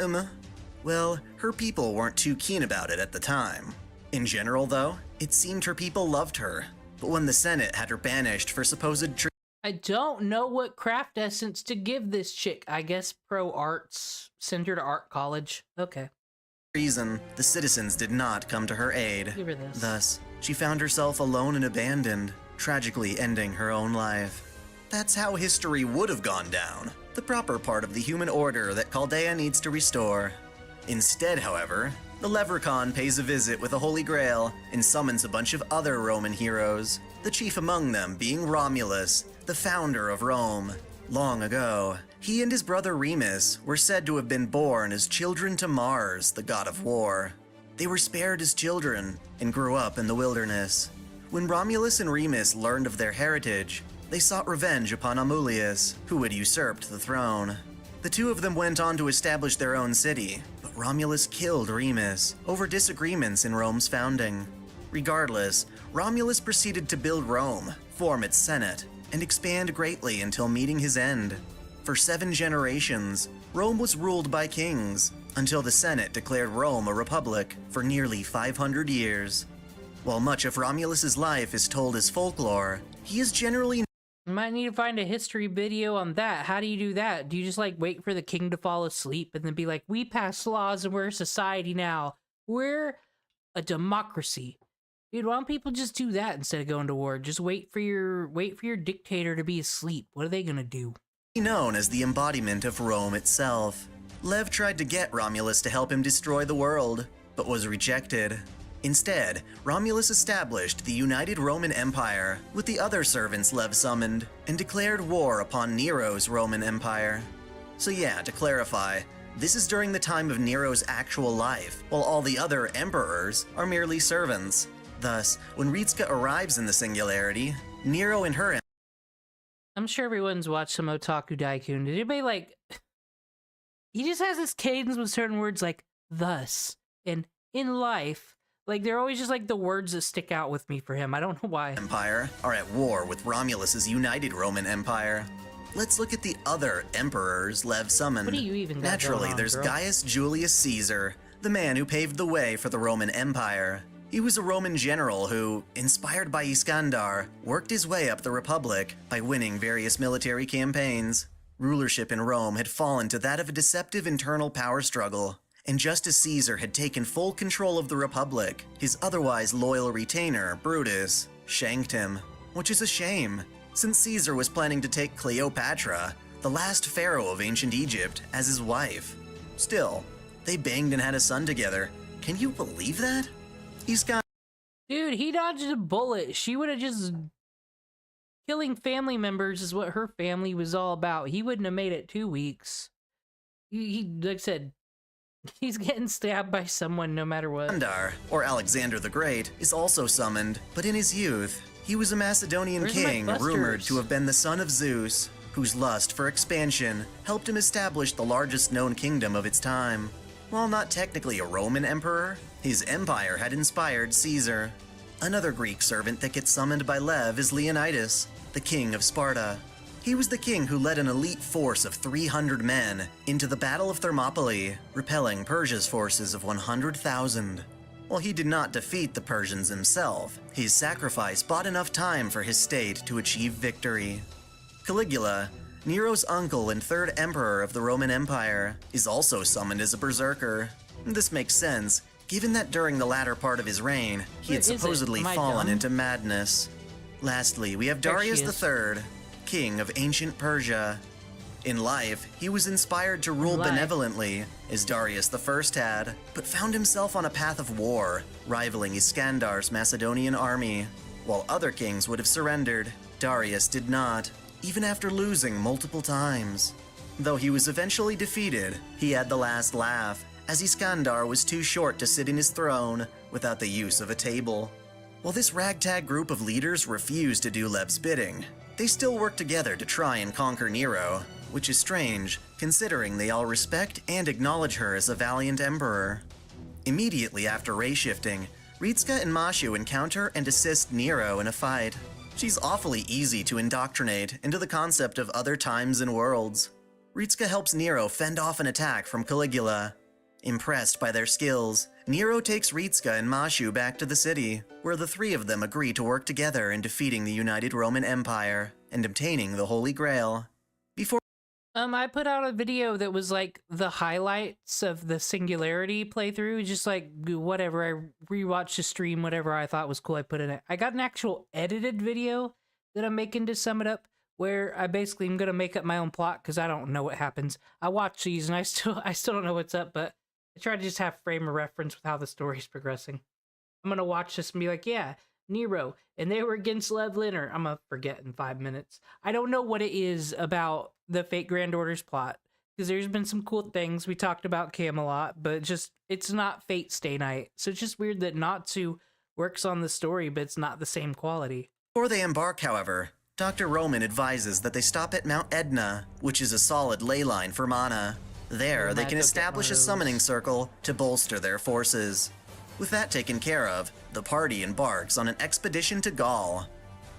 S6: Well, her people weren't too keen about it at the time. In general, though, it seemed her people loved her. But when the Senate had her banished for supposed
S2: I don't know what craft essence to give this chick. I guess pro-arts, centered art college. Okay.
S6: treason, the citizens did not come to her aid.
S2: Give her this.
S6: Thus, she found herself alone and abandoned, tragically ending her own life. That's how history would have gone down, the proper part of the human order that Chaldea needs to restore. Instead, however, the Leprechaun pays a visit with a Holy Grail and summons a bunch of other Roman heroes, the chief among them being Romulus, the founder of Rome. Long ago, he and his brother Remus were said to have been born as children to Mars, the god of war. They were spared as children and grew up in the wilderness. When Romulus and Remus learned of their heritage, they sought revenge upon Amulius, who had usurped the throne. The two of them went on to establish their own city, but Romulus killed Remus over disagreements in Rome's founding. Regardless, Romulus proceeded to build Rome, form its Senate, and expand greatly until meeting his end. For 7 generations, Rome was ruled by kings, until the Senate declared Rome a republic for nearly 500 years. While much of Romulus's life is told as folklore, he is generally
S2: You might need to find a history video on that. How do you do that? Do you just like wait for the king to fall asleep and then be like, we pass laws and we're a society now. We're a democracy. Dude, why don't people just do that instead of going to war? Just wait for your dictator to be asleep. What are they gonna do?
S6: known as the embodiment of Rome itself. Lev tried to get Romulus to help him destroy the world, but was rejected. Instead, Romulus established the United Roman Empire with the other servants Lev summoned, and declared war upon Nero's Roman Empire. So yeah, to clarify, this is during the time of Nero's actual life, while all the other emperors are merely servants. Thus, when Ritsuka arrives in the Singularity, Nero and her
S2: I'm sure everyone's watched some Otaku Daikun. Did anybody like... He just has this cadence with certain words like, thus, and in life. Like, they're always just like the words that stick out with me for him. I don't know why.
S6: Empire are at war with Romulus's United Roman Empire. Let's look at the other emperors Lev summoned.
S2: What do you even got going
S6: Naturally,
S2: on,
S6: there's
S2: girl?
S6: Gaius Julius Caesar, the man who paved the way for the Roman Empire. He was a Roman general who, inspired by Iskandar, worked his way up the Republic by winning various military campaigns. Rulership in Rome had fallen to that of a deceptive internal power struggle, and just as Caesar had taken full control of the Republic, his otherwise loyal retainer, Brutus, shanked him. Which is a shame, since Caesar was planning to take Cleopatra, the last pharaoh of ancient Egypt, as his wife. Still, they banged and had a son together. Can you believe that? He's got.
S2: Dude, he dodged a bullet. She would have just... Killing family members is what her family was all about. He wouldn't have made it 2 weeks. He like I said, he's getting stabbed by someone no matter what.
S6: Alexander, or Alexander the Great, is also summoned, but in his youth, he was a Macedonian
S2: Where's my
S6: king rumored
S2: busters?
S6: to have been the son of Zeus, whose lust for expansion helped him establish the largest known kingdom of its time. While not technically a Roman emperor, his empire had inspired Caesar. Another Greek servant that gets summoned by Lev is Leonidas, the king of Sparta. He was the king who led an elite force of 300 men into the Battle of Thermopylae, repelling Persia's forces of 100,000. While he did not defeat the Persians himself, his sacrifice bought enough time for his state to achieve victory. Caligula, Nero's uncle and third emperor of the Roman Empire, is also summoned as a berserker. This makes sense, given that during the latter part of his reign, he
S2: Where
S6: had
S2: is it?
S6: supposedly
S2: Am I
S6: fallen
S2: dumb?
S6: into madness. Lastly, we have
S2: There she
S6: Darius
S2: is.
S6: III, king of ancient Persia. In life, he was inspired to rule
S2: life.
S6: benevolently, as Darius I had, but found himself on a path of war, rivaling Iskandar's Macedonian army. While other kings would have surrendered, Darius did not, even after losing multiple times. Though he was eventually defeated, he had the last laugh, as Iskandar was too short to sit in his throne without the use of a table. While this ragtag group of leaders refused to do Lev's bidding, they still worked together to try and conquer Nero, which is strange, considering they all respect and acknowledge her as a valiant emperor. Immediately after race shifting, Ritska and Mashu encounter and assist Nero in a fight. She's awfully easy to indoctrinate into the concept of other times and worlds. Ritska helps Nero fend off an attack from Caligula. Impressed by their skills, Nero takes Ritska and Mashu back to the city, where the three of them agree to work together in defeating the United Roman Empire and obtaining the Holy Grail. Before
S2: I put out a video that was like the highlights of the Singularity playthrough, just like whatever. I rewatched the stream, whatever I thought was cool, I put in it. I got an actual edited video that I'm making to sum it up, where I basically am gonna make up my own plot because I don't know what happens. I watch these and I still don't know what's up, but I try to just have frame of reference with how the story's progressing. I'm gonna watch this and be like, yeah, Nero, and they were against Lev Linner. I'm gonna forget in 5 minutes. I don't know what it is about the Fate Grand Order's plot, because there's been some cool things. We talked about Camelot, but just it's not Fate Stay Night. So it's just weird that Natsu works on the story, but it's not the same quality.
S6: Before they embark, however, Dr. Roman advises that they stop at Mount Edna, which is a solid ley line for mana. There, they can establish a summoning circle to bolster their forces. With that taken care of, the party embarks on an expedition to Gaul.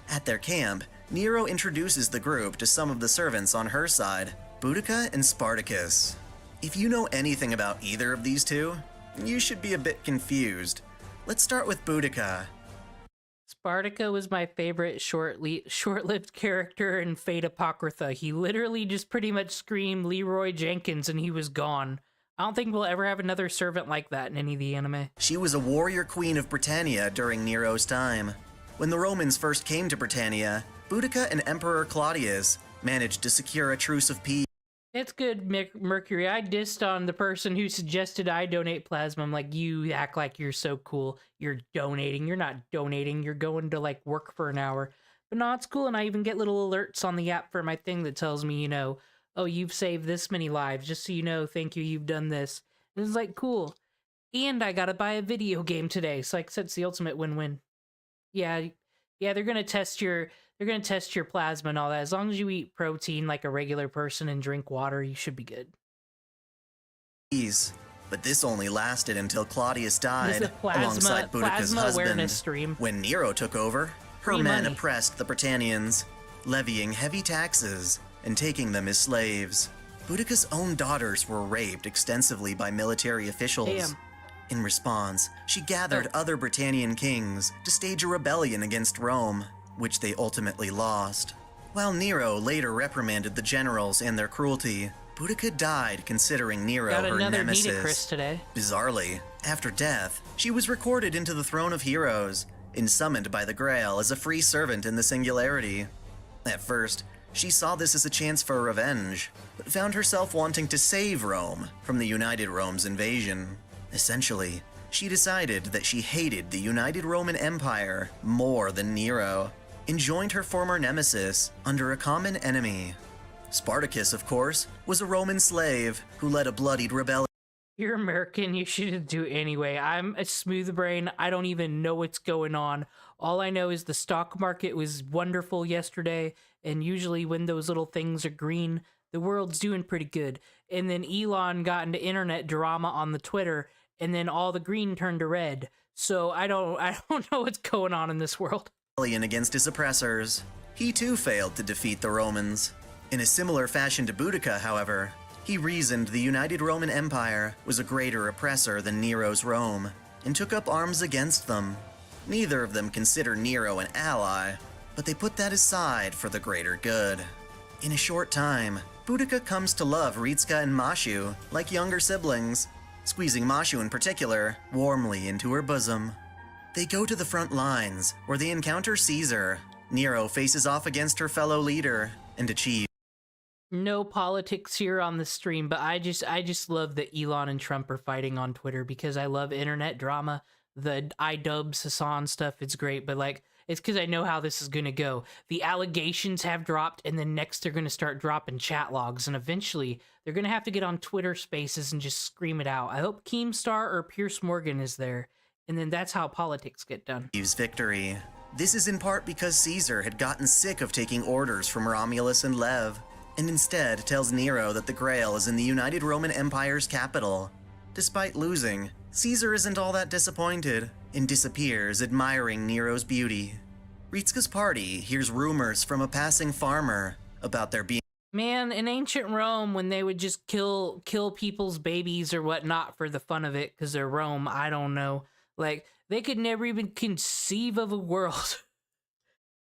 S6: At their camp, Nero introduces the group to some of the servants on her side, Boudica and Spartacus. If you know anything about either of these two, you should be a bit confused. Let's start with Boudica.
S2: Spartacus was my favorite short-lived character in Fate Apocrypha. He literally just pretty much screamed Leroy Jenkins and he was gone. I don't think we'll ever have another servant like that in any of the anime.
S6: She was a warrior queen of Britannia during Nero's time. When the Romans first came to Britannia, Boudica and Emperor Claudius managed to secure a truce of peace.
S2: It's good, Mercury. I dissed on the person who suggested I donate plasma. I'm like, you act like you're so cool. You're donating. You're not donating. You're going to, like, work for an hour. But no, it's cool, and I even get little alerts on the app for my thing that tells me, you know, oh, you've saved this many lives, just so you know, thank you, you've done this. And it's like, cool. And I gotta buy a video game today, so like I said, it's the ultimate win-win. Yeah, they're gonna test your plasma and all that. As long as you eat protein like a regular person and drink water, you should be good.
S6: But this only lasted until Claudius died,
S2: This is a
S6: alongside Boudica's
S2: plasma awareness
S6: husband.
S2: stream.
S6: When Nero took over, her
S2: Free
S6: men
S2: money.
S6: oppressed the Britannians, levying heavy taxes and taking them as slaves. Boudica's own daughters were raped extensively by military officials.
S2: Damn.
S6: In response, she gathered other Britannian kings to stage a rebellion against Rome, which they ultimately lost. While Nero later reprimanded the generals and their cruelty, Boudica died considering Nero
S2: Got
S6: her
S2: another
S6: nemesis.
S2: Nitocris today.
S6: Bizarrely, after death, she was recorded into the Throne of Heroes and summoned by the Grail as a free servant in the Singularity. At first, she saw this as a chance for revenge, but found herself wanting to save Rome from the United Rome's invasion. Essentially, she decided that she hated the United Roman Empire more than Nero, and joined her former nemesis under a common enemy. Spartacus, of course, was a Roman slave who led a bloodied rebellion.
S2: You're American, you shouldn't do it anyway. I'm a smooth brain, I don't even know what's going on. All I know is the stock market was wonderful yesterday, and usually when those little things are green, the world's doing pretty good. And then Elon got into internet drama on the Twitter, and then all the green turned to red. So I don't know what's going on in this world.
S6: Against his oppressors. He too failed to defeat the Romans. In a similar fashion to Boudica, however, he reasoned the United Roman Empire was a greater oppressor than Nero's Rome, and took up arms against them. Neither of them considered Nero an ally, but they put that aside for the greater good. In a short time, Boudica comes to love Ritska and Mashu like younger siblings, squeezing Mashu in particular warmly into her bosom. They go to the front lines, where they encounter Caesar. Nero faces off against her fellow leader, and achieves.
S2: No politics here on the stream, but I just love that Elon and Trump are fighting on Twitter because I love internet drama. The iDubbbz Hassan stuff, it's great, but like, it's because I know how this is gonna go. The allegations have dropped, and then next they're gonna start dropping chat logs, and eventually they're gonna have to get on Twitter Spaces and just scream it out. I hope Keemstar or Pierce Morgan is there. And then that's how politics get done.
S6: Victory. This is in part because Caesar had gotten sick of taking orders from Romulus and Lev, and instead tells Nero that the Grail is in the United Roman Empire's capital. Despite losing, Caesar isn't all that disappointed, and disappears admiring Nero's beauty. Ritska's party hears rumors from a passing farmer about there being.
S2: Man, in ancient Rome, when they would just kill people's babies or whatnot for the fun of it, because they're Rome, I don't know. Like, they could never even conceive of a world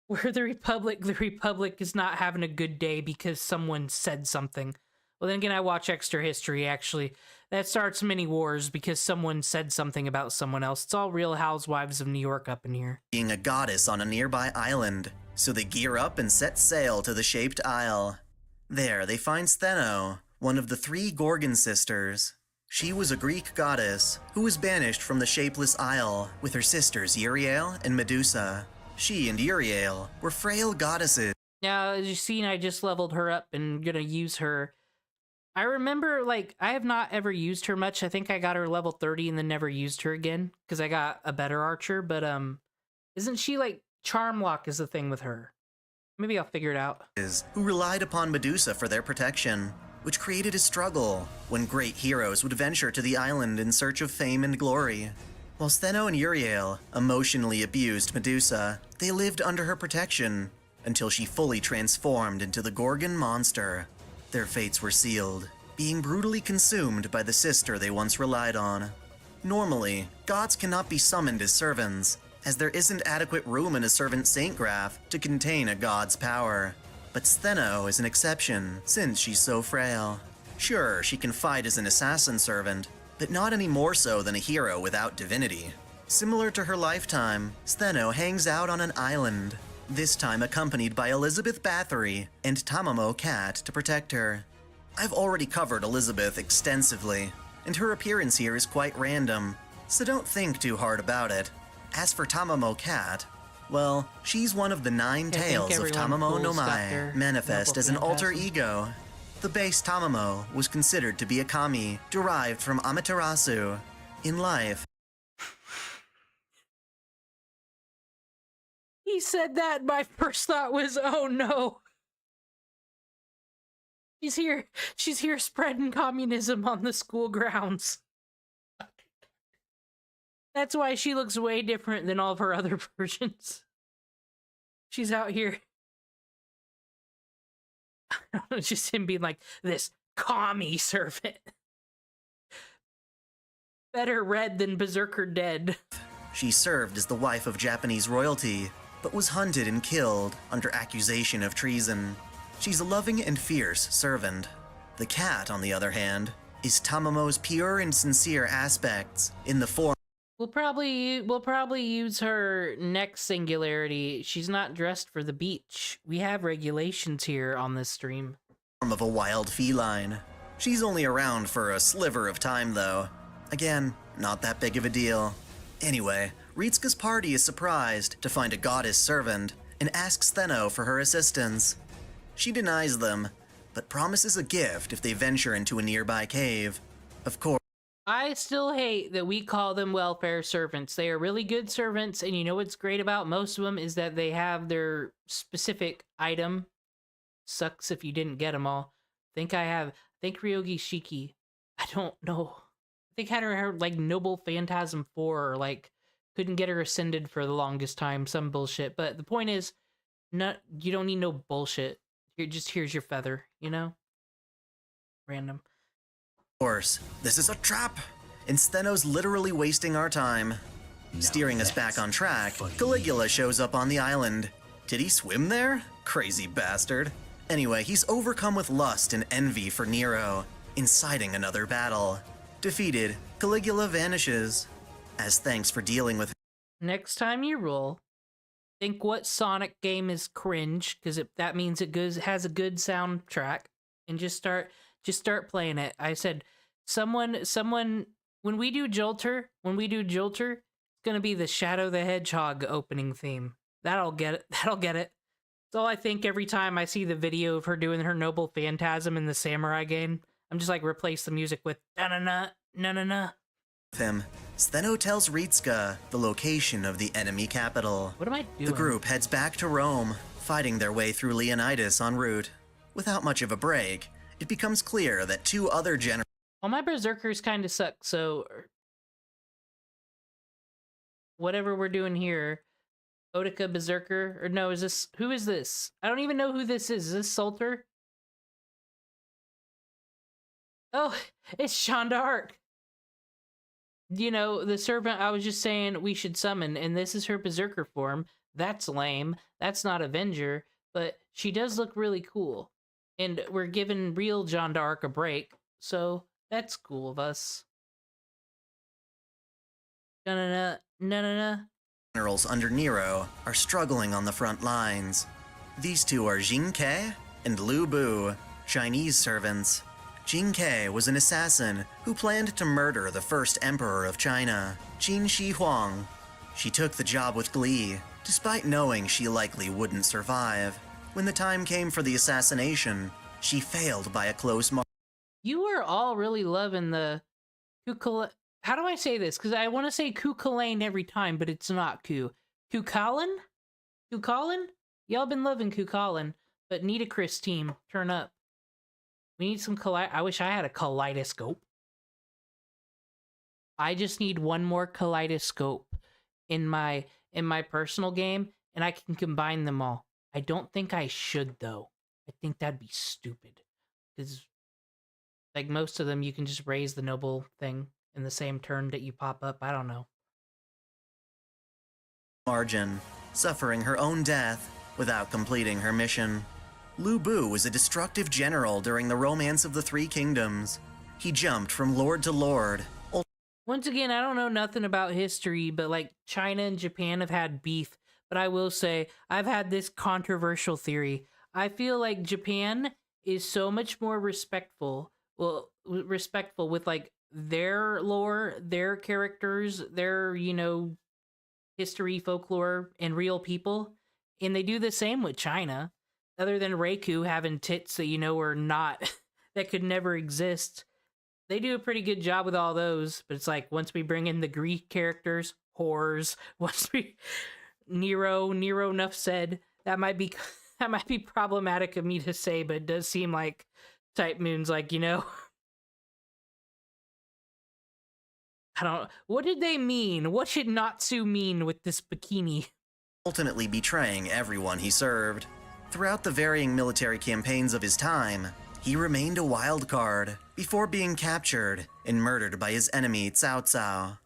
S2: where the Republic is not having a good day because someone said something. Well, then again, I watch Extra History, actually. That starts many wars because someone said something about someone else. It's all Real Housewives of New York up in here.
S6: Being a goddess on a nearby island, so they gear up and set sail to the Shaped Isle. There, they find Stheno, one of the 3 Gorgon sisters. She was a Greek goddess who was banished from the Shapeless Isle with her sisters Uriel and Medusa. She and Uriel were frail goddesses.
S2: Now, as you've seen, I just leveled her up and gonna use her. I remember, like, I have not ever used her much. I think I got her level 30 and then never used her again because I got a better archer, but isn't she, like, Charm Lock is the thing with her? Maybe I'll figure it out.
S6: Who relied upon Medusa for their protection, which created a struggle when great heroes would venture to the island in search of fame and glory. While Stheno and Uriel emotionally abused Medusa, they lived under her protection until she fully transformed into the Gorgon monster. Their fates were sealed, being brutally consumed by the sister they once relied on. Normally, gods cannot be summoned as servants, as there isn't adequate room in a servant saint graph to contain a god's power. But Stheno is an exception, since she's so frail. Sure, she can fight as an assassin servant, but not any more so than a hero without divinity. Similar to her lifetime, Stheno hangs out on an island, this time accompanied by Elizabeth Bathory and Tamamo Cat to protect her. I've already covered Elizabeth extensively, and her appearance here is quite random, so don't think too hard about it. As for Tamamo Cat, well, she's one of the 9 tales of Tamamo no Mae, manifest as an alter ego. The base Tamamo was considered to be a kami, derived from Amaterasu. In life,
S2: He said that, my first thought was, oh no. She's here spreading communism on the school grounds. That's why she looks way different than all of her other versions. She's out here. It's just him being like, this commie servant. Better red than Berserker dead.
S6: she served as the wife of Japanese royalty, but was hunted and killed under accusation of treason. She's a loving and fierce servant. The cat, on the other hand, is Tamamo's pure and sincere aspects in the form
S2: We'll probably use her next Singularity. She's not dressed for the beach. We have regulations here on this stream.
S6: of a wild feline. She's only around for a sliver of time, though. Again, not that big of a deal. Anyway, Ritsuka's party is surprised to find a goddess servant and asks Theno for her assistance. She denies them, but promises a gift if they venture into a nearby cave. Of course,
S2: I still hate that we call them welfare servants. They are really good servants, and you know what's great about most of them is that they have their specific item. Sucks if you didn't get them all. Think Ryogi Shiki. I don't know. I think had her like Noble Phantasm 4 or like couldn't get her ascended for the longest time. Some bullshit. But the point is, you don't need no bullshit. Here's your feather, you know? Random.
S6: this is a trap, and Steno's literally wasting our time. Steering us back on track, Caligula shows up on the island. Did he swim there? Crazy bastard. Anyway, he's overcome with lust and envy for Nero, inciting another battle. Defeated, Caligula vanishes. As thanks for dealing with
S2: Next time you roll, think what Sonic game is cringe, because that means it has a good soundtrack, and just start playing it. I said, someone, when we do Jolter, it's gonna be the Shadow the Hedgehog opening theme. That'll get it. That's all I think every time I see the video of her doing her Noble Phantasm in the Samurai game. I'm just like, replace the music with na-na-na, na-na-na.
S6: him. Steno tells Ritsuka the location of the enemy capital.
S2: What am I doing?
S6: The group heads back to Rome, fighting their way through Leonidas en route. Without much of a break, it becomes clear that two other generals
S2: Well, my berserkers kind of suck, so whatever we're doing here, Otica Berserker, or no, who is this? I don't even know who this is. Is this Salter? Oh, it's Jeanne d'Arc. You know, the servant I was just saying we should summon, and this is her berserker form. That's lame. That's not Avenger, but she does look really cool. And we're giving real Jeanne d'Arc a break, so that's cool of us. Na-na-na, na-na-na.
S6: generals under Nero are struggling on the front lines. These two are Jing Ke and Lu Bu, Chinese servants. Jing Ke was an assassin who planned to murder the first emperor of China, Qin Shi Huang. She took the job with glee, despite knowing she likely wouldn't survive. When the time came for the assassination, she failed by a close margin.
S2: You are all really loving the how do I say this? Because I want to say Kukulane every time, but it's not Kukulin? Kukulin? Y'all been loving Kukulin, but Nitocris team, turn up. We need some I wish I had a kaleidoscope. I just need one more kaleidoscope in my personal game, and I can combine them all. I don't think I should, though. I think that'd be stupid. Because, like, most of them, you can just raise the noble thing in the same turn that you pop up. I don't know.
S6: Margin, suffering her own death without completing her mission. Lu Bu was a destructive general during the Romance of the Three Kingdoms. He jumped from lord to lord.
S2: Once again, I don't know nothing about history, but like China and Japan have had beef. But I will say, I've had this controversial theory. I feel like Japan is so much more respectful with like their lore, their characters, their, you know, history, folklore, and real people. And they do the same with China. Other than Reiku having tits that, you know, are not, that could never exist. They do a pretty good job with all those, but it's like, once we bring in the Greek characters, whores, once we, Nero, enough said, that might be problematic of me to say, but it does seem like Type Moon's like, you know, what did they mean? What should Natsu mean with this bikini?
S6: Ultimately betraying everyone he served. Throughout the varying military campaigns of his time, he remained a wild card before being captured and murdered by his enemy Cao Cao.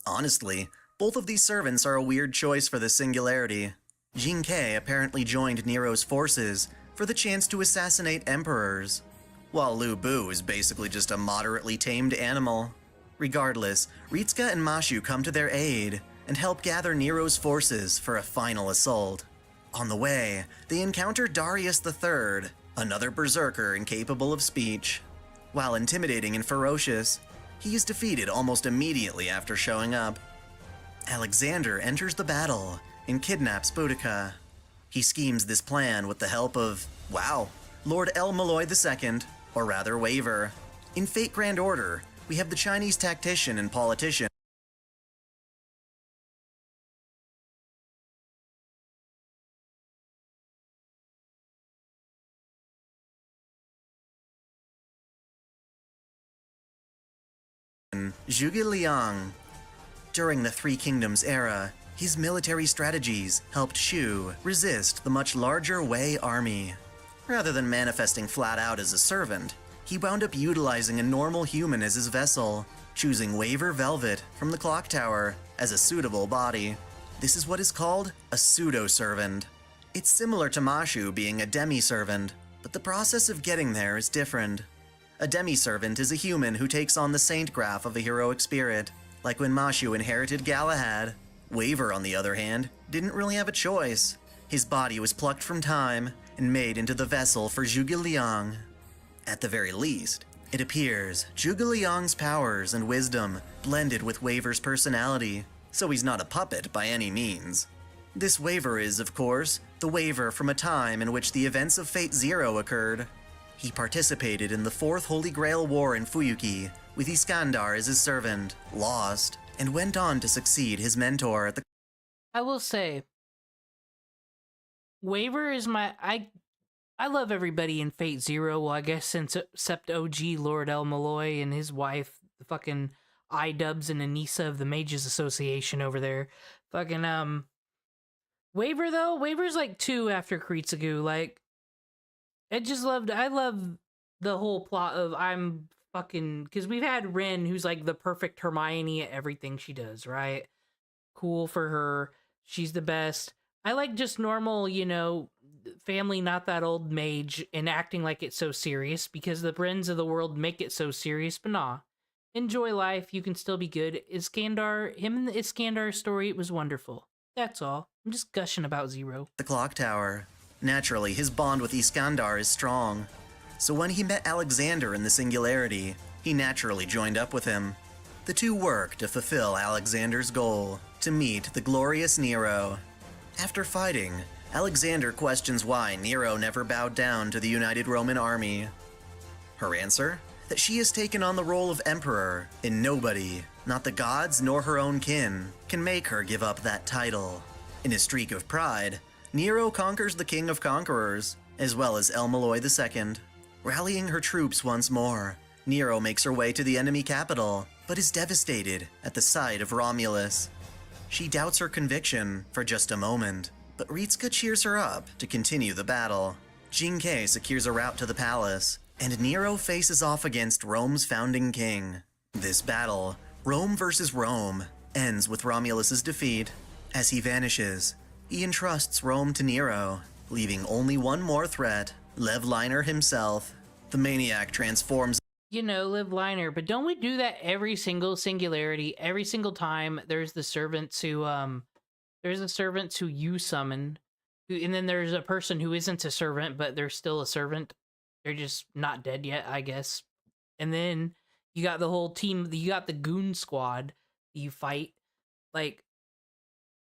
S6: Honestly, both of these servants are a weird choice for the Singularity. Jin-Kei apparently joined Nero's forces for the chance to assassinate emperors, while Lu Bu is basically just a moderately tamed animal. Regardless, Ritsuka and Mashu come to their aid and help gather Nero's forces for a final assault. On the way, they encounter Darius III, another berserker incapable of speech. While intimidating and ferocious, he is defeated almost immediately after showing up. Alexander enters the battle and kidnaps Boudica. He schemes this plan with the help of, wow, Lord El Malloy II, or rather Waver. In Fate Grand Order, we have the Chinese tactician and politician Zhuge Liang. During the Three Kingdoms era, his military strategies helped Shu resist the much larger Wei army. Rather than manifesting flat out as a servant, he wound up utilizing a normal human as his vessel, choosing Waver Velvet from the clock tower as a suitable body. This is what is called a pseudo-servant. It's similar to Mashu being a demi-servant, but the process of getting there is different. A demi-servant is a human who takes on the saint graph of a heroic spirit, like when Mashu inherited Galahad. Waver, on the other hand, didn't really have a choice. His body was plucked from time and made into the vessel for Zhuge Liang. At the very least, it appears Zhuge Liang's powers and wisdom blended with Waver's personality, so he's not a puppet by any means. This Waver is, of course, the Waver from a time in which the events of Fate Zero occurred. He participated in the Fourth Holy Grail War in Fuyuki, with Iskandar as his servant, lost, and went on to succeed his mentor at the...
S2: I will say, Waver is I love everybody in Fate Zero, well, I guess since except OG Lord El Malloy and his wife, the fucking I-dubs and Anissa of the Mages Association over there. Fucking, Waver, though, Waver's like 2 after Kritsugu, like, I love the whole plot of I'm fucking, because we've had Rin, who's like the perfect Hermione at everything she does, right? Cool for her. She's the best. I like just normal, family not that old mage and acting like it's so serious because the Rins of the world make it so serious, but nah. Enjoy life. You can still be good. Him and the Iskandar story, it was wonderful. That's all. I'm just gushing about Zero.
S6: The clock tower. Naturally, his bond with Iskandar is strong. So when he met Alexander in the Singularity, he naturally joined up with him. The two work to fulfill Alexander's goal, to meet the glorious Nero. After fighting, Alexander questions why Nero never bowed down to the United Roman Army. Her answer? That she has taken on the role of emperor, and nobody, not the gods nor her own kin, can make her give up that title. In a streak of pride, Nero conquers the King of Conquerors, as well as El Malloy II. Rallying her troops once more, Nero makes her way to the enemy capital, but is devastated at the sight of Romulus. She doubts her conviction for just a moment, but Ritsuka cheers her up to continue the battle. Jin-Kei secures a route to the palace, and Nero faces off against Rome's founding king. This battle, Rome versus Rome, ends with Romulus's defeat. As he vanishes, he entrusts Rome to Nero, leaving only one more threat, Lev Liner himself. The maniac transforms...
S2: Liv Liner, but don't we do that every single Singularity? Every single time there's the servants who, you summon, and then there's a person who isn't a servant, but they're still a servant. They're just not dead yet, I guess. And then you got the whole team, you got the goon squad you fight. Like,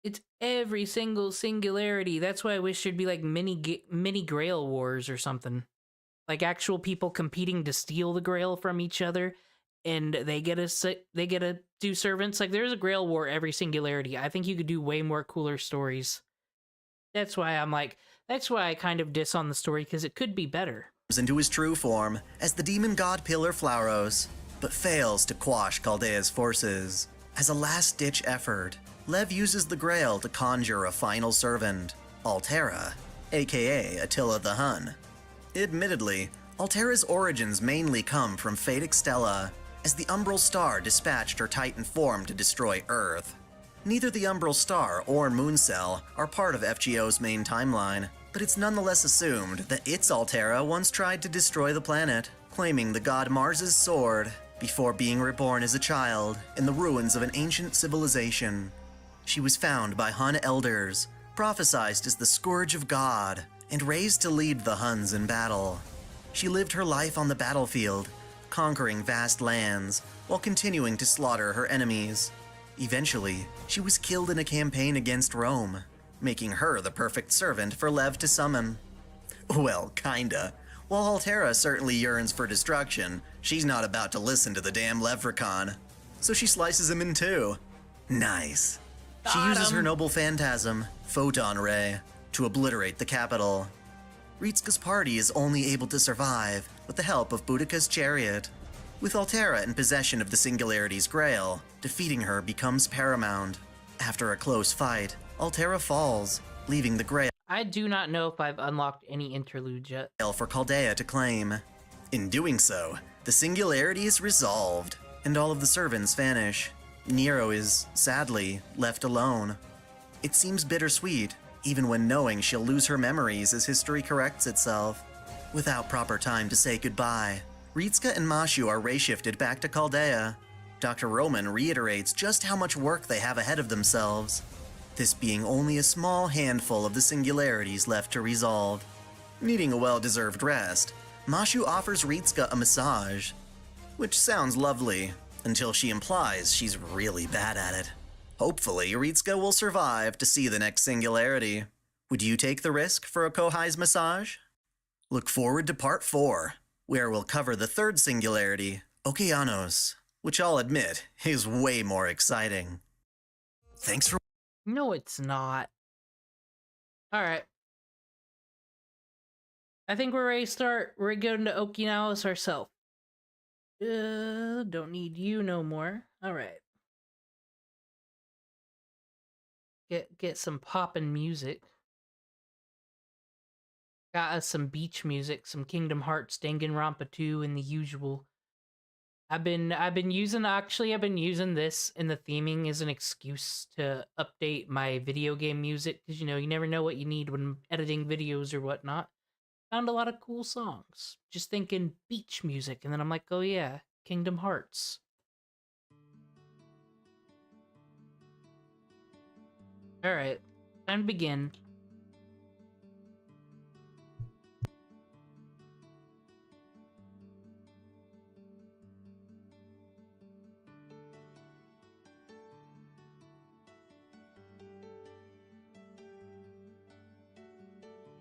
S2: it's every single Singularity. That's why I wish there'd be like mini Grail wars or something. Like actual people competing to steal the Grail from each other, and they get to do servants. Like there's a Grail war every Singularity. I think you could do way more cooler stories. That's why I kind of diss on the story, because it could be better.
S6: Into his true form as the demon god Pillar Flauros, but fails to quash Chaldea's forces. As a last-ditch effort, Lev uses the Grail to conjure a final servant, Altera, aka Attila the Hun. Admittedly, Altera's origins mainly come from Fate Extella, as the Umbral Star dispatched her Titan form to destroy Earth. Neither the Umbral Star or Mooncell are part of FGO's main timeline, but it's nonetheless assumed that its Altera once tried to destroy the planet, claiming the god Mars's sword before being reborn as a child in the ruins of an ancient civilization. She was found by Hun elders, prophesized as the Scourge of God, and raised to lead the Huns in battle. She lived her life on the battlefield, conquering vast lands while continuing to slaughter her enemies. Eventually, she was killed in a campaign against Rome, making her the perfect servant for Lev to summon. Well, kinda. While Altera certainly yearns for destruction, she's not about to listen to the damn Leprechaun. So she slices him in two. Nice. She uses her noble phantasm, Photon Ray, to obliterate the capital. Ritsuka's party is only able to survive with the help of Boudica's chariot. With Altera in possession of the Singularity's Grail, defeating her becomes paramount. After a close fight, Altera falls, leaving the Grail
S2: I do not know if I've unlocked any interludes yet.
S6: for Chaldea to claim. In doing so, the Singularity is resolved, and all of the servants vanish. Nero is, sadly, left alone. It seems bittersweet, even when knowing she'll lose her memories as history corrects itself. Without proper time to say goodbye, Ritsuka and Mashu are ray-shifted back to Chaldea. Dr. Roman reiterates just how much work they have ahead of themselves, this being only a small handful of the singularities left to resolve. Needing a well-deserved rest, Mashu offers Ritsuka a massage, which sounds lovely, until she implies she's really bad at it. Hopefully, Ritsuka will survive to see the next singularity. Would you take the risk for a Kohai's massage? Look forward to Part 4, where we'll cover the third singularity, Okeanos, which I'll admit is way more exciting. Thanks for
S2: No, it's not. Alright. I think we're ready to start. We're going to Okinawa ourselves. Don't need you no more. Alright. Get some poppin' music. Got us some beach music, some Kingdom Hearts, Danganronpa 2, and the usual. I've been using this in the theming as an excuse to update my video game music, because you never know what you need when editing videos or whatnot. Found a lot of cool songs. Just thinking beach music, and then I'm like, oh yeah, Kingdom Hearts. Alright, time to begin.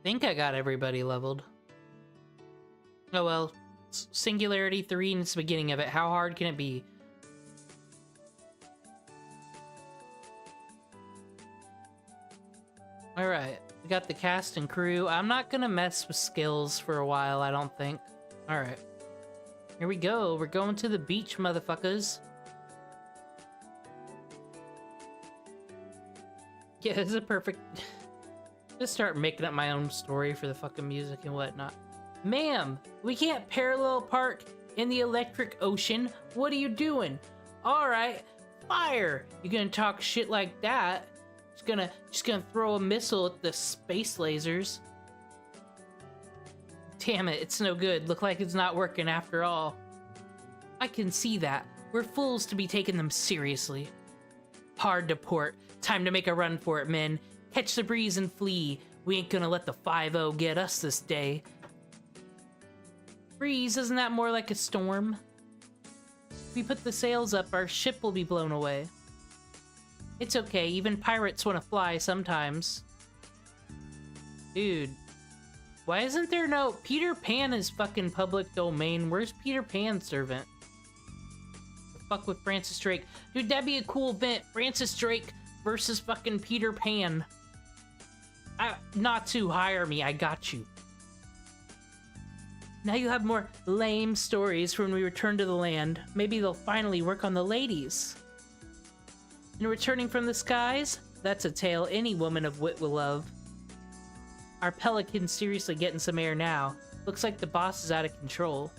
S2: Think I got everybody leveled. Oh well, Singularity 3 and it's the beginning of it. How hard can it be? Alright, we got the cast and crew. I'm not gonna mess with skills for a while, I don't think. Alright. Here we go, we're going to the beach, motherfuckers. Yeah, this is a perfect... Just start making up my own story for the fucking music and whatnot. Ma'am, we can't parallel park in the electric ocean. What are you doing? Alright, fire! You gonna talk shit like that? Just gonna throw a missile at the space lasers. Damn it, it's no good. Look like it's not working after all. I can see that. We're fools to be taking them seriously. Hard to port. Time to make a run for it, men. Catch the breeze and flee. We ain't gonna let the 5-0 get us this day. Breeze, isn't that more like a storm? If we put the sails up, our ship will be blown away. It's okay, even pirates want to fly sometimes. Dude. Why isn't there no... Peter Pan is fucking public domain. Where's Peter Pan's servant? The fuck with Francis Drake. Dude, that'd be a cool event. Francis Drake versus fucking Peter Pan. Not to hire me, I got you. Now you have more lame stories when we return to the land. Maybe they'll finally work on the ladies. And returning from the skies? That's a tale any woman of wit will love. Our pelican's seriously getting some air now. Looks like the boss is out of control.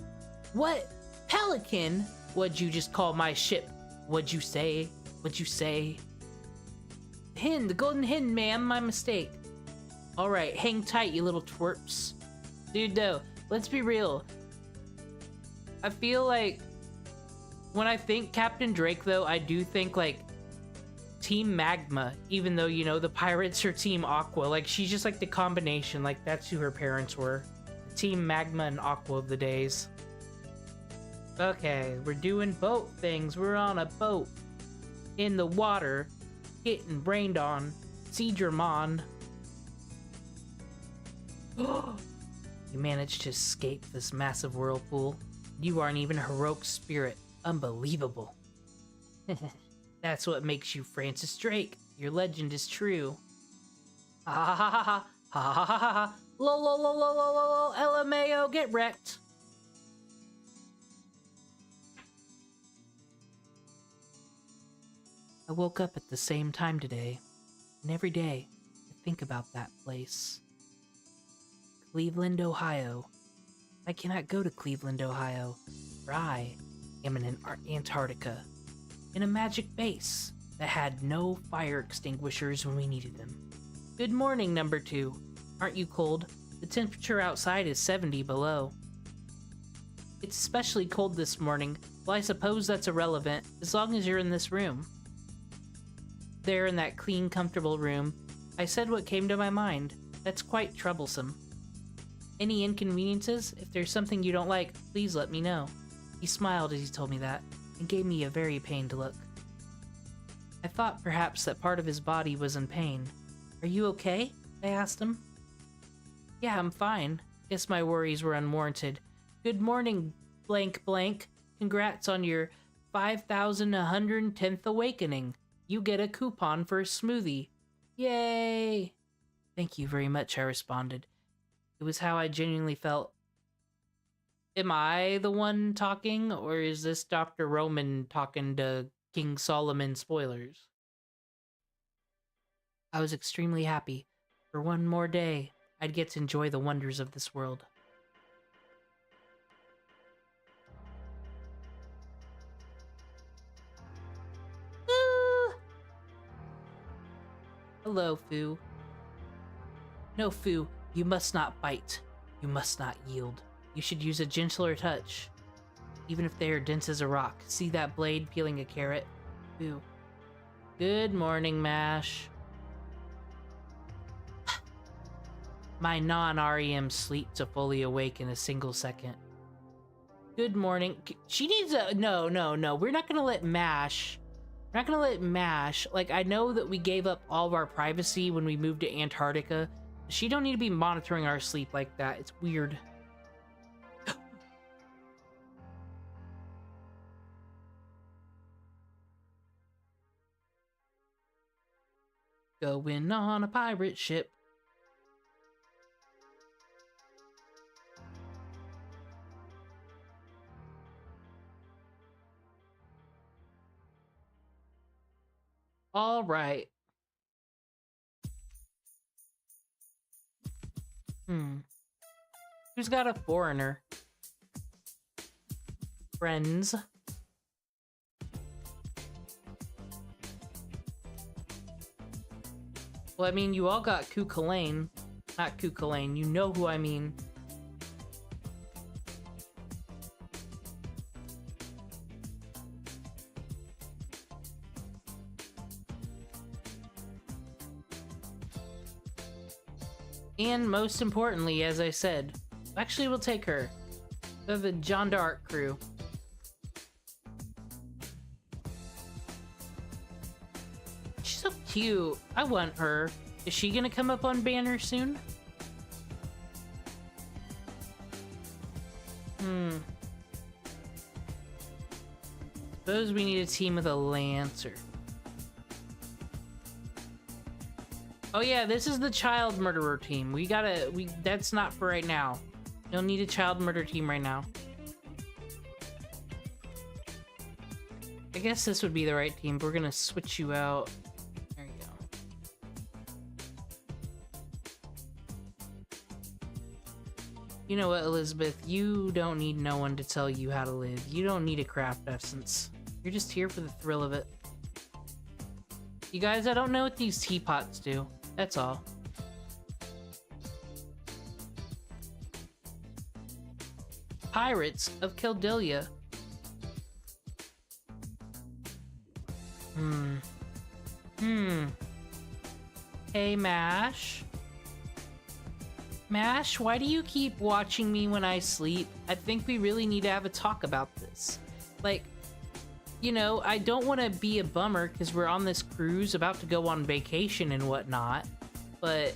S2: What? Pelican? What'd you just call my ship? What'd you say? What'd you say? Hin, the golden hin, ma'am. My mistake. Alright, hang tight, you little twerps. Dude, though, let's be real. I feel like when I think Captain Drake, though, I do think, like, Team Magma, even though, you know, the pirates are Team Aqua. Like, she's just, like, the combination. Like, that's who her parents were. Team Magma and Aqua of the days. Okay, we're doing boat things. We're on a boat. In the water. Getting rained on. Seadramon. You managed to escape this massive whirlpool. You aren't even a heroic spirit. Unbelievable. That's what makes you Francis Drake. Your legend is true. Ha ha ha ha ha ha ha ha ha. Lol lol lol lol lol lol. LMAO, get wrecked. I woke up at the same time today, and every day I think about that place. Cleveland, Ohio. I cannot go to Cleveland, Ohio, for I am in Antarctica, in a magic base that had no fire extinguishers when we needed them. Good morning, number 2. Aren't you cold? The temperature outside is 70 below. It's especially cold this morning. Well, I suppose that's irrelevant, as long as you're in this room. There in that clean, comfortable room, I said what came to my mind. That's quite troublesome. Any inconveniences? If there's something you don't like, please let me know. He smiled as he told me that, and gave me a very pained look. I thought perhaps that part of his body was in pain. Are you okay? I asked him. Yeah, I'm fine. Guess my worries were unwarranted. Good morning, blank blank. Congrats on your 5,110th awakening. You get a coupon for a smoothie. Yay! Thank you very much, I responded. It was how I genuinely felt. Am I the one talking, or is this Dr. Roman talking to King Solomon spoilers? I was extremely happy. For one more day, I'd get to enjoy the wonders of this world. Hello, Fu. No, Fu, you must not bite. You must not yield. You should use a gentler touch. Even if they are dense as a rock. See that blade peeling a carrot? Fu. Good morning, Mash. My non-REM sleep to fully awake in a single second. Good morning. She needs a... No. We're not gonna let Mash... We're not gonna let Mash... Like, I know that we gave up all of our privacy when we moved to Antarctica. She don't need to be monitoring our sleep like that. It's weird. Going on a pirate ship. All right. Who's got a foreigner? Friends. Well, I mean, you all got Kukulane. Not Kukulane, you know who I mean. And most importantly, as I said, actually we'll take her. The Jeanne d'Arc crew. She's so cute. I want her. Is she gonna come up on banner soon? Suppose we need a team with a Lancer. Oh yeah, this is the child murderer team. That's not for right now. Don't need a child murder team right now. I guess this would be the right team, but we're gonna switch you out. There you go. You know what, Elizabeth? You don't need no one to tell you how to live. You don't need a craft essence. You're just here for the thrill of it. You guys, I don't know what these teapots do. That's all. Pirates of Kildilia. Hey, Mash. Mash, why do you keep watching me when I sleep? I think we really need to have a talk about this. Like, you know, I don't want to be a bummer because we're on this cruise about to go on vacation and whatnot. But,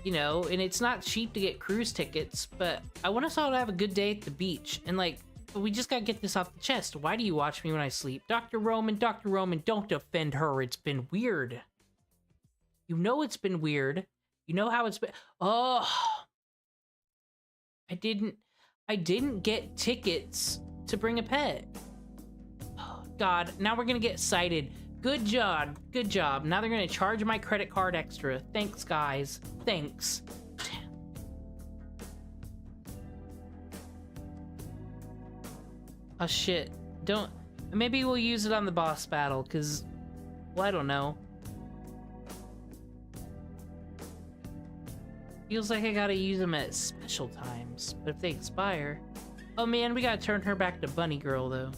S2: you know, and it's not cheap to get cruise tickets, but I want us all to have a good day at the beach. And, like, we just gotta get this off the chest. Why do you watch me when I sleep? Dr. Roman, don't offend her. It's been weird. You know it's been weird. You know how it's been. Oh, I didn't get tickets to bring a pet. Oh, God, now we're gonna get cited. Good job, good job. Now they're gonna charge my credit card extra. Thanks, guys. Thanks. Oh shit. Don't. Maybe we'll use it on the boss battle, because, well, I don't know. Feels like I gotta use them at special times, but if they expire... Oh man, we gotta turn her back to Bunny Girl, though.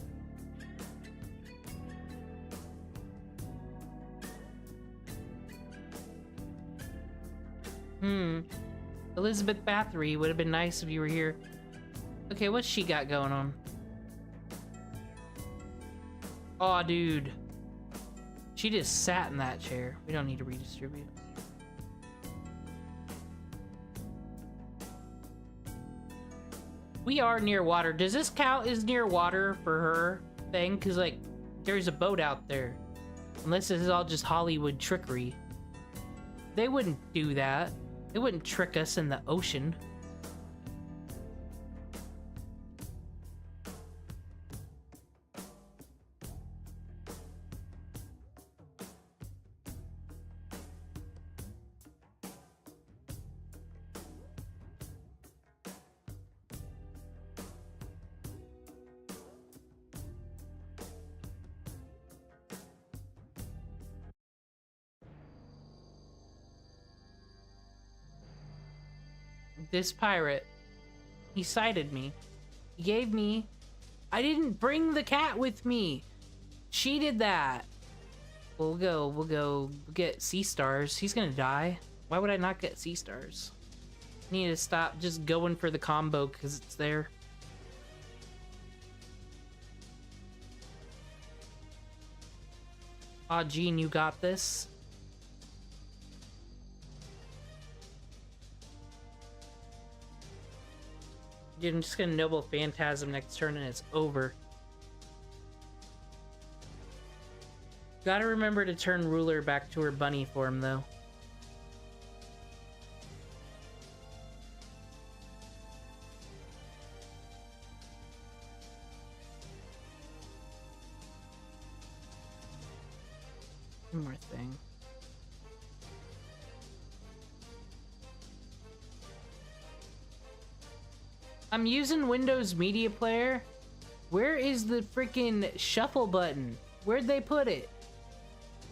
S2: Elizabeth Bathory, would have been nice if you were here. Okay, what's she got going on? Aw, dude. She just sat in that chair. We don't need to redistribute. We are near water. Does this count as near water for her thing? Because, like, there's a boat out there. Unless this is all just Hollywood trickery. They wouldn't do that. They wouldn't trick us in the ocean. This pirate, he cited me. He gave me... I didn't bring the cat with me. She did that. We'll go get sea stars. He's gonna die. Why would I not get sea stars? I need to stop just going for the combo because it's there. Aw, Gene, you got this. Dude, I'm just gonna Noble Phantasm next turn and it's over. Gotta remember to turn Ruler back to her bunny form, though. One more thing. I'm using Windows Media Player. Where is the freaking shuffle button? Where'd they put it?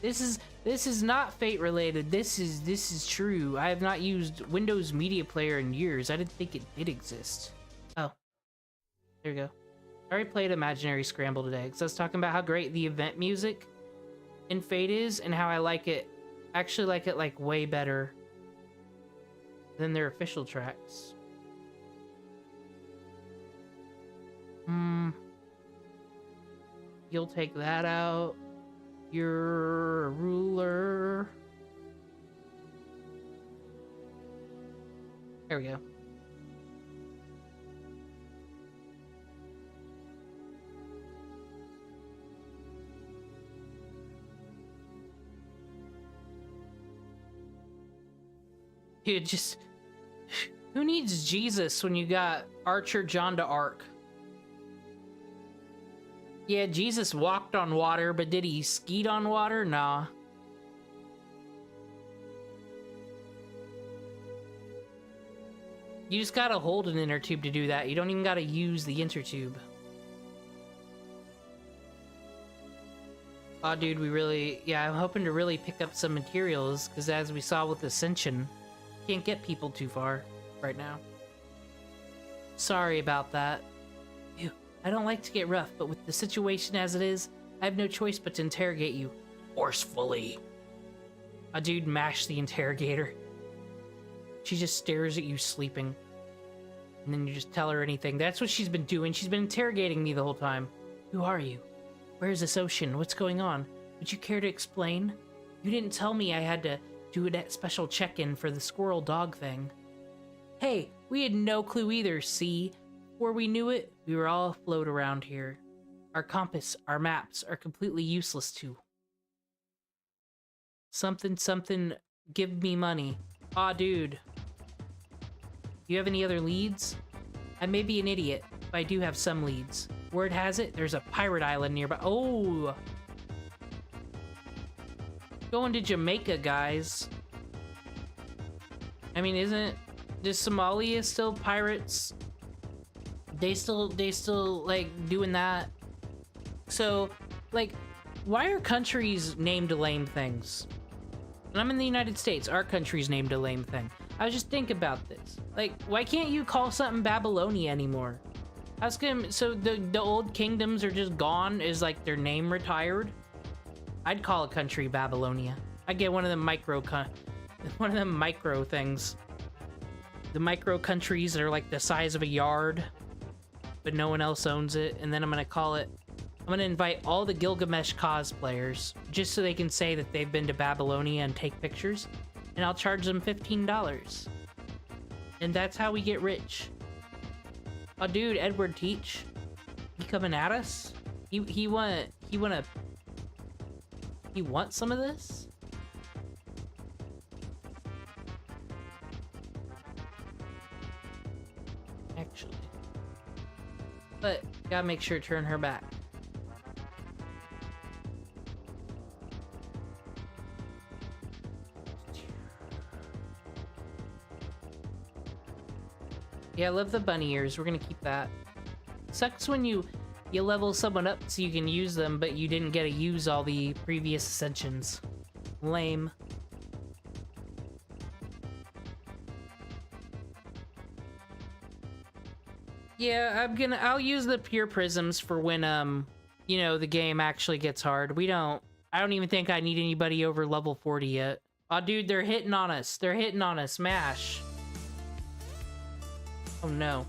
S2: This is not Fate related. This is true. I have not used Windows Media Player in years. I didn't think it did exist. Oh. There we go. I already played Imaginary Scramble today because I was talking about how great the event music in Fate is and how I like it. Actually like it like way better than their official tracks. You'll take that out. Your ruler. There we go. Dude, just... Who needs Jesus when you got Archer John to Arc? Yeah, Jesus walked on water, but did he skeet on water? Nah. You just gotta hold an inner tube to do that. You don't even gotta use the inner tube. Aw, dude, yeah, I'm hoping to really pick up some materials, because as we saw with Ascension, can't get people too far right now. Sorry about that. Ew, I don't like to get rough, but with the situation as it is, I have no choice but to interrogate you. Forcefully. A dude mashed the interrogator. She just stares at you sleeping. And then you just tell her anything. That's what she's been doing. She's been interrogating me the whole time. Who are you? Where is this ocean? What's going on? Would you care to explain? You didn't tell me I had to do a special check-in for the squirrel dog thing. Hey, we had no clue either, see? Before we knew it, we were all afloat around here. Our compass, our maps, are completely useless too. Something, give me money. Aw, dude. You have any other leads? I may be an idiot, but I do have some leads. Word has it, there's a pirate island nearby. Oh! Going to Jamaica, guys. I mean, does Somalia still pirates? They still, like, doing that? So, like, why are countries named lame things? And I'm in the United States, our country's named a lame thing. I was just thinking about this. Like, why can't you call something Babylonia anymore? So the old kingdoms are just gone? Is, like, their name retired? I'd call a country Babylonia. I'd get one of them micro things. The micro countries that are, like, the size of a yard, but no one else owns it, and then I'm gonna invite all the Gilgamesh cosplayers, just so they can say that they've been to Babylonia and take pictures, and I'll charge them $15. And that's how we get rich. Oh, dude, Edward Teach, he coming at us? He want some of this? Actually. But, gotta make sure to turn her back. Yeah, I love the bunny ears. We're gonna keep that. Sucks when you level someone up so you can use them, but you didn't get to use all the previous ascensions. Lame. Yeah, I'll use the pure prisms for when, you know, the game actually gets hard. I don't even think I need anybody over level 40 yet. Oh, dude, they're hitting on us. They're hitting on us. Mash. Oh, no.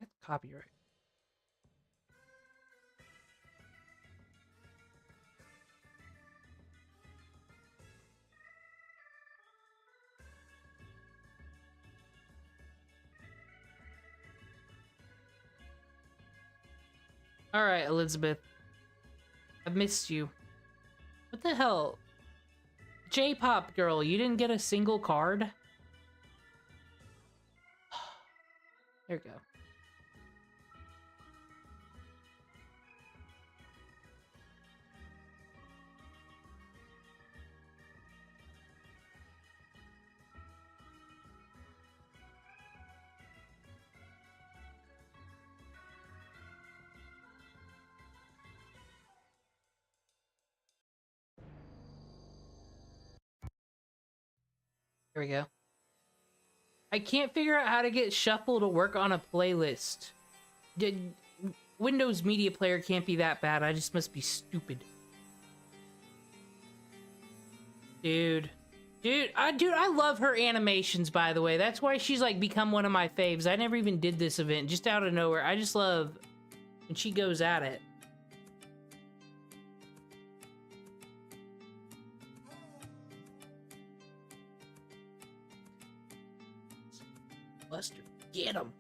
S2: That's copyright. Alright, Elizabeth. I've missed you. What the hell? J-pop girl, you didn't get a single card? There we go. There we go. I can't figure out how to get Shuffle to work on a playlist. Windows Media Player can't be that bad. I just must be stupid. Dude, I love her animations, by the way. That's why she's, like, become one of my faves. I never even did this event, just out of nowhere. I just love when she goes at it. Buster, get him.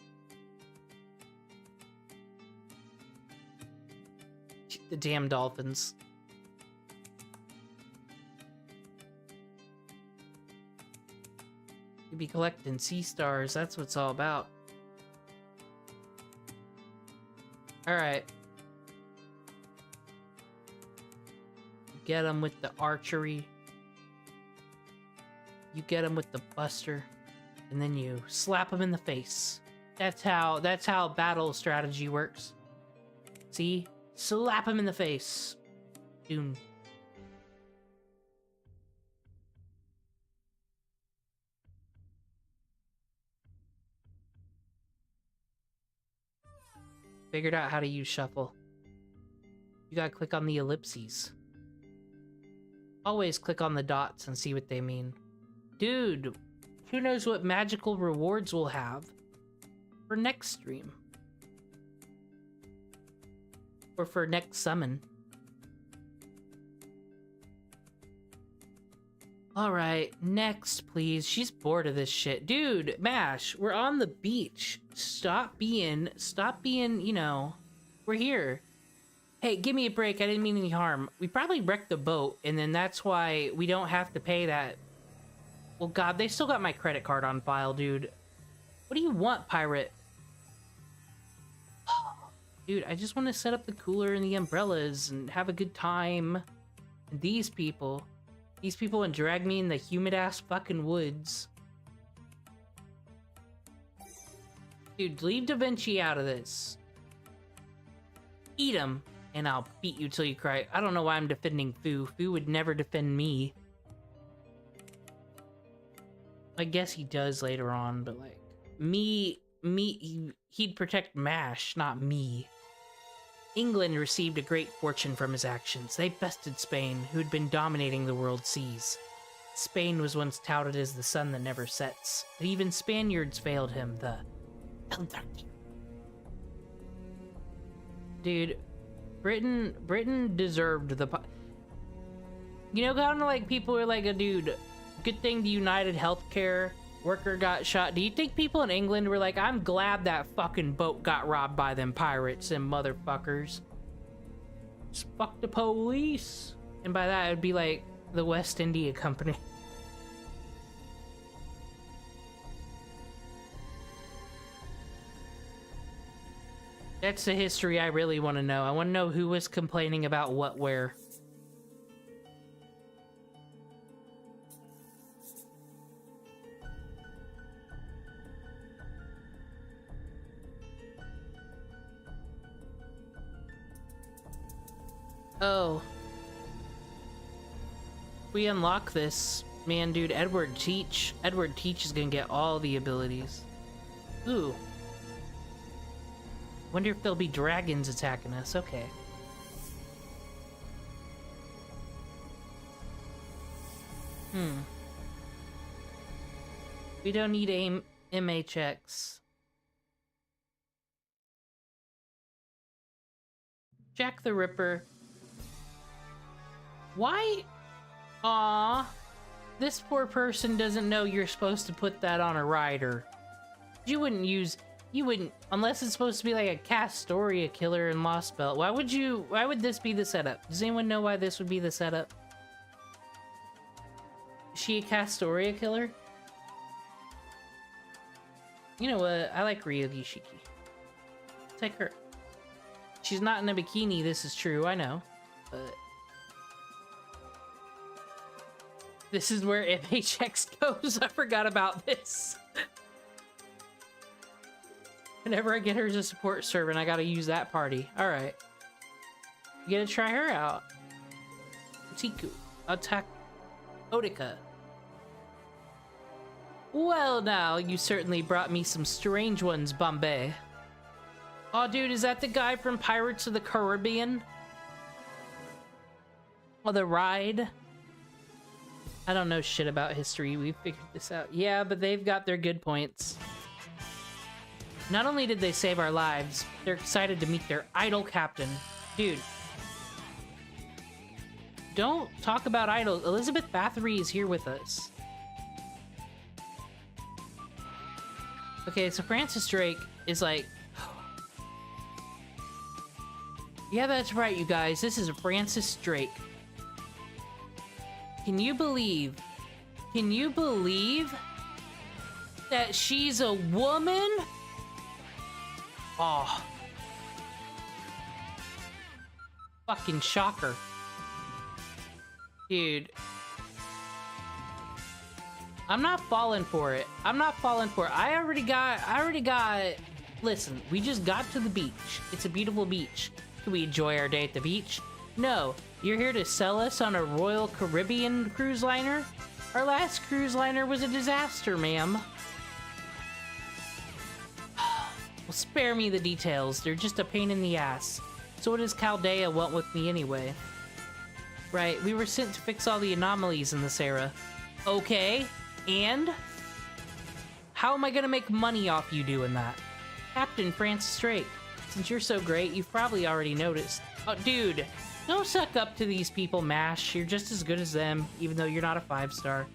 S2: The damn dolphins. You be collecting sea stars, that's what it's all about. Alright. Get him with the archery. You get him with the buster. And then you slap him in the face. That's how battle strategy works. See? Slap him in the face. Dune. Figured out how to use shuffle. You gotta click on the ellipses. Always click on the dots and see what they mean. Dude, who knows what magical rewards we'll have for next stream? Or for next summon. Alright, next please. She's bored of this shit. Dude, Mash, we're on the beach. Stop being, you know, we're here. Hey, give me a break. I didn't mean any harm. We probably wrecked the boat, and then that's why we don't have to pay that. Well, God, they still got my credit card on file, dude. What do you want, pirate? Dude, I just want to set up the cooler and the umbrellas and have a good time. And these people and drag me in the humid-ass fucking woods. Dude, leave Da Vinci out of this. Eat him, and I'll beat you till you cry. I don't know why I'm defending Fu. Fu would never defend me. I guess he does later on, but like, he'd protect Mash, not me. England received a great fortune from his actions. They bested Spain, who'd been dominating the world seas. Spain was once touted as the sun that never sets, but even Spaniards failed him, the elder. Dude, Britain deserved the... You know, kind of like people were like, dude, good thing the United Healthcare worker got shot. Do you think people in England were like, I'm glad that fucking boat got robbed by them pirates and motherfuckers? Just fuck the police. And by that, it'd be like the West India Company. That's the history I really want to know. I want to know who was complaining about what where. Oh. We unlock this. Man, dude, Edward Teach is gonna get all the abilities. Ooh. Wonder if there'll be dragons attacking us. Okay. We don't need aim MHX. Jack the Ripper. Why? Aw. This poor person doesn't know you're supposed to put that on a rider. You wouldn't, unless it's supposed to be like a Castoria killer in Lost Belt. Why would this be the setup? Does anyone know why this would be the setup? Is she a Castoria killer? You know what? I like Ryogi Shiki. Take her. She's not in a bikini, this is true, I know. But... this is where MHX goes. I forgot about this. Whenever I get her as a support servant, I gotta use that party. Alright. You gotta try her out. Tiku. Attack. Odika. Well now, you certainly brought me some strange ones, Bombay. Aw, dude, is that the guy from Pirates of the Caribbean? Or the ride? I don't know shit about history. We figured this out. Yeah, but they've got their good points. Not only did they save our lives, they're excited to meet their idol captain. Dude. Don't talk about idols. Elizabeth Bathory is here with us. Okay, so Francis Drake is like... yeah, that's right, you guys. This is Francis Drake. Can you believe that she's a woman? Oh. Fucking shocker. Dude. I'm not falling for it. I already got... listen, we just got to the beach. It's a beautiful beach. Can we enjoy our day at the beach? No. You're here to sell us on a Royal Caribbean cruise liner? Our last cruise liner was a disaster, ma'am. Well, spare me the details. They're just a pain in the ass. So what does Chaldea want with me anyway? Right, we were sent to fix all the anomalies in this era. Okay, and? How am I gonna make money off you doing that? Captain Francis Drake, since you're so great, you've probably already noticed. Oh, dude, don't suck up to these people, MASH. You're just as good as them, even though you're not a 5-star.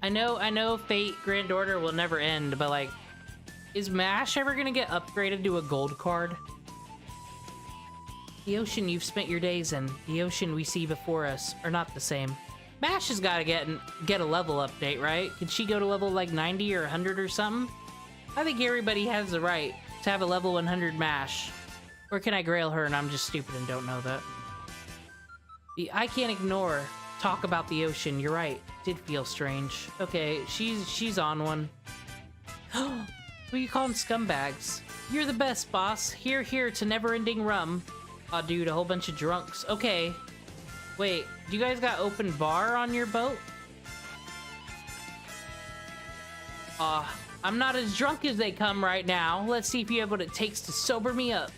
S2: I know Fate Grand Order will never end, but like, is MASH ever gonna get upgraded to a gold card? The ocean you've spent your days in, the ocean we see before us, are not the same. MASH has got to get a level update, right? Can she go to level like 90 or 100 or something? I think everybody has the right to have a level 100 MASH. Or can I grail her and I'm just stupid and don't know that? I can't ignore talk about the ocean. You're right. Did feel strange. Okay, she's on one. Who are you calling scumbags? You're the best, boss. Here to never-ending rum. Aw, dude, a whole bunch of drunks. Okay. Wait, you guys got open bar on your boat? I'm not as drunk as they come right now. Let's see if you have what it takes to sober me up.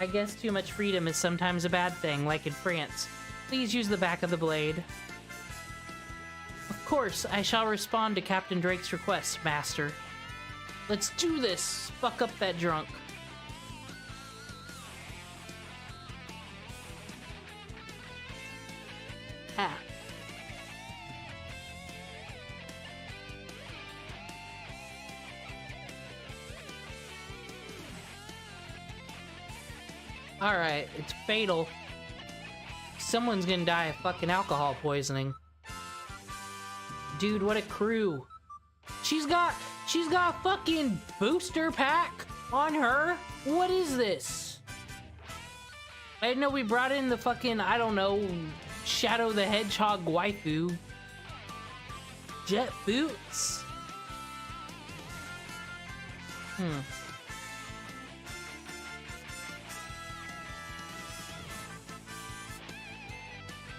S2: I guess too much freedom is sometimes a bad thing, like in France. Please use the back of the blade. Of course, I shall respond to Captain Drake's request, Master. Let's do this! Fuck up that drunk. Ah. Alright, it's fatal. Someone's gonna die of fucking alcohol poisoning. Dude, what a crew. She's got a fucking booster pack on her? What is this? I didn't know we brought in the fucking, I don't know, Shadow the Hedgehog waifu. Jet boots?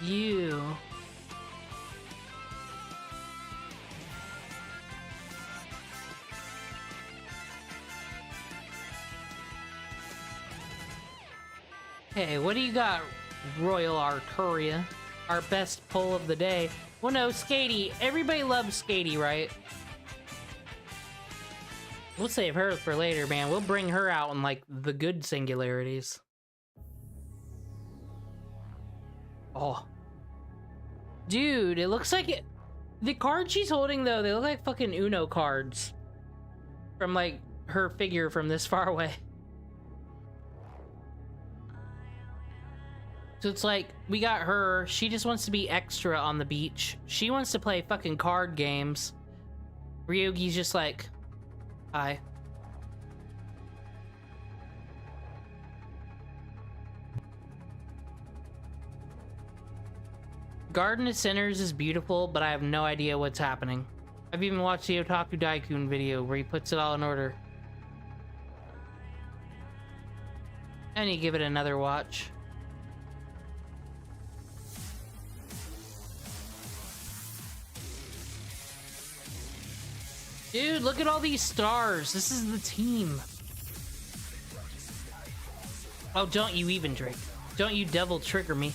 S2: You. Hey, what do you got, Royal Arturia? Our best pull of the day. Well, no, Skatey. Everybody loves Skatey, right? We'll save her for later, man. We'll bring her out in, like, the good singularities. Oh. Dude, it looks like it... The cards she's holding, though, they look like fucking Uno cards. From, like, her figure from this far away. So it's like, we got her, she just wants to be extra on the beach. She wants to play fucking card games. Ryugi's just like, hi. Garden of Sinners is beautiful, but I have no idea what's happening. I've even watched the Otaku Daikun video where he puts it all in order. I need to give it another watch. Dude, look at all these stars. This is the team. Oh, don't you even, Drake. Don't you devil trigger me.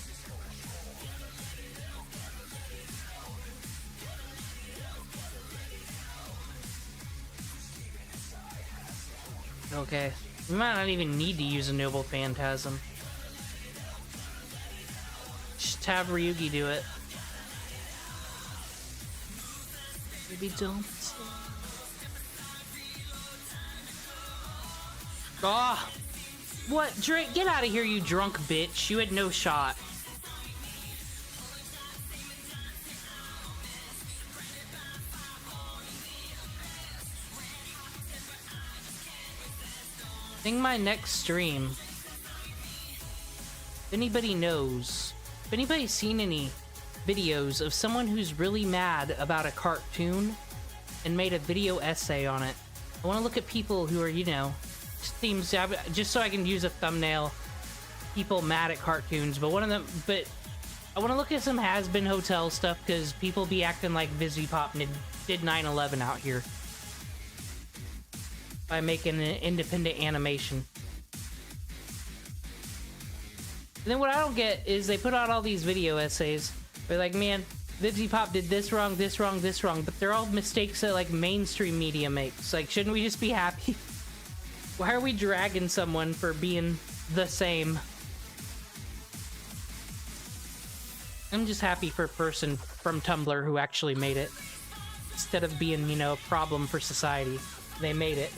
S2: Okay. We might not even need to use a Noble Phantasm. Just have Ryugi do it. Maybe don't. Ah! What? Drake, get out of here, you drunk bitch. You had no shot. I think my next stream, if anybody knows, if anybody's seen any videos of someone who's really mad about a cartoon and made a video essay on it, I want to look at people who are, you know, seems just so I can use a thumbnail. People mad at cartoons, but I want to look at some has-been hotel stuff because people be acting like Pop did 9/11 out here by making an independent animation. And then what I don't get is they put out all these video essays. They're like, man, Pop did this wrong, this wrong, this wrong, but they're all mistakes that like mainstream media makes. Like, shouldn't we just be happy? Why are we dragging someone for being the same? I'm just happy for a person from Tumblr who actually made it. Instead of being, you know, a problem for society. They made it.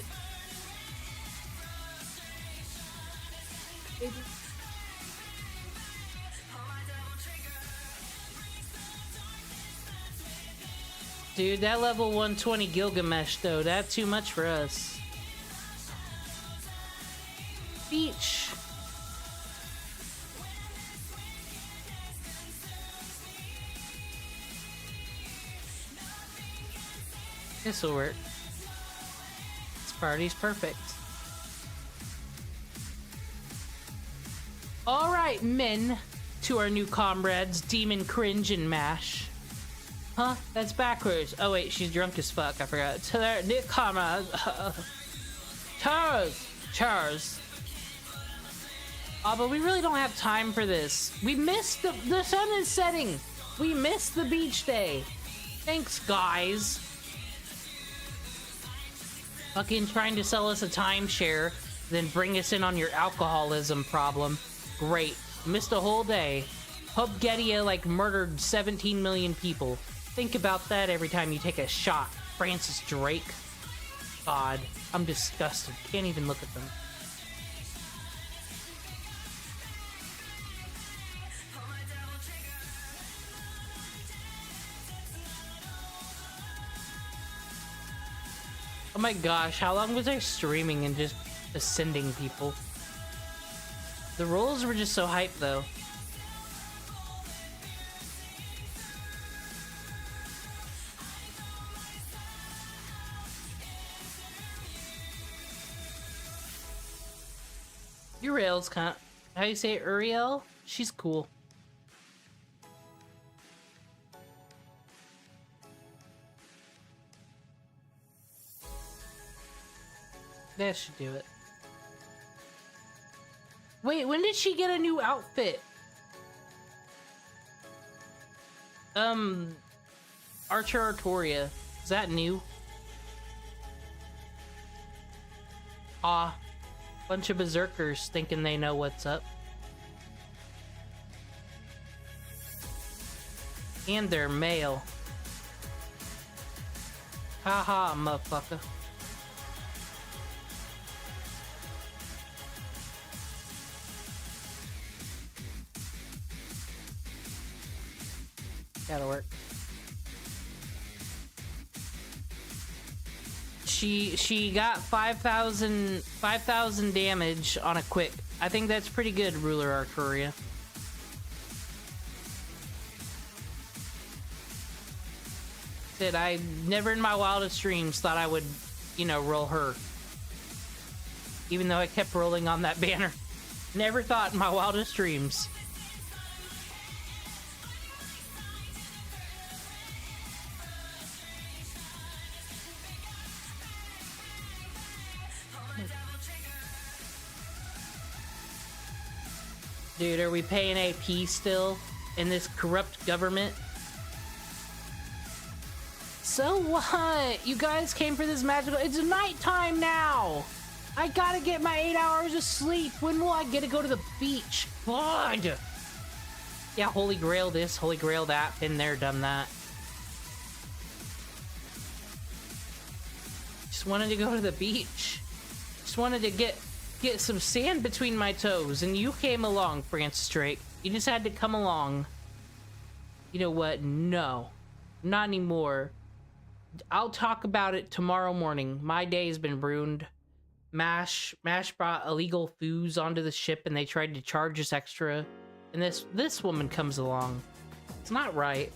S2: Dude, that level 120 Gilgamesh, though, that's too much for us. Beach. This'll work. This party's perfect. Alright, men. To our new comrades, Demon Cringe and Mash. Huh? That's backwards. Oh wait, she's drunk as fuck. I forgot. To their new comrades. Charles. Oh, but we really don't have time for this. We missed the sun is setting. We missed the beach day. Thanks, guys. Fucking trying to sell us a timeshare, then bring us in on your alcoholism problem. Great. Missed a whole day. Hubgetia like murdered 17 million people. Think about that every time you take a shot. Francis Drake. God, I'm disgusted. Can't even look at them. Oh my gosh, how long was I streaming and just ascending people? The rolls were just so hyped though. Uriel's kind of, how do you say it, Uriel? She's cool. That should do it. Wait, when did she get a new outfit? Archer Artoria. Is that new? Ah. Bunch of berserkers thinking they know what's up. And they're male. Haha, motherfucker. That'll work. She got 5,000 damage on a quick. I think that's pretty good, Ruler Arturia. That I never in my wildest dreams thought I would, you know, roll her. Even though I kept rolling on that banner. Never thought in my wildest dreams. Dude, are we paying AP still in this corrupt government? So what? You guys came for this magical... It's nighttime now! I gotta get my 8 hours of sleep. When will I get to go to the beach? God! Yeah, Holy Grail this, Holy Grail that. Been there, done that. Just wanted to go to the beach. Just wanted to get some sand between my toes, and you came along, Francis Drake. You just had to come along. You know what? No. Not anymore. I'll talk about it tomorrow morning. My day has been ruined. Mash brought illegal foos onto the ship, and they tried to charge us extra. And this woman comes along. It's not right.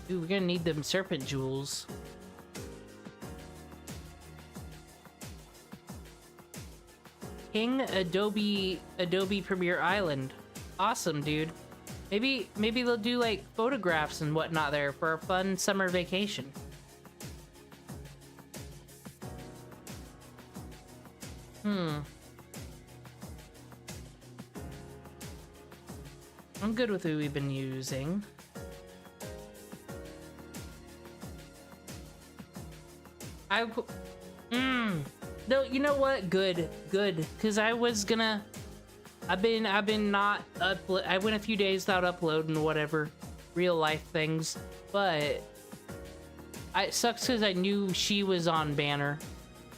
S2: Dude, we're gonna need them serpent jewels. King Adobe Premiere Island. Awesome, dude. Maybe they'll do like photographs and whatnot there for a fun summer vacation. I'm good with who we've been using. No, you know what? Good. Cause I was gonna. I've been not I went a few days without uploading whatever real life things, but it sucks because I knew she was on banner,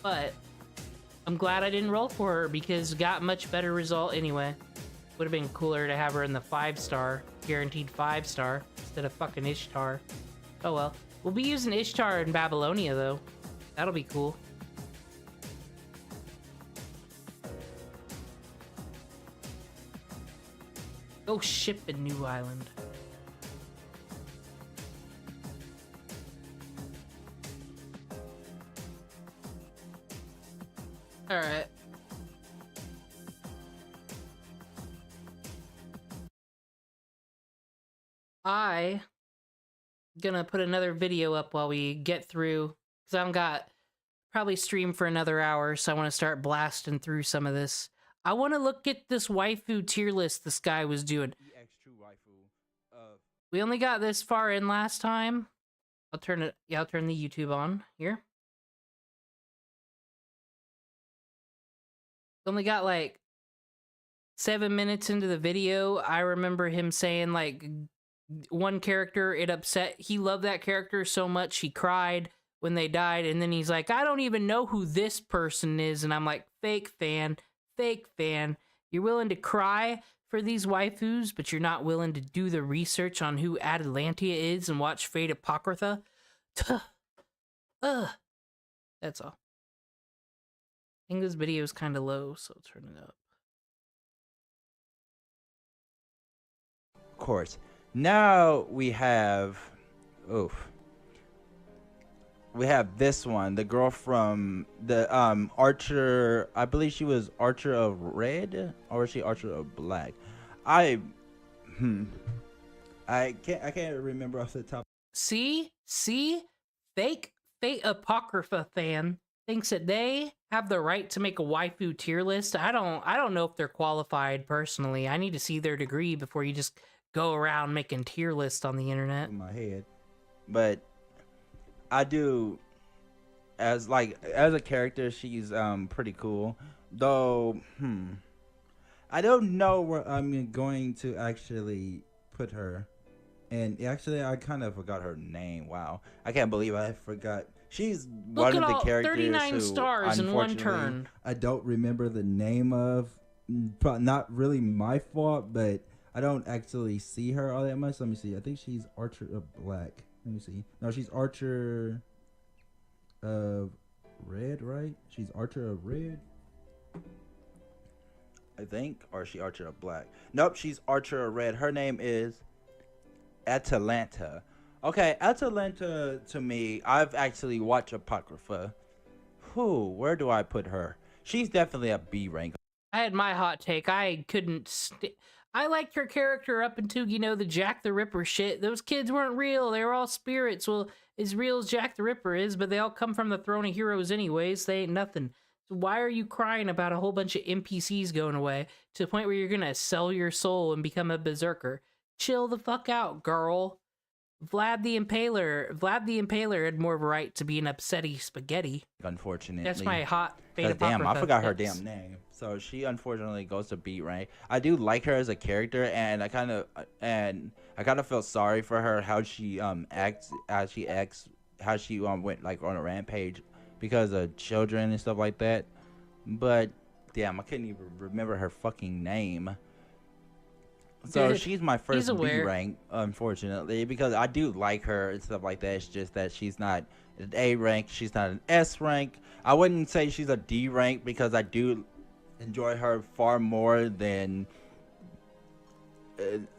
S2: but I'm glad I didn't roll for her because got much better result anyway. Would have been cooler to have her in the 5-star, guaranteed 5-star instead of fucking Ishtar. Oh well, we'll be using Ishtar in Babylonia though. That'll be cool. Go ship a new island. Alright. I gonna put another video up while we get through, because I've got probably stream for another hour, so I want to start blasting through some of this. I want to look at this waifu tier list this guy was doing. We only got this far in last time. I'll turn it. Yeah, I'll turn the YouTube on here. Only got like 7 minutes into the video. I remember him saying like one character, it upset. He loved that character so much he cried when they died, and then he's like, I don't even know who this person is, and I'm like, fake fan. Fake fan. You're willing to cry for these waifus, but you're not willing to do the research on who Atalantia is and watch Fate Apocrypha? That's all. I think this video is kind of low, so I'll turn it up.
S7: Of course. Now we have... Oof. We have this one, the girl from the Archer. I believe she was Archer of Red, or was she Archer of Black? I can't remember off the top.
S2: See, fake Fate Apocrypha fan thinks that they have the right to make a waifu tier list. I don't know if they're qualified personally. I need to see their degree before you just go around making tier lists on the internet.
S7: In my head, but I do, as a character, she's pretty cool. Though, I don't know where I'm going to actually put her. And actually, I kind of forgot her name. Wow, I can't believe I forgot. She's one of the characters
S2: 39
S7: who,
S2: stars in one turn.
S7: I don't remember the name of. Not really my fault, but I don't actually see her all that much. Let me see. I think she's Archer of Black. Let me see. No, she's Archer of Red, right? She's Archer of Red, I think. Or is she Archer of Black? Nope, she's Archer of Red. Her name is Atalanta. Okay, Atalanta, to me, I've actually watched Apocrypha. Where do I put her? She's definitely a B rank.
S2: I had my hot take. I couldn't I liked her character up until, you know, the Jack the Ripper shit. Those kids weren't real. They were all spirits. Well, as real as Jack the Ripper is, but they all come from the Throne of Heroes anyways. They ain't nothing. So why are you crying about a whole bunch of NPCs going away to the point where you're gonna sell your soul and become a berserker? Chill the fuck out, girl. Vlad the Impaler had more of a right to be an upsetty spaghetti.
S7: Unfortunately.
S2: That's my hot Fate Apocrypha.
S7: Damn, I forgot her damn name. So she unfortunately goes to B rank. I do like her as a character, and I kind of felt sorry for her, how she acts, how she went like on a rampage because of children and stuff like that. But damn, I couldn't even remember her fucking name. So she's my first B rank, unfortunately, because I do like her and stuff like that. It's just that she's not an A rank, she's not an S rank. I wouldn't say she's a D rank because I do enjoy her far more than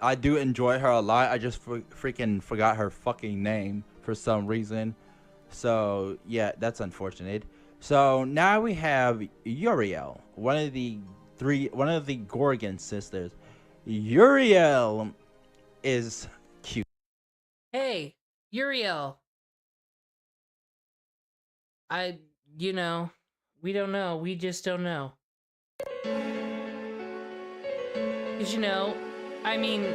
S7: I do enjoy her a lot. I just freaking forgot her fucking name for some reason. So yeah, that's unfortunate. So now we have Uriel, one of the Gorgon sisters. Uriel is cute.
S2: Hey, Uriel. I, you know, we don't know. We just don't know. Because, I mean,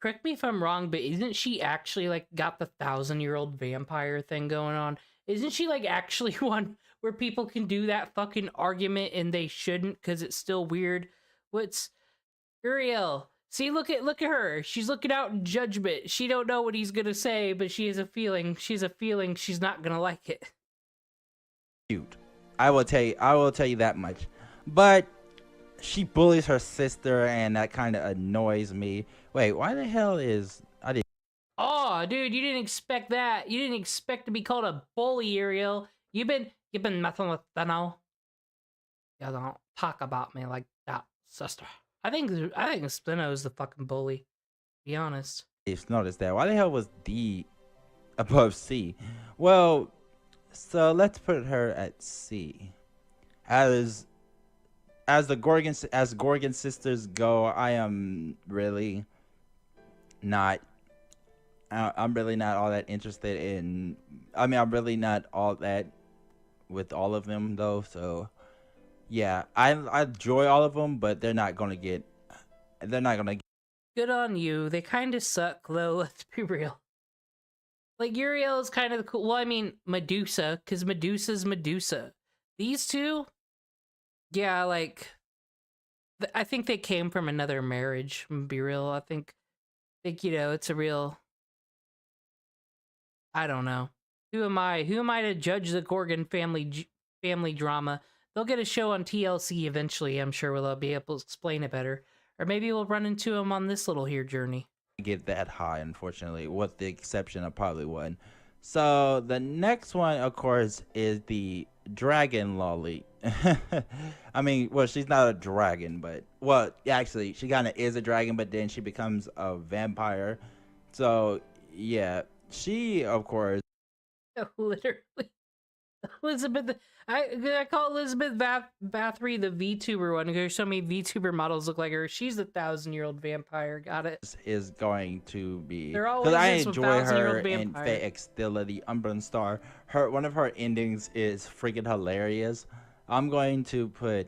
S2: correct me if I'm wrong, but isn't she actually, like, got the 1,000-year-old vampire thing going on? Isn't she, like, actually one where people can do that fucking argument and they shouldn't because it's still weird? What's Uriel? See, look at her. She's looking out in judgment. She don't know what he's gonna say, but she has a feeling. She's a feeling she's not gonna like it.
S7: Cute. I will tell you that much. But she bullies her sister, and that kind of annoys me. Wait, why the hell is I didn't?
S2: Oh, dude, you didn't expect that. You didn't expect to be called a bully, Uriel. You've been messing with Thanos. You don't talk about me like that, sister. I think Spino's the fucking bully. To be honest.
S7: It's noticed that. Why the hell was D above C? Well, so let's put her at C. As Gorgon sisters go, I am really not. I'm really not all that interested in. I mean, I'm really not all that with all of them though. So yeah, I enjoy all of them, but they're not gonna get. They're not gonna.
S2: Good on you. They kind of suck though. Let's be real. Like Uriel is kind of the cool. Well, I mean Medusa, because Medusa's Medusa. These two, yeah, like I think they came from another marriage. I'm gonna be real. I think it's a real. I don't know. Who am I? Who am I to judge the Gorgon family drama? They'll get a show on TLC eventually. I'm sure we'll be able to explain it better, or maybe we'll run into them on this little here journey.
S7: Get that high, unfortunately, with the exception of probably one. So the next one, of course, is the dragon lolly. I mean, well, she's not a dragon, but well, actually, she kind of is a dragon, but then she becomes a vampire. So yeah, she, of course,
S2: Literally, Elizabeth. I call Elizabeth Bathory the VTuber one because there's so many VTuber models look like her. She's a 1,000-year-old vampire. Got it.
S7: is going to be
S2: They're always
S7: because I
S2: this
S7: enjoy her
S2: 1,000-year-old
S7: in
S2: vampire.
S7: Fate Extilla, the Umbran Star. One of her endings is freaking hilarious. I'm going to put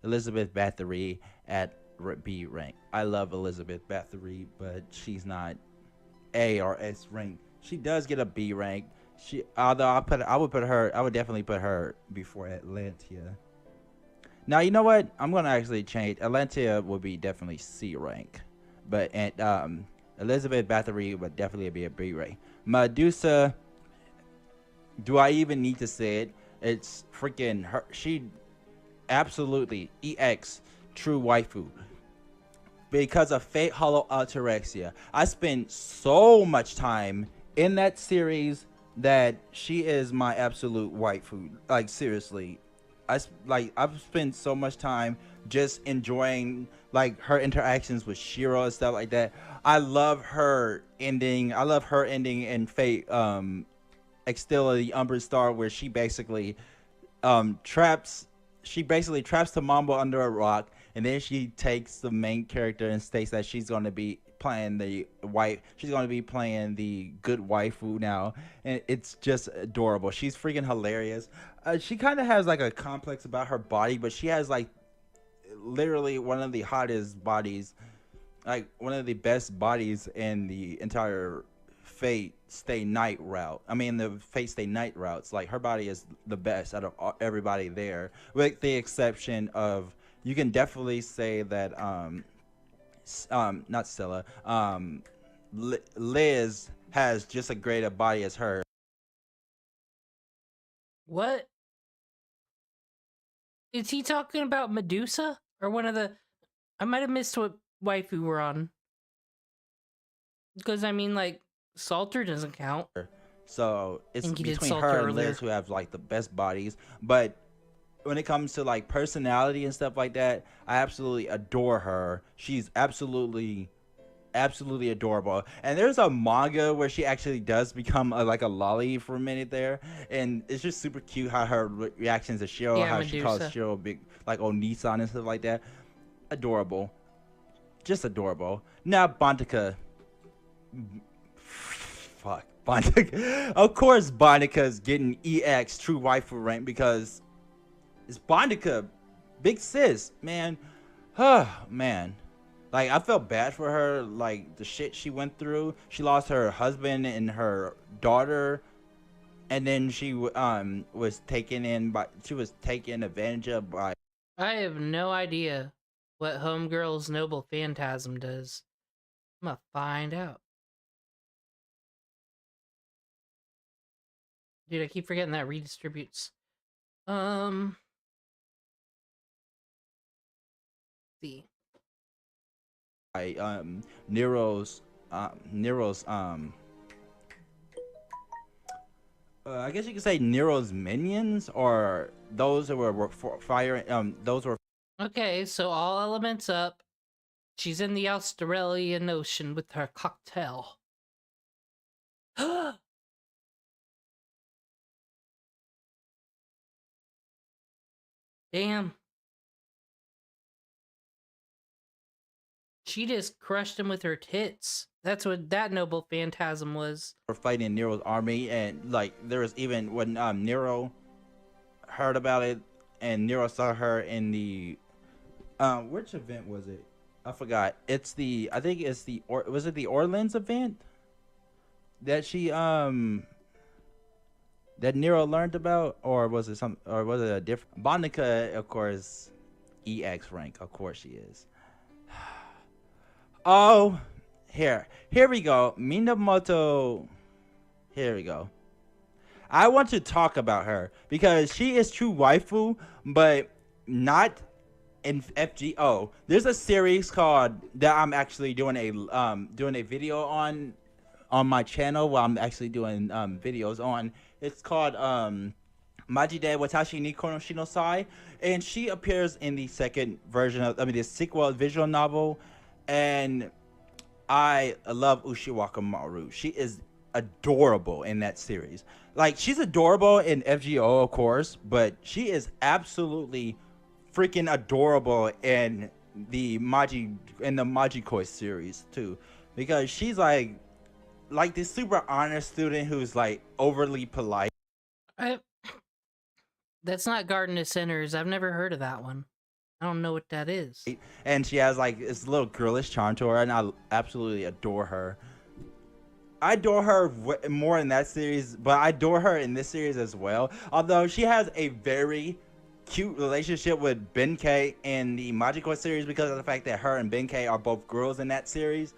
S7: Elizabeth Bathory at B rank. I love Elizabeth Bathory, but she's not A or S rank. She does get a B rank. I would definitely put her before Atlantia. Now you know what? I'm gonna actually change. Atlantia will be definitely C rank, but Elizabeth Bathory would definitely be a B rank. Medusa. Do I even need to say it? It's freaking her. She absolutely EX true waifu. Because of Fate Hollow Altarexia, I spent so much time in that series that she is my absolute waifu. Like seriously, I've spent so much time just enjoying like her interactions with Shiro and stuff like that. I love her ending. I love her ending in Fate Extilla the Umbra Star, where she basically traps Tamambo under a rock, and then she takes the main character and states that she's going to be playing the good waifu now, and it's just adorable. She's freaking hilarious. She kind of has like a complex about her body, but she has like literally one of the hottest bodies, like one of the best bodies in the entire Fate Stay Night route. I mean, the Fate Stay Night routes. Like her body is the best out of everybody there, with the exception of, you can definitely say that not Stella, Liz has just as great a body as her.
S2: What? Is he talking about Medusa or one of the? I might have missed what waifu we're on. Because I mean, like, Salter doesn't count.
S7: So it's
S2: think you did
S7: between
S2: Salter
S7: her and
S2: earlier.
S7: Liz who have like the best bodies. But when it comes to like personality and stuff like that, I absolutely adore her. She's absolutely absolutely adorable. And there's a manga where she actually does become like a lolly for a minute there, and it's just super cute how her reactions to Shiro,
S2: Yeah,
S7: how she calls
S2: Medusa.
S7: Shiro big like Onisan and stuff like that. Adorable, just adorable. Now Bantika, fuck Bantika. Of course, Bantika's getting EX true waifu rank because it's Bantika, big sis, man. Man. Like, I felt bad for her, like, the shit she went through. She lost her husband and her daughter, and then she was taken advantage of by.
S2: I have no idea what Homegirl's Noble Phantasm does. I'm gonna find out. Dude, I keep forgetting that redistributes. See.
S7: Nero's I guess you could say Nero's minions, or those who were firing those were
S2: Okay, so all elements up. She's in the Australian Ocean with her cocktail. Damn. She just crushed him with her tits. That's what that Noble Phantasm was.
S7: fighting Nero's army, and like there was even when Nero heard about it, and Nero saw her in the which event was it? I forgot. I think it's was it the Orleans event that that Nero learned about, or was it a different Bonica, of course, EX rank, of course she is. Oh, here we go. Minamoto. Here we go. I want to talk about her because she is true waifu, but not in FGO. There's a series called that I'm actually doing a video on my channel while I'm actually doing videos on. It's called Majide Watashi ni Konoshinosai, and she appears in the second version of the sequel visual novel, and I love Ushiwaka Maru. She is adorable in that series. Like, she's adorable in FGO, of course, but she is absolutely freaking adorable in the Majikoi series too, because she's like this super honest student who's like overly polite.
S2: That's not Garden of Sinners. I've never heard of that one. I don't know what that is.
S7: And she has like this little girlish charm to her, and I absolutely adore her. I adore her more in that series, but I adore her in this series as well. Although she has a very cute relationship with Benkei in the Majikoi series because of the fact that her and Benkei are both girls in that series.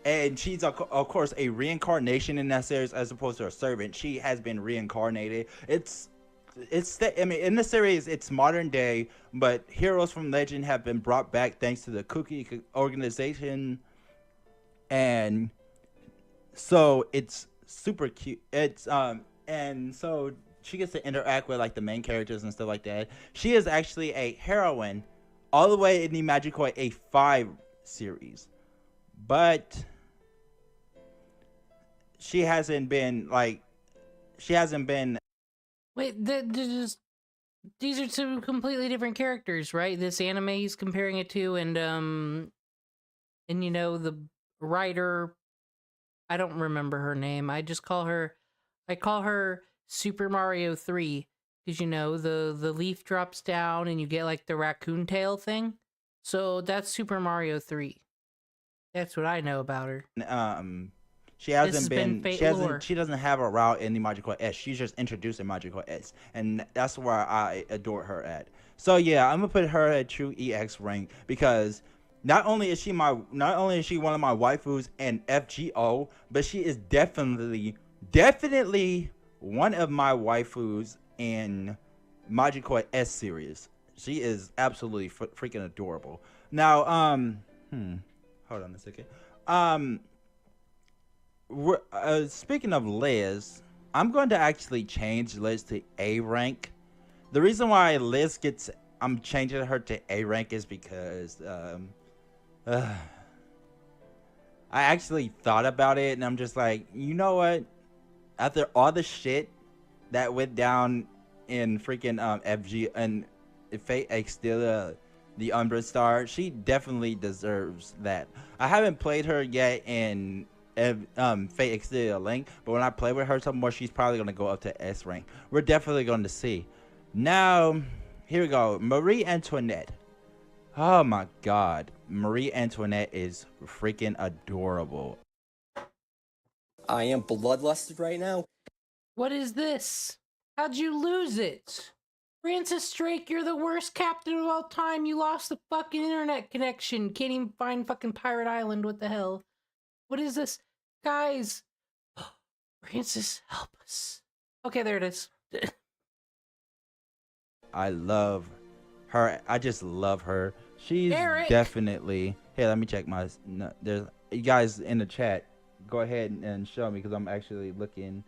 S7: And she's, of course, a reincarnation in that series as opposed to a servant. She has been reincarnated. In the series, it's modern day, but heroes from legend have been brought back thanks to the Cookie organization. And so it's super cute. And so she gets to interact with like the main characters and stuff like that. She is actually a heroine all the way in the Magicoi A5 series, but she hasn't been.
S2: Wait, these are two completely different characters, right? This anime he's comparing it to, and you know, the writer, I don't remember her name. I call her Super Mario 3 because, you know, the leaf drops down and you get like the raccoon tail thing. So that's Super Mario 3. That's what I know about her.
S7: She hasn't
S2: lore.
S7: she doesn't have a route in the Magical S. She's just introduced in Magical S, and that's where I adore her at. So yeah, I'm gonna put her at true EX rank because not only is she one of my waifus in FGO, but she is definitely one of my waifus in Magical S series. She is absolutely freaking adorable. Now, hold on a second. Speaking of Liz, I'm going to actually change Liz to A rank. The reason why I'm changing her to A rank is because I actually thought about it, and I'm just like, you know what? After all the shit that went down in freaking FG and Fate Extilla, the Umbra Star, she definitely deserves that. I haven't played her yet in Fate Extilla Link, but when I play with her some more, she's probably gonna go up to S rank. We're definitely going to see. Now, here we go. Marie Antoinette. Oh my God, Marie Antoinette is freaking adorable.
S5: I am bloodlusted right now.
S2: What is this? How'd you lose it? Francis Drake, you're the worst captain of all time. You lost the fucking internet connection. Can't even find fucking Pirate Island. What the hell? What is this? Guys! Francis, help us. Okay, there it is.
S7: I love her. I just love her. She's
S2: Eric!
S7: definitely. Hey, let me check my. No, there's you guys in the chat. Go ahead and show me because I'm actually looking.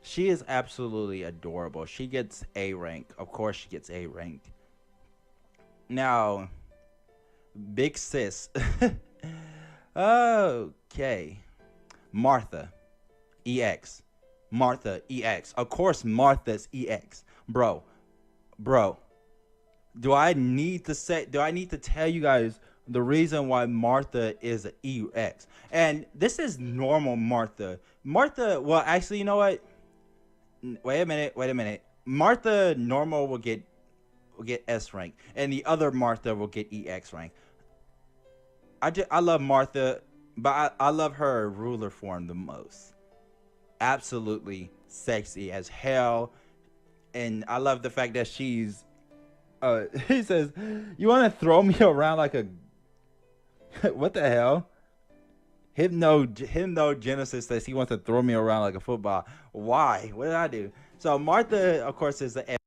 S7: She is absolutely adorable. She gets A rank. Of course, she gets A rank. Now, big sis. Okay, Martha, EX. Martha EX. Of course, Martha's EX, bro. Do I need to tell you guys the reason why Martha is an EX? And this is normal Martha. Well, actually, you know what? Wait a minute. Martha normal will get S rank, and the other Martha will get EX rank. I love Martha, but I love her ruler form the most. Absolutely sexy as hell, and I love the fact that she's he says, you want to throw me around like a what the hell? Hypno Genesis says he wants to throw me around like a football. Why? What did I do? So Martha, of course, is the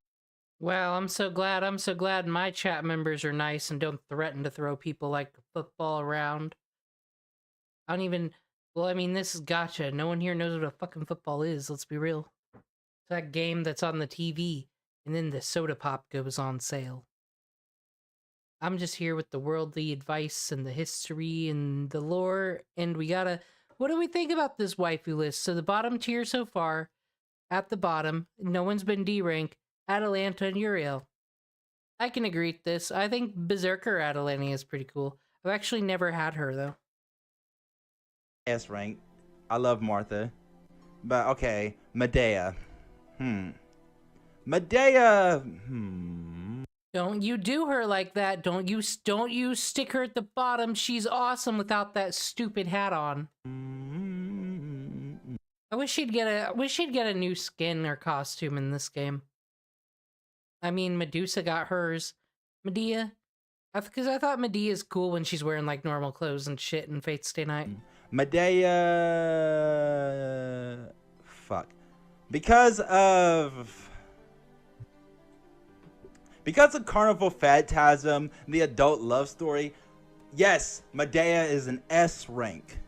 S2: Well, I'm so glad my chat members are nice and don't threaten to throw people like a football around. I don't even... Well, I mean, this is gotcha. No one here knows what a fucking football is, let's be real. It's that game that's on the TV, and then the soda pop goes on sale. I'm just here with the worldly advice and the history and the lore, and we gotta... What do we think about this waifu list? So the bottom tier so far, at the bottom, no one's been D-rank, Atalanta and Uriel. I can agree with this. I think Berserker Atalanta is pretty cool. I've actually never had her, though.
S7: S rank. I love Martha. But okay, Medea. Medea.
S2: Don't you do her like that. Don't you stick her at the bottom. She's awesome without that stupid hat on. I wish she'd get a new skin or costume in this game. I mean, Medusa got hers. Medea, because I thought Medea's cool when she's wearing like normal clothes and shit in Fate Stay Night.
S7: Medea. Fuck. Because of Carnival Phantasm, the adult love story, yes, Medea is an S rank.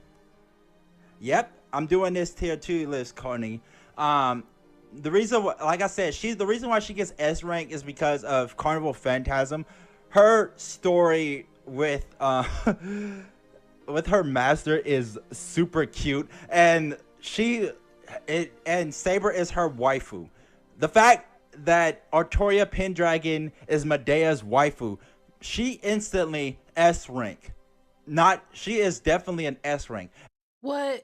S7: Yep, I'm doing this tier 2 list, Connie. The reason, like I said, the reason why she gets S rank is because of Carnival Phantasm. Her story with with her master is super cute, and Saber is her waifu. The fact that Artoria Pendragon is Medea's waifu, she instantly S rank. She is definitely an S rank.
S2: What?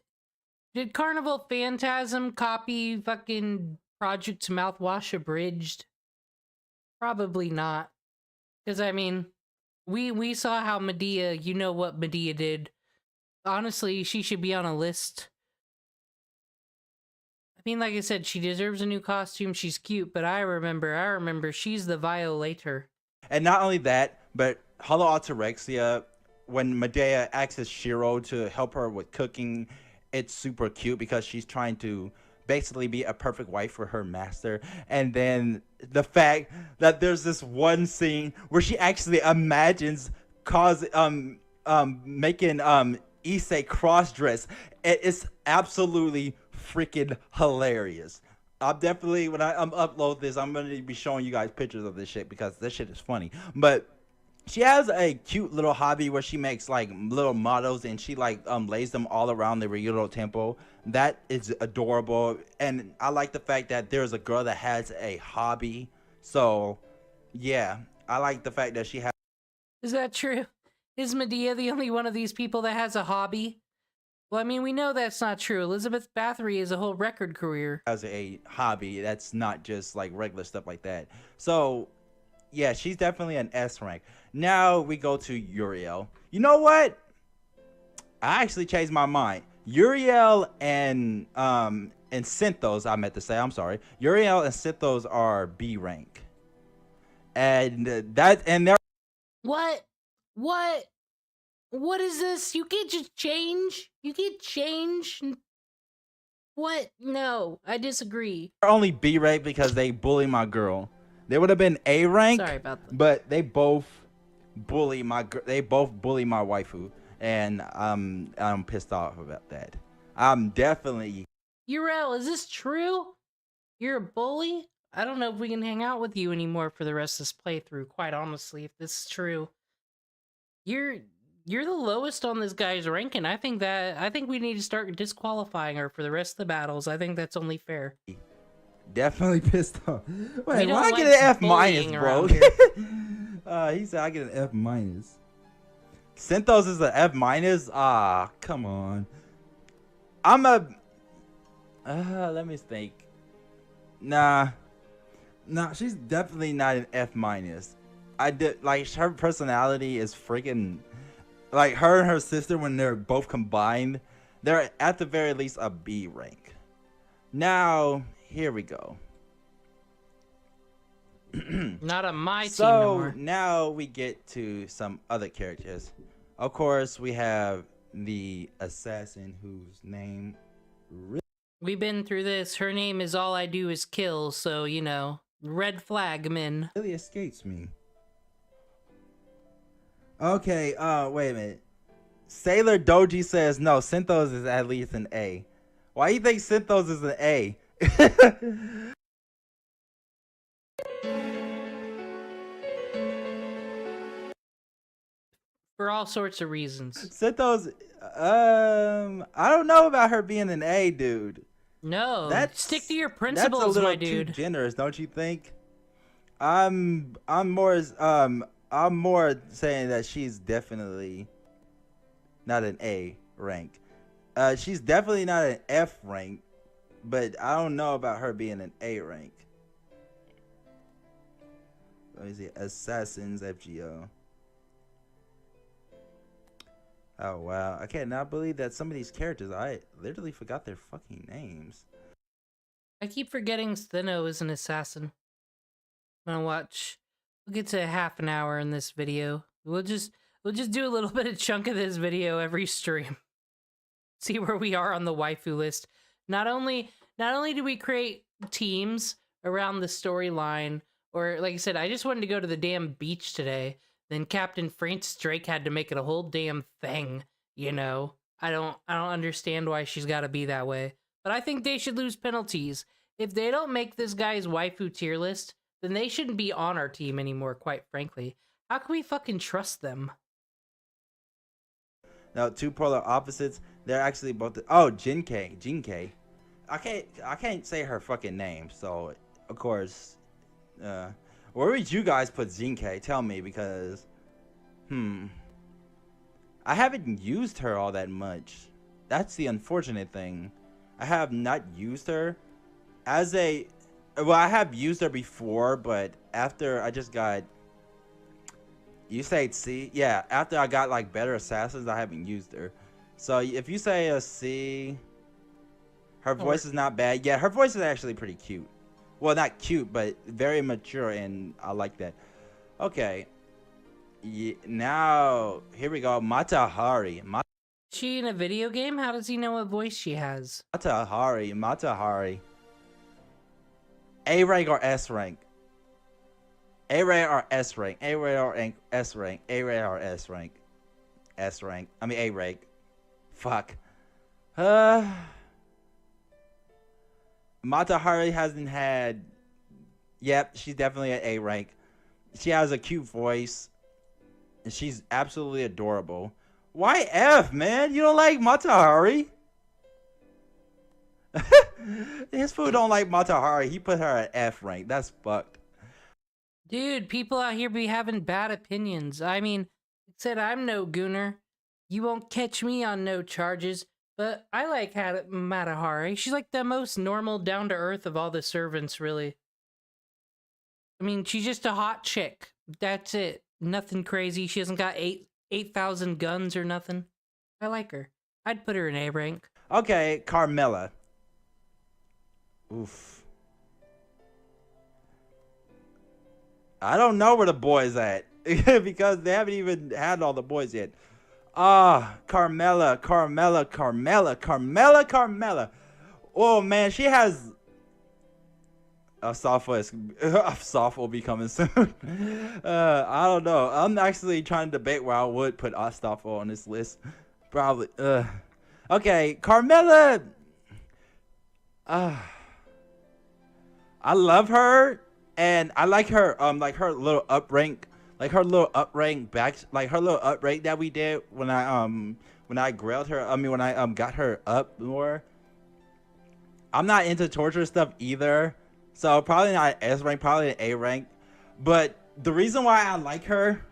S2: Did Carnival Phantasm copy fucking Project Mouthwash Abridged? Probably not. Because, I mean, we saw how Medea, you know what Medea did. Honestly, she should be on a list. I mean, like I said, she deserves a new costume. She's cute, but I remember she's the Violator.
S7: And not only that, but Hollow Autorexia, when Medea asks Shiro to help her with cooking, it's super cute because she's trying to basically be a perfect wife for her master. And then the fact that there's this one scene where she actually imagines making Issei cross-dress. It's absolutely freaking hilarious. I'm definitely, when I upload this, I'm going to be showing you guys pictures of this shit because this shit is funny. But She has a cute little hobby where she makes like little models and she like lays them all around the Ryudo temple. That is adorable, and I like the fact that there's a girl that has a hobby. So yeah, I like the fact that she
S2: Is that true? Is Medea the only one of these people that has a hobby? Well, I mean, we know that's not true. Elizabeth Bathory has a whole record career.
S7: has a hobby that's not just like regular stuff like that. So yeah, she's definitely an S rank. Now we go to Uriel. You know what? I actually changed my mind. Uriel and Synthos, I meant to say, I'm sorry. Uriel and Synthos are B rank. And they're
S2: What? What? What is this? You can't just change? You can't change? What? No, I disagree.
S7: only B rank because they bully my girl. They would have been A rank.
S2: Sorry about that.
S7: But they both bully my waifu, and I'm pissed off about that. I'm definitely
S2: Uriel, is this true? You're a bully? I don't know if we can hang out with you anymore for the rest of this playthrough, quite honestly, if this is true. You're the lowest on this guy's ranking. I think we need to start disqualifying her for the rest of the battles. I think that's only fair.
S7: definitely pissed off. Wait,
S2: don't
S7: why I
S2: like
S7: get an F
S2: bullying
S7: minus, bro?
S2: around
S7: He said I get an F minus. Synthos is an F minus. Ah, come on. I'm a. Let me think. Nah, she's definitely not an F minus. I did like her personality is freaking like her and her sister when they're both combined. They're at the very least a B rank. Now here we go.
S2: Not on my team no
S7: So
S2: more.
S7: now we get to some other characters. Of course, we have the assassin whose name
S2: We've been through this. Her name is All I Do Is Kill, so, you know, red flag, min.
S7: really escapes me. Okay, wait a minute. Sailor Doji says no, Synthos is at least an A. Why do you think Synthos is an A?
S2: For all sorts of reasons.
S7: Synthos, I don't know about her being an A, dude.
S2: No, stick to your
S7: That's
S2: principles,
S7: a little
S2: my
S7: too
S2: dude.
S7: generous, don't you think? I'm more saying that she's definitely not an A rank. She's definitely not an F rank, but I don't know about her being an A rank. Let me see, Assassins FGO. Oh wow, I cannot believe that some of these characters, I literally forgot their fucking names.
S2: I keep forgetting Steno is an assassin. I'm gonna watch. We'll get to half an hour in this video. We'll just do a little bit of chunk of this video every stream. See where we are on the waifu list. Not only do we create teams around the storyline, or like I said, I just wanted to go to the damn beach today. Then Captain Francis Drake had to make it a whole damn thing, you know? I don't understand why she's gotta be that way. But I think they should lose penalties. If they don't make this guy's waifu tier list, then they shouldn't be on our team anymore, quite frankly. How can we fucking trust them?
S7: Now, two polar opposites, they're actually both oh, Jinkei. I can't say her fucking name, so of course where would you guys put Jinkei? Tell me, because I haven't used her all that much. That's the unfortunate thing. I have not used her as a well, I have used her before, but after I just got you say C? Yeah, after I got like better assassins, I haven't used her. So if you say a C, her voice is not bad. Yeah, her voice is actually pretty cute. Well, not cute, but very mature, and I like that. Okay. Yeah, now, here we go. Matahari.
S2: She in a video game? How does he know what voice she has?
S7: Matahari. A rank or S rank? A rank or S rank? A rank or S rank? A rank or S rank? S rank. I mean A rank. Fuck. Matahari hasn't had. Yep, she's definitely an A rank. She has a cute voice. and she's absolutely adorable. Why F, man? You don't like Matahari? His food don't like Matahari. He put her at F rank. That's fucked.
S2: Dude, people out here be having bad opinions. I mean, said I'm no gooner. You won't catch me on no charges. But I like Matahari. She's like the most normal, down to earth of all the servants, really. I mean, she's just a hot chick. That's it. Nothing crazy. She hasn't got 8,000 guns or nothing. I like her. I'd put her in A rank.
S7: Okay, Carmella. Oof. I don't know where the boys at because they haven't even had all the boys yet. Carmella. Oh man, she has soft will be coming soon. I don't know. I'm actually trying to debate where I would put Astafel on this list. Probably. Okay, Carmella. I love her, and I like her. Like her little uprank, that we did when I grilled her. I mean, when I got her up more. I'm not into torture stuff either, so probably not S rank, probably an A rank. But the reason why I like her,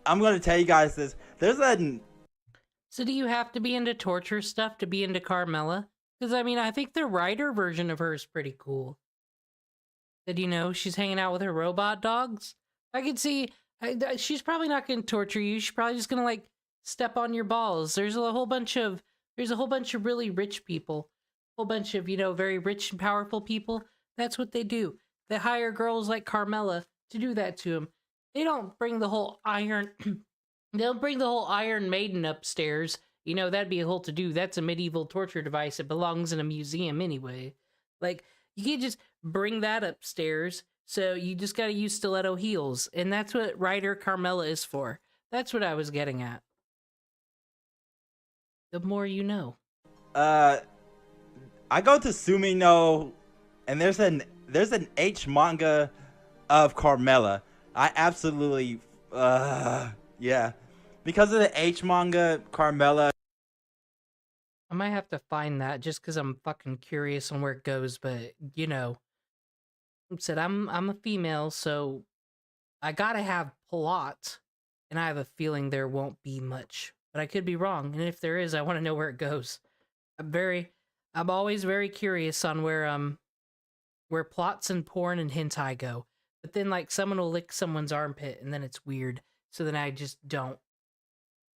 S7: I'm gonna tell you guys this.
S2: So do you have to be into torture stuff to be into Carmella? Because, I mean, I think the writer version of her is pretty cool. That, you know, she's hanging out with her robot dogs. I could see, she's probably not going to torture you. She's probably just going to, like, step on your balls. There's a whole bunch of really rich people. A whole bunch of, you know, very rich and powerful people. That's what they do. They hire girls like Carmella to do that to them. They don't bring the whole Iron... They'll bring the whole Iron Maiden upstairs. You know, that'd be a whole to-do. That's a medieval torture device. It belongs in a museum anyway. Like, you can't just bring that upstairs. So you just gotta use stiletto heels. And that's what writer Carmella is for. That's what I was getting at. The more you know.
S7: I go to Sumino, and there's an H manga of Carmella. I absolutely, yeah. Because of the H manga, Carmella.
S2: I might have to find that just because I'm fucking curious on where it goes, but, you know. Said I'm a female, so I gotta have plot, and I have a feeling there won't be much. But I could be wrong, and if there is, I want to know where it goes. I'm always very curious on where plots and porn and hentai go. But then, like, someone will lick someone's armpit, and then it's weird. So then I just don't.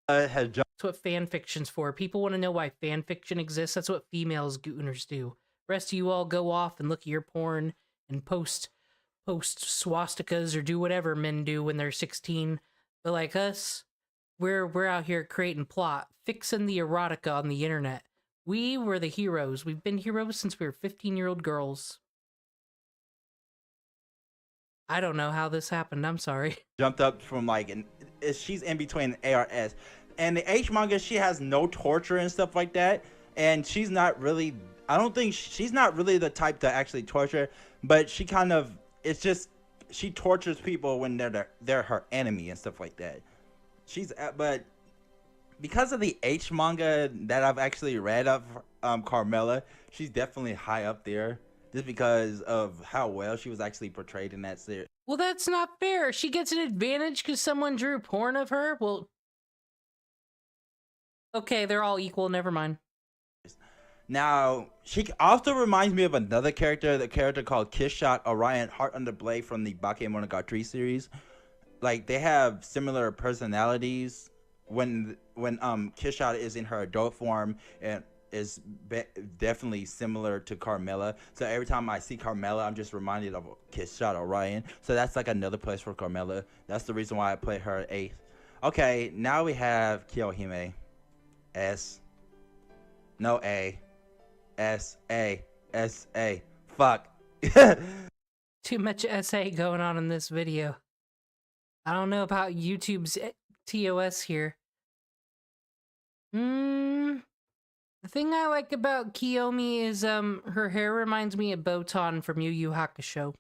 S2: That's what fan fiction's for. People want to know why fan fiction exists. That's what females gooners do. Rest of you all go off and look at your porn and post swastikas or do whatever men do when they're 16. But like us, we're out here creating plot, fixing the erotica on the internet. We were the heroes. We've been heroes since we were 15-year-old girls. I don't know how this happened. I'm sorry.
S7: Jumped up from she's in between ARS. And the H manga, she has no torture and stuff like that. And she's not really, I don't think she's not really the type to actually torture, but she kind of, it's just, she tortures people when they're her enemy and stuff like that. But because of the H manga that I've actually read of Carmella, she's definitely high up there. Just because of how well she was actually portrayed in that series.
S2: Well, that's not fair. She gets an advantage because someone drew porn of her? Well, okay, they're all equal. Never mind.
S7: Now, she also reminds me of another character, the character called Kiss Shot Orion Heart Under Blade from the Bakemonogatari series. Like, they have similar personalities when Kiss Shot is in her adult form and is definitely similar to Carmella. So every time I see Carmella, I'm just reminded of Kiss Shot Orion. So that's like another place for Carmella. That's the reason why I put her 8th. Okay, now we have Kiyohime. S. No A. S. A. S. A. Fuck.
S2: Too much SA going on in this video. I don't know about YouTube's TOS here. The thing I like about Kiyomi is her hair reminds me of Botan from Yu Yu Hakusho.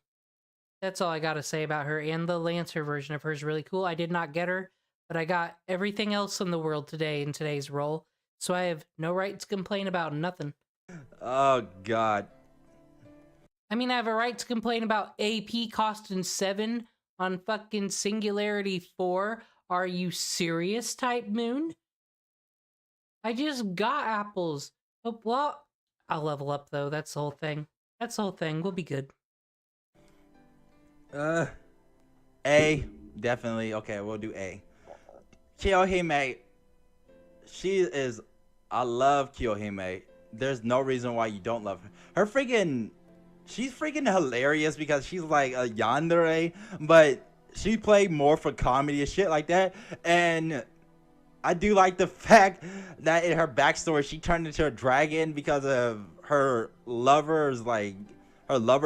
S2: That's all I gotta say about her. And the Lancer version of her is really cool. I did not get her, but I got everything else in the world today in today's role, so I have no right to complain about nothing.
S7: Oh God.
S2: I mean, I have a right to complain about AP costing 7 on fucking Singularity 4. Are you serious, type Moon? I just got apples. Oh, well, I'll level up though. That's the whole thing. That's the whole thing. We'll be good.
S7: A, definitely. Okay, we'll do A. Kiyohime, she is. I love Kiyohime. There's no reason why you don't love her. She's freaking hilarious because she's like a yandere, but she played more for comedy and shit like that. And I do like the fact that in her backstory, she turned into a dragon because of her lover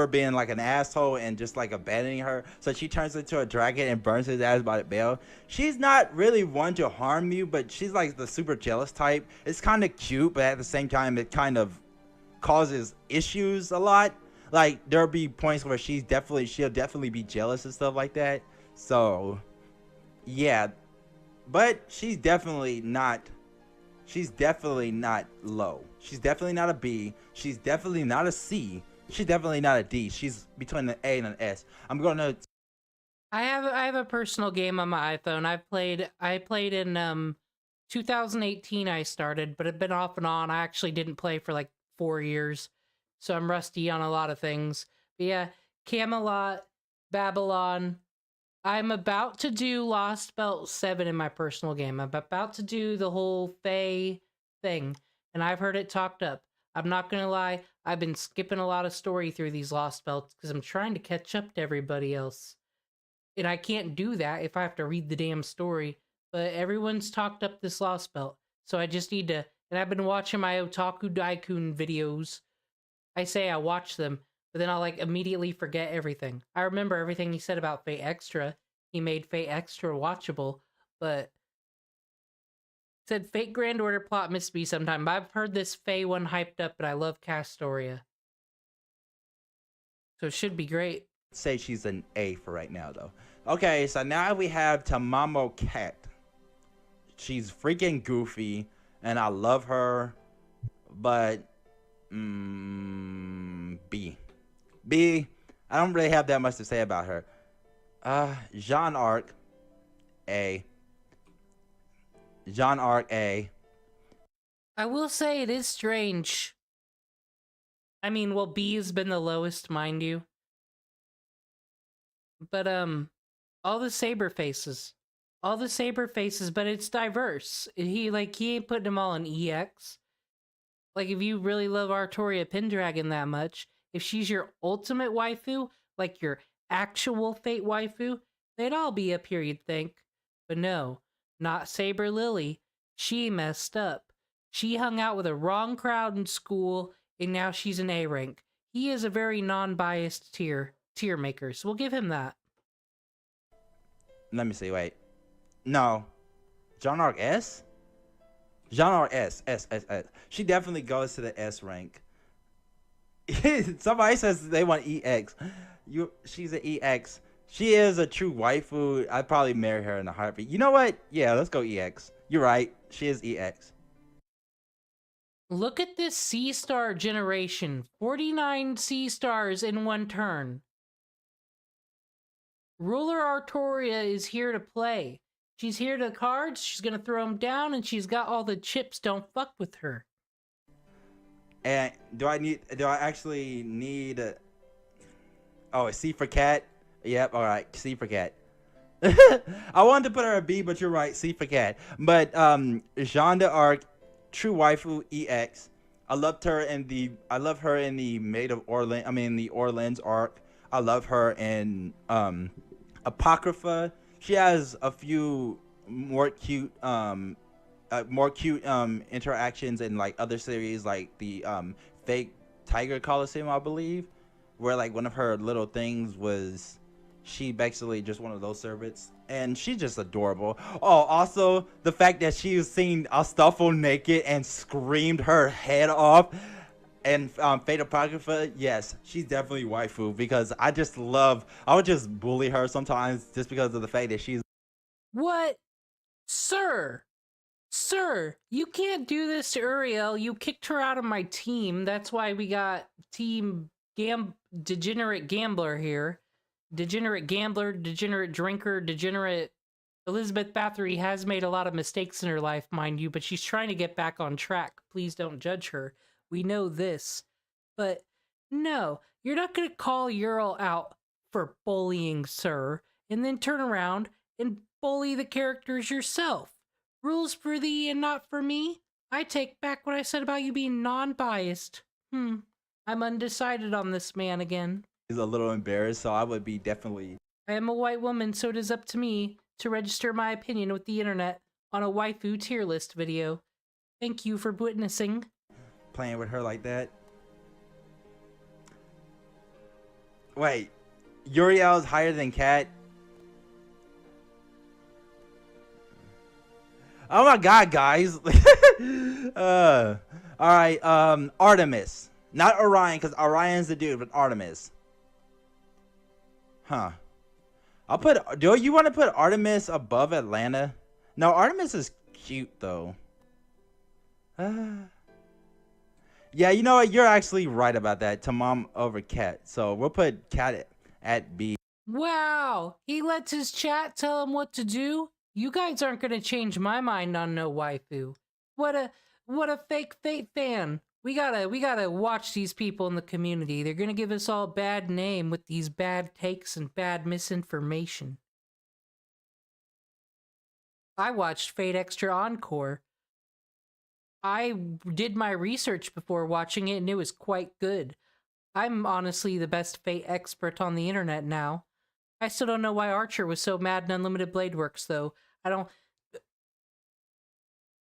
S7: being like an asshole and just like abandoning her. So she turns into a dragon and burns his ass by the bell. She's not really one to harm you, but she's like the super jealous type. It's kind of cute, but at the same time, it kind of causes issues a lot. Like there'll be points where she'll definitely be jealous and stuff like that. So yeah, but she's definitely not low. She's definitely not a B. She's definitely not a C. She's definitely not a D. She's between an A and an S. I'm gonna.
S2: I have a personal game on my iPhone. I played in 2018. I started, but it's been off and on. I actually didn't play for like 4 years, so I'm rusty on a lot of things. But yeah, Camelot, Babylon. I'm about to do Lost Belt 7 in my personal game. I'm about to do the whole Fae thing, and I've heard it talked up. I'm not gonna lie, I've been skipping a lot of story through these Lost Belts because I'm trying to catch up to everybody else. And I can't do that if I have to read the damn story. But everyone's talked up this Lost Belt, so I just need to. And I've been watching my Otaku Daikun videos. I say I watch them, but then I'll like immediately forget everything. I remember everything he said about Fate Extra. He made Fate Extra watchable, but said Fate Grand Order plot missed me sometime. But I've heard this Fae one hyped up, but I love Castoria, so it should be great.
S7: Say she's an A for right now, though. Okay, so now we have Tamamo Cat. She's freaking goofy, and I love her, but B. I don't really have that much to say about her. Jean Arc, A. Jean Arc, A.
S2: I will say it is strange. I mean, well, B has been the lowest, mind you. But, all the saber faces, but it's diverse. He ain't putting them all in EX. Like, if you really love Artoria Pendragon that much, if she's your ultimate waifu, like your actual Fate waifu, they'd all be up here, you'd think. But no, not Saber Lily. She messed up. She hung out with a wrong crowd in school, and now she's an A rank. He is a very non-biased tier maker, so we'll give him that.
S7: Let me see, wait. No. Jean Arc S? Jean Arc S. She definitely goes to the S rank. Somebody says they want EX. She's an EX. She is a true waifu. I'd probably marry her in a heartbeat. You know what? Yeah, let's go EX. You're right. She is EX.
S2: Look at this C-star generation. 49 C-stars in one turn. Ruler Artoria is here to play. She's here to cards, she's gonna throw them down, and she's got all the chips. Don't fuck with her.
S7: And do I actually need a C for cat? Yep, alright, C for cat. I wanted to put her a B, but you're right, C for cat. But Jeanne d'Arc, true waifu, EX. I love her in the Maid of Orleans, the Orleans arc. I love her in Apocrypha. She has a few more cute interactions in like other series, like the Fake Tiger Coliseum, I believe, where like one of her little things was she basically just one of those servants, and she's just adorable. Oh, also the fact that she was seen Astolfo naked and screamed her head off. And Fate Apocrypha, yes, she's definitely waifu because I would just bully her sometimes just because of the fact that she's.
S2: What? Sir! Sir, you can't do this to Uriel. You kicked her out of my team. That's why we got Team Degenerate Gambler here. Degenerate Gambler, Degenerate Drinker, Degenerate... Elizabeth Bathory has made a lot of mistakes in her life, mind you, but she's trying to get back on track. Please don't judge her. We know this. But no, you're not going to call Uriel out for bullying, sir, and then turn around and bully the characters yourself. Rules for thee and not for me? I take back what I said about you being non-biased. I'm undecided on this man again.
S7: He's a little embarrassed, so I would be definitely.
S2: I am a white woman, so it is up to me to register my opinion with the internet on a waifu tier list video. Thank you for witnessing.
S7: Playing with her like that. Wait, Uriel's higher than Kat? Oh my god, guys. Alright, Artemis. Not Orion, because Orion's the dude, but Artemis. Huh. Do you want to put Artemis above Atlanta? No, Artemis is cute, though. Yeah, you know what? You're actually right about that. Tamam over Cat. So we'll put Cat at B.
S2: Wow! He lets his chat tell him what to do? You guys aren't gonna change my mind on no waifu. What a fake Fate fan. We gotta watch these people in the community. They're gonna give us all a bad name with these bad takes and bad misinformation. I watched Fate Extra Encore. I did my research before watching it and it was quite good. I'm honestly the best Fate expert on the internet now. I still don't know why Archer was so mad in Unlimited Blade Works though. I don't...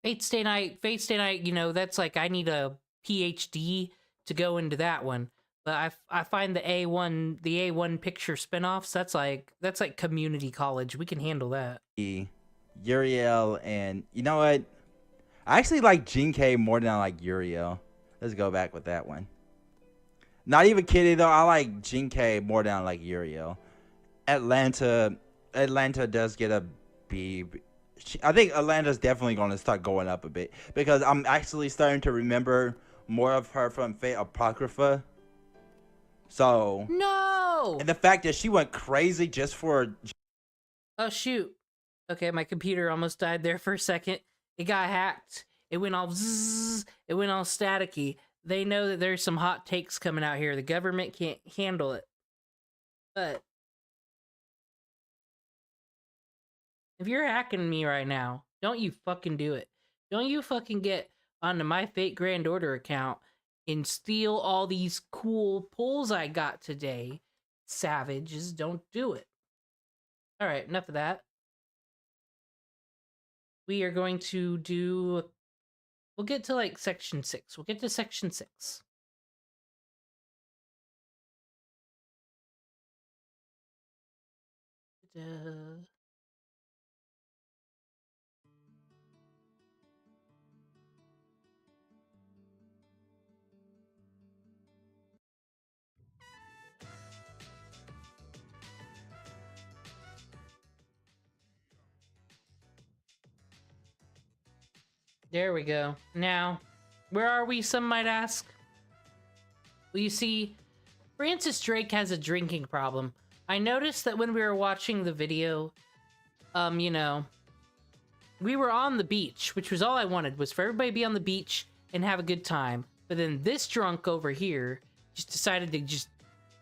S2: Fate Stay Night, you know, that's like I need a PhD to go into that one. But I find the A1 picture spinoffs, that's like community college. We can handle that.
S7: Uriel and you know what? I actually like Jinke more than I like Uriel. Let's go back with that one. Not even kidding though, I like Jinke more than I like Uriel. Atlanta does get a B. I think Atlanta's definitely going to start going up a bit because I'm actually starting to remember more of her from Fate Apocrypha. So
S2: no,
S7: and the fact that she went crazy just for.
S2: Oh shoot! Okay, my computer almost died there for a second. It got hacked. It went all zzz. It went all staticky. They know that there's some hot takes coming out here. The government can't handle it. But if you're hacking me right now, don't you fucking do it. Don't you fucking get onto my Fate Grand Order account and steal all these cool pulls I got today. Savages, don't do it. Alright, enough of that. We are going to do... We'll get to, like, Section 6. We'll get to Section 6. There we go. Now, where are we, some might ask? Well, you see, Francis Drake has a drinking problem. I noticed that when we were watching the video, you know, we were on the beach, which was all I wanted, was for everybody to be on the beach and have a good time. But then this drunk over here just decided to just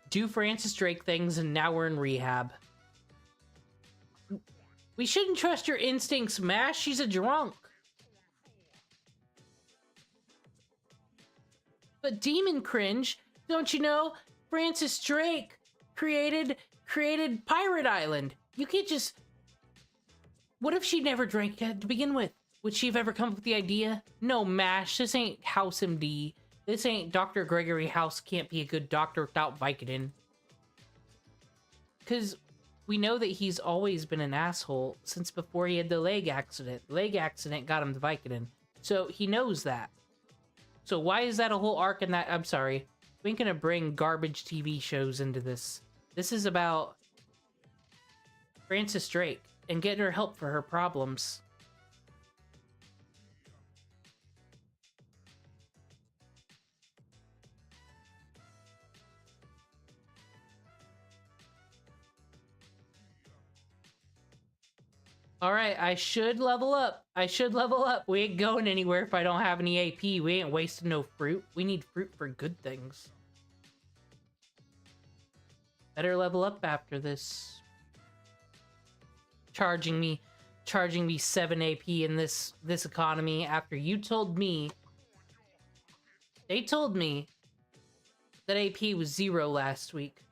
S2: do Francis Drake things, and now we're in rehab. We shouldn't trust your instincts, Mash. She's a drunk. But Demon Cringe, don't you know, Francis Drake created Pirate Island. You can't just... What if she never drank to begin with? Would she have ever come up with the idea? No, Mash, this ain't House MD. This ain't Dr. Gregory House can't be a good doctor without Vicodin. Because we know that he's always been an asshole since before he had the leg accident. The leg accident got him the Vicodin. So he knows that. So why is that a whole arc in that? I'm sorry. We ain't gonna bring garbage TV shows into this. This is about Frances Drake and getting her help for her problems. Alright, I should level up. I should level up. We ain't going anywhere if I don't have any AP. We ain't wasting no fruit. We need fruit for good things. Better level up after this. Charging me 7 AP in this economy after you told me. They told me that AP was 0 last week.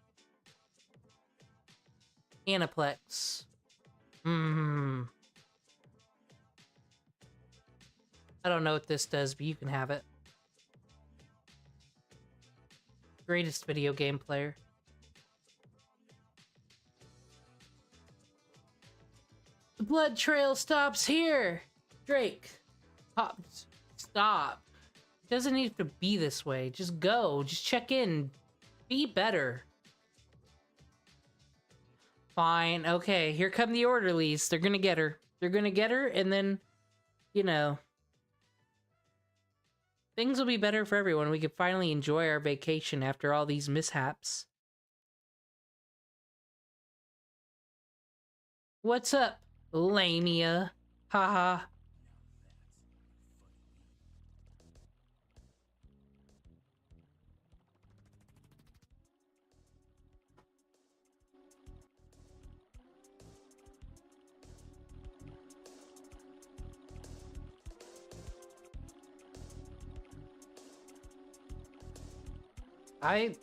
S2: Aniplex. I don't know what this does, but you can have it. Greatest video game player. The blood trail stops here! Drake. Stop. It doesn't need to be this way. Just go. Just check in. Be better. Fine. Okay, here come the orderlies. They're gonna get her. They're gonna get her, and then, you know, things will be better for everyone. We can finally enjoy our vacation after all these mishaps. What's up, Lamia? Haha. I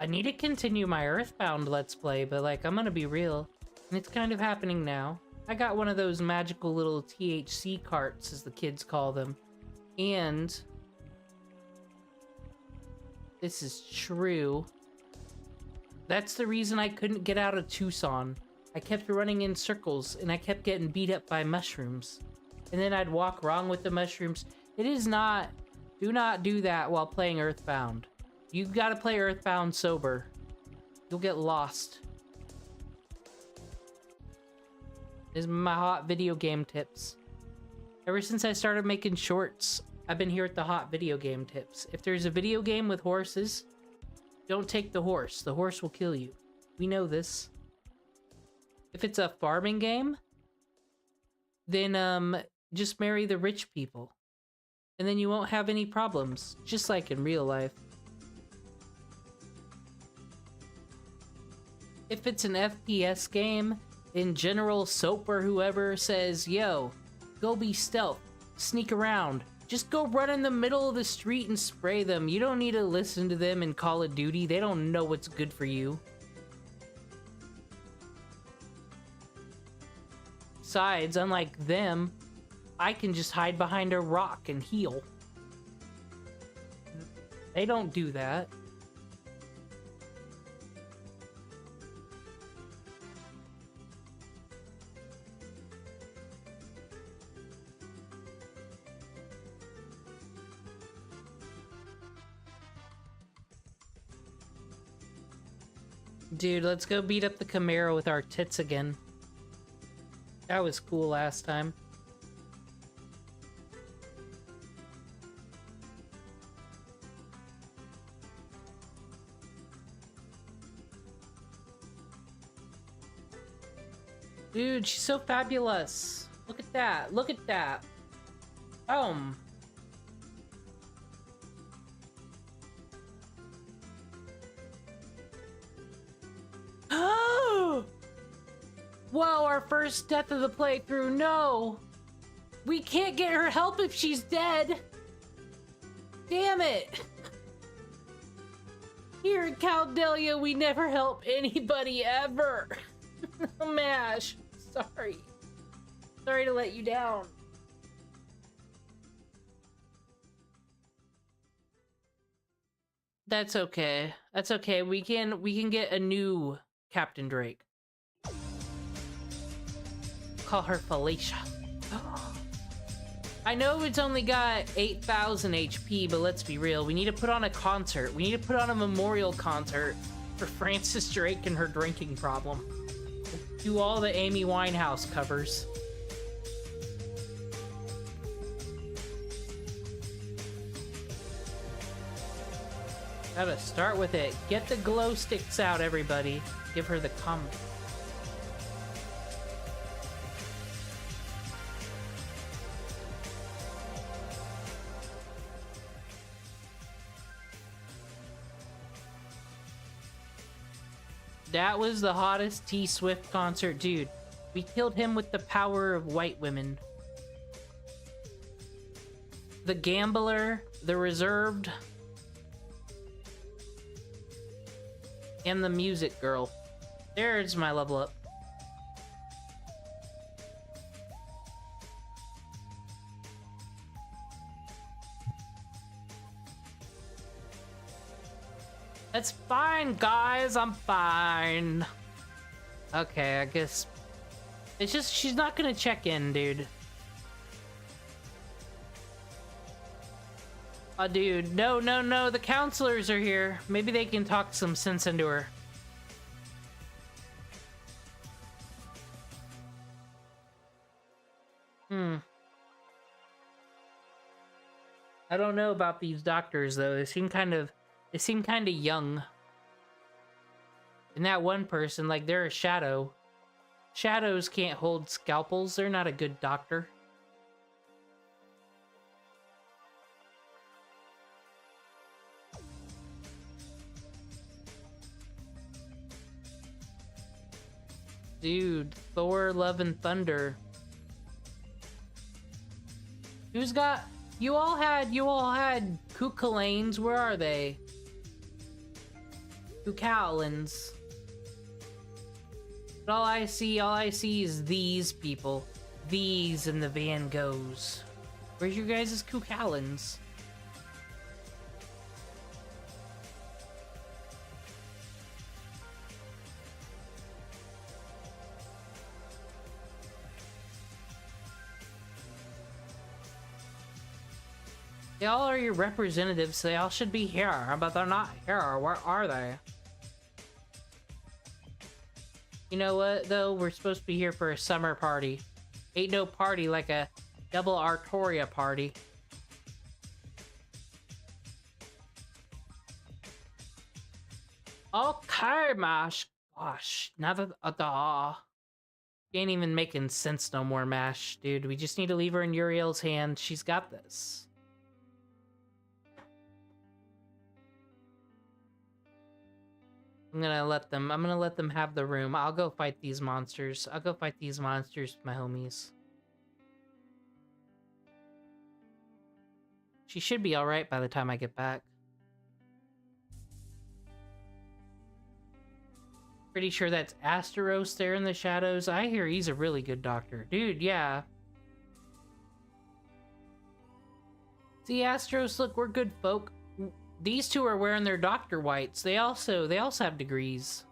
S2: need to continue my Earthbound Let's Play, but like, I'm gonna be real. And it's kind of happening now. I got one of those magical little THC carts, as the kids call them. And this is true. That's the reason I couldn't get out of Tucson. I kept running in circles, and I kept getting beat up by mushrooms. And then I'd walk wrong with the mushrooms. It is not... Do not do that while playing Earthbound. You gotta play Earthbound sober. You'll get lost. This is my hot video game tips. Ever since I started making shorts, I've been here at the hot video game tips. If there's a video game with horses, don't take the horse. The horse will kill you. We know this. If it's a farming game, then just marry the rich people. And then you won't have any problems, just like in real life. If it's an FPS game, in general, Soap or whoever says, yo, go be stealth, sneak around, just go run in the middle of the street and spray them. You don't need to listen to them in Call of Duty. They don't know what's good for you. Besides, unlike them, I can just hide behind a rock and heal. They don't do that. Dude, let's go beat up the Camaro with our tits again. That was cool last time. Dude, she's so fabulous. Look at that. Look at that. Whoa, our first death of the playthrough, no! We can't get her help if she's dead! Damn it! Here in Caldelia, we never help anybody ever! Mash, sorry. Sorry to let you down. That's okay. That's okay. We can get a new Captain Drake. Call her Felicia. I know it's only got 8,000 HP, but let's be real. We need to put on a concert. We need to put on a memorial concert for Frances Drake and her drinking problem. Do all the Amy Winehouse covers. Gotta start with it. Get the glow sticks out, everybody. Give her the comment. That was the hottest T Swift concert, dude. We killed him with the power of white women. The gambler, the reserved, and the music girl. There's my level up. That's fine, guys. I'm fine. Okay, I guess it's just she's not gonna check in, dude. Oh, dude, no, no, no. The counselors are here. Maybe they can talk some sense into her. I don't know about these doctors though. They seem kind of young. And that one person, like, they're a shadow. Shadows can't hold scalpels. They're not a good doctor. Dude, Thor, Love, and Thunder. Who's got... You all had Kukalanes. Where are they? Kukalans. But all I see is these people. These and the Van Goghs. Where's your guys' Kukalans? They all are your representatives. They all should be here, but they're not here. Where are they? You know what, though? We're supposed to be here for a summer party. Ain't no party like a double Artoria party. Okay, Mash. Gosh, now that ain't even making sense no more, Mash, dude. We just need to leave her in Uriel's hand. She's got this. I'm gonna let them have the room. I'll go fight these monsters. I'll go fight these monsters with my homies. She should be alright by the time I get back. Pretty sure that's Asteros there in the shadows. I hear he's a really good doctor. Dude, yeah. See, Asteros, look, we're good folk. These two are wearing their doctor whites. They also have degrees.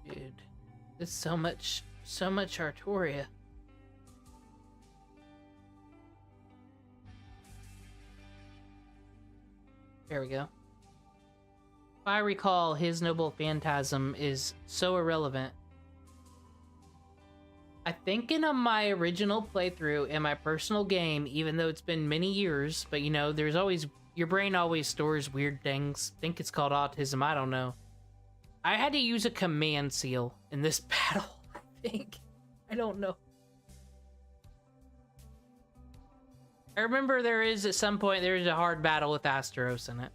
S2: Dude, there's so much Artoria. There we go. If I recall, his noble phantasm is so irrelevant. I think in my original playthrough in my personal game, even though it's been many years, but you know, there's always, your brain always stores weird things. I think it's called autism, I don't know. I had to use a command seal in this battle, I think. I don't know. I remember there is, at some point, there is a hard battle with Asteros in it.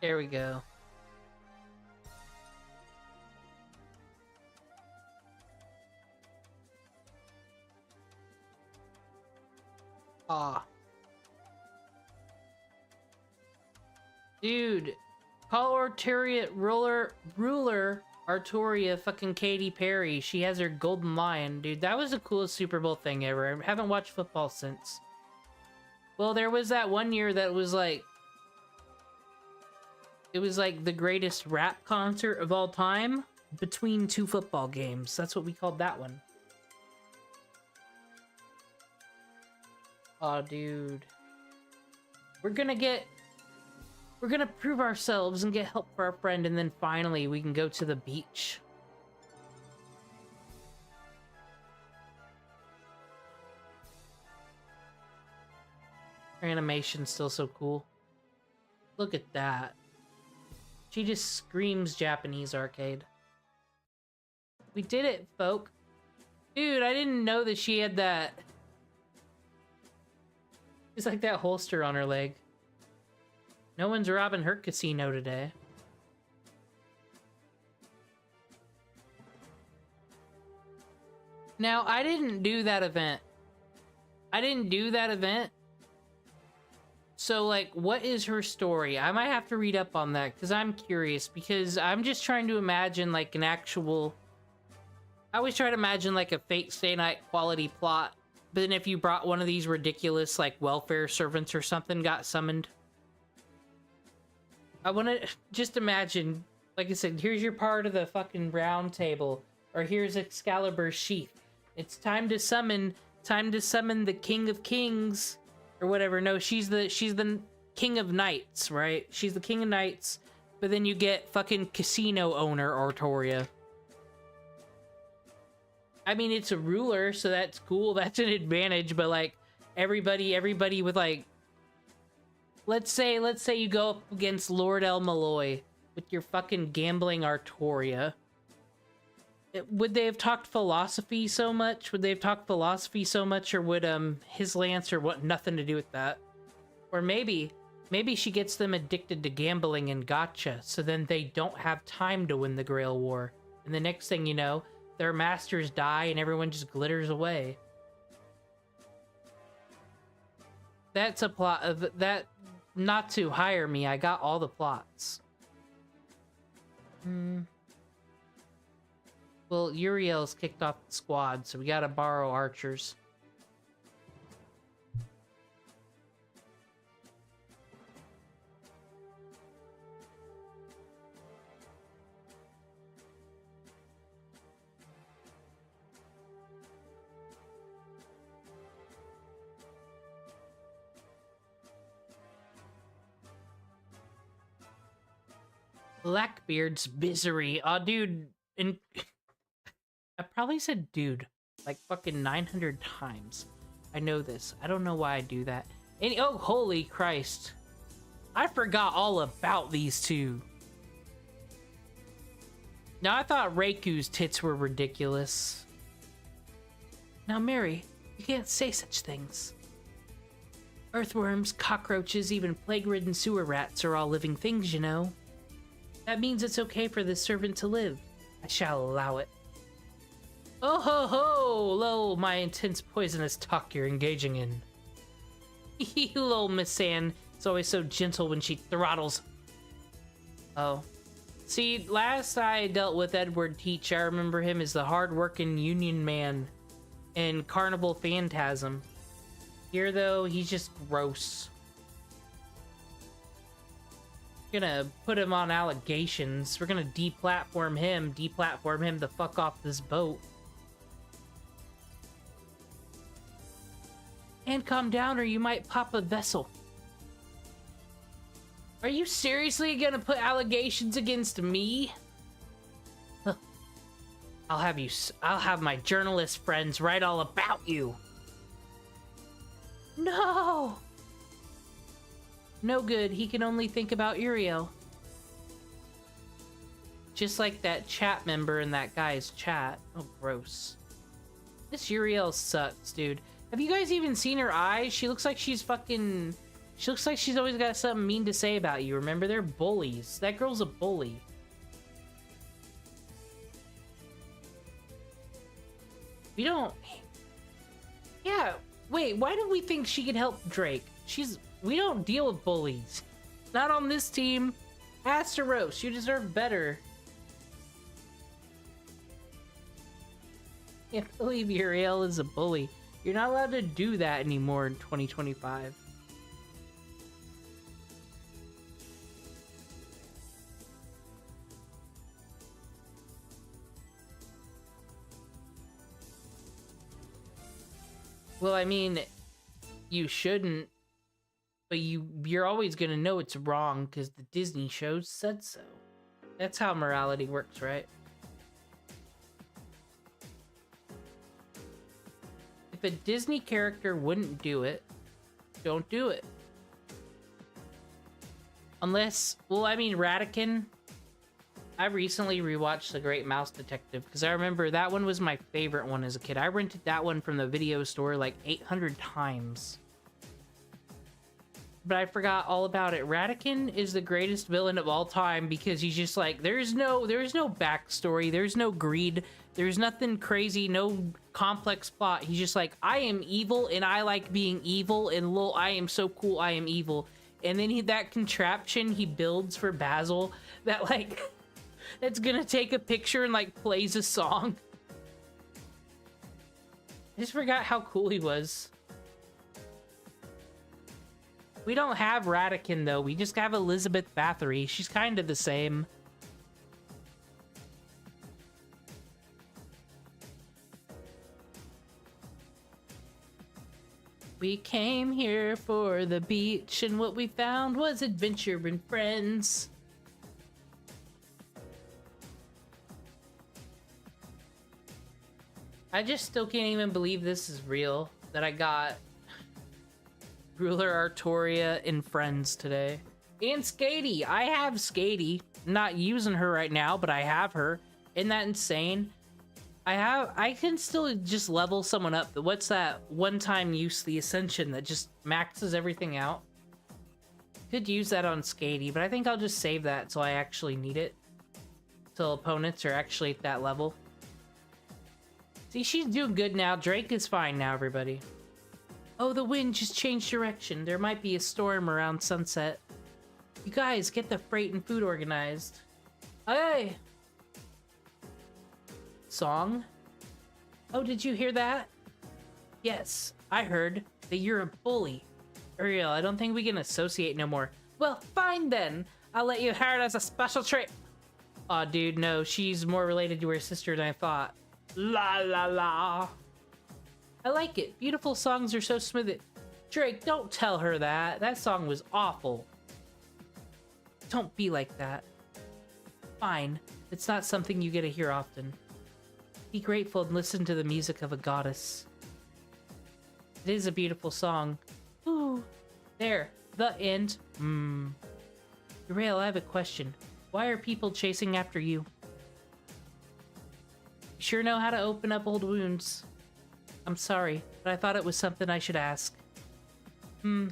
S2: There we go. Ah. Dude, call Arturia ruler Arturia fucking Katy Perry. She has her golden lion. Dude, that was the coolest Super Bowl thing ever. I haven't watched football since. Well, there was that one year that was like... It was like the greatest rap concert of all time between two football games. That's what we called that one. Oh, dude. We're gonna prove ourselves and get help for our friend, and then finally we can go to the beach. Her animation's still so cool. Look at that. She just screams Japanese arcade. We did it, folk. Dude, I didn't know that she had that. It's like that holster on her leg. No one's robbing her casino today. Now, I didn't do that event. So, like, what is her story? I might have to read up on that, because I'm curious, because I'm just trying to imagine, like, an actual... I always try to imagine, like, a Fate Stay Night quality plot, but then if you brought one of these ridiculous, like, welfare servants or something got summoned. I want to just imagine, like I said, here's your part of the fucking round table, or here's Excalibur's sheath. It's time to summon the King of Kings, or whatever. No, she's the King of Knights, right? She's the King of Knights, but then you get fucking casino owner Artoria. I mean, it's a ruler, so that's cool. That's an advantage, but like everybody with like, let's say you go up against Lord El Malloy with your fucking gambling Artoria. Would they have talked philosophy so much? Or would his Lancer want nothing to do with that? Or maybe she gets them addicted to gambling and gotcha, so then they don't have time to win the Grail War. And the next thing you know, their masters die and everyone just glitters away. That's a plot of that. Not to hire me, I got all the plots. Well, Uriel's kicked off the squad, so we gotta borrow archers. Blackbeard's misery. Aw, dude. And I probably said dude like fucking 900 times. I know this. I don't know why I do that. And oh, holy Christ. I forgot all about these two. Now, I thought Reiku's tits were ridiculous. Now, Mary, you can't say such things. Earthworms, cockroaches, even plague-ridden sewer rats are all living things, you know. That means it's okay for this servant to live. I shall allow it. Oh ho ho! Lo, my intense poisonous talk you're engaging in. Lol, Miss Sand is always so gentle when she throttles. Oh. See, last I dealt with Edward Teach, I remember him as the hard-working Union man in Carnival Phantasm. Here, though, he's just gross. Gonna put him on allegations. We're gonna deplatform him the fuck off this boat. And calm down or you might pop a vessel. Are you seriously gonna put allegations against me? Huh. I'll have my journalist friends write all about you. No! No good, he can only think about Uriel. Just like that chat member in that guy's chat. Oh, gross. This Uriel sucks, dude. Have you guys even seen her eyes? She looks like she's fucking... She looks like she's always got something mean to say about you. Remember, they're bullies. That girl's a bully. We don't... Yeah, wait, why do we think she could help Drake? We don't deal with bullies. Not on this team. Asteros, you deserve better. Can't believe Uriel is a bully. You're not allowed to do that anymore in 2025. Well, I mean, you shouldn't, but you're always gonna know it's wrong because the Disney shows said so. That's how morality works, right? If a Disney character wouldn't do it, don't do it. Unless, well, I mean, Ratican. I recently rewatched The Great Mouse Detective because I remember that one was my favorite one as a kid. I rented that one from the video store like 800 times. But I forgot all about it. Ratican is the greatest villain of all time because he's just like, there's no backstory, there's no greed, there's nothing crazy, no complex plot. He's just like, I am evil and I like being evil, and lol, I am so cool, I am evil. And then that contraption he builds for Basil that like that's gonna take a picture and like plays a song. I just forgot how cool he was. We don't have Ratican though, we just have Elizabeth Bathory. She's kind of the same. We came here for the beach, and what we found was adventure and friends. I just still can't even believe this is real, that I got Ruler Artoria and friends today. And Skady! I have Skady. Not using her right now, but I have her. Isn't that insane? I can still just level someone up. What's that one-time use, the Ascension, that just maxes everything out? Could use that on Skady, but I think I'll just save that till I actually need it. Till opponents are actually at that level. See, she's doing good now. Drake is fine now, everybody. Oh, the wind just changed direction. There might be a storm around sunset. You guys, get the freight and food organized. Hey! Song? Oh, did you hear that? Yes, I heard that you're a bully. Uriel, I don't think we can associate no more. Well, fine then. I'll let you have it as a special treat. Aw, dude, no. She's more related to her sister than I thought. La la la. I like it. Beautiful songs are so smooth. Drake, don't tell her that. That song was awful. Don't be like that. Fine. It's not something you get to hear often. Be grateful and listen to the music of a goddess. It is a beautiful song. Ooh. There. The end. Uriel, I have a question. Why are people chasing after you? You sure know how to open up old wounds. I'm sorry, but I thought it was something I should ask.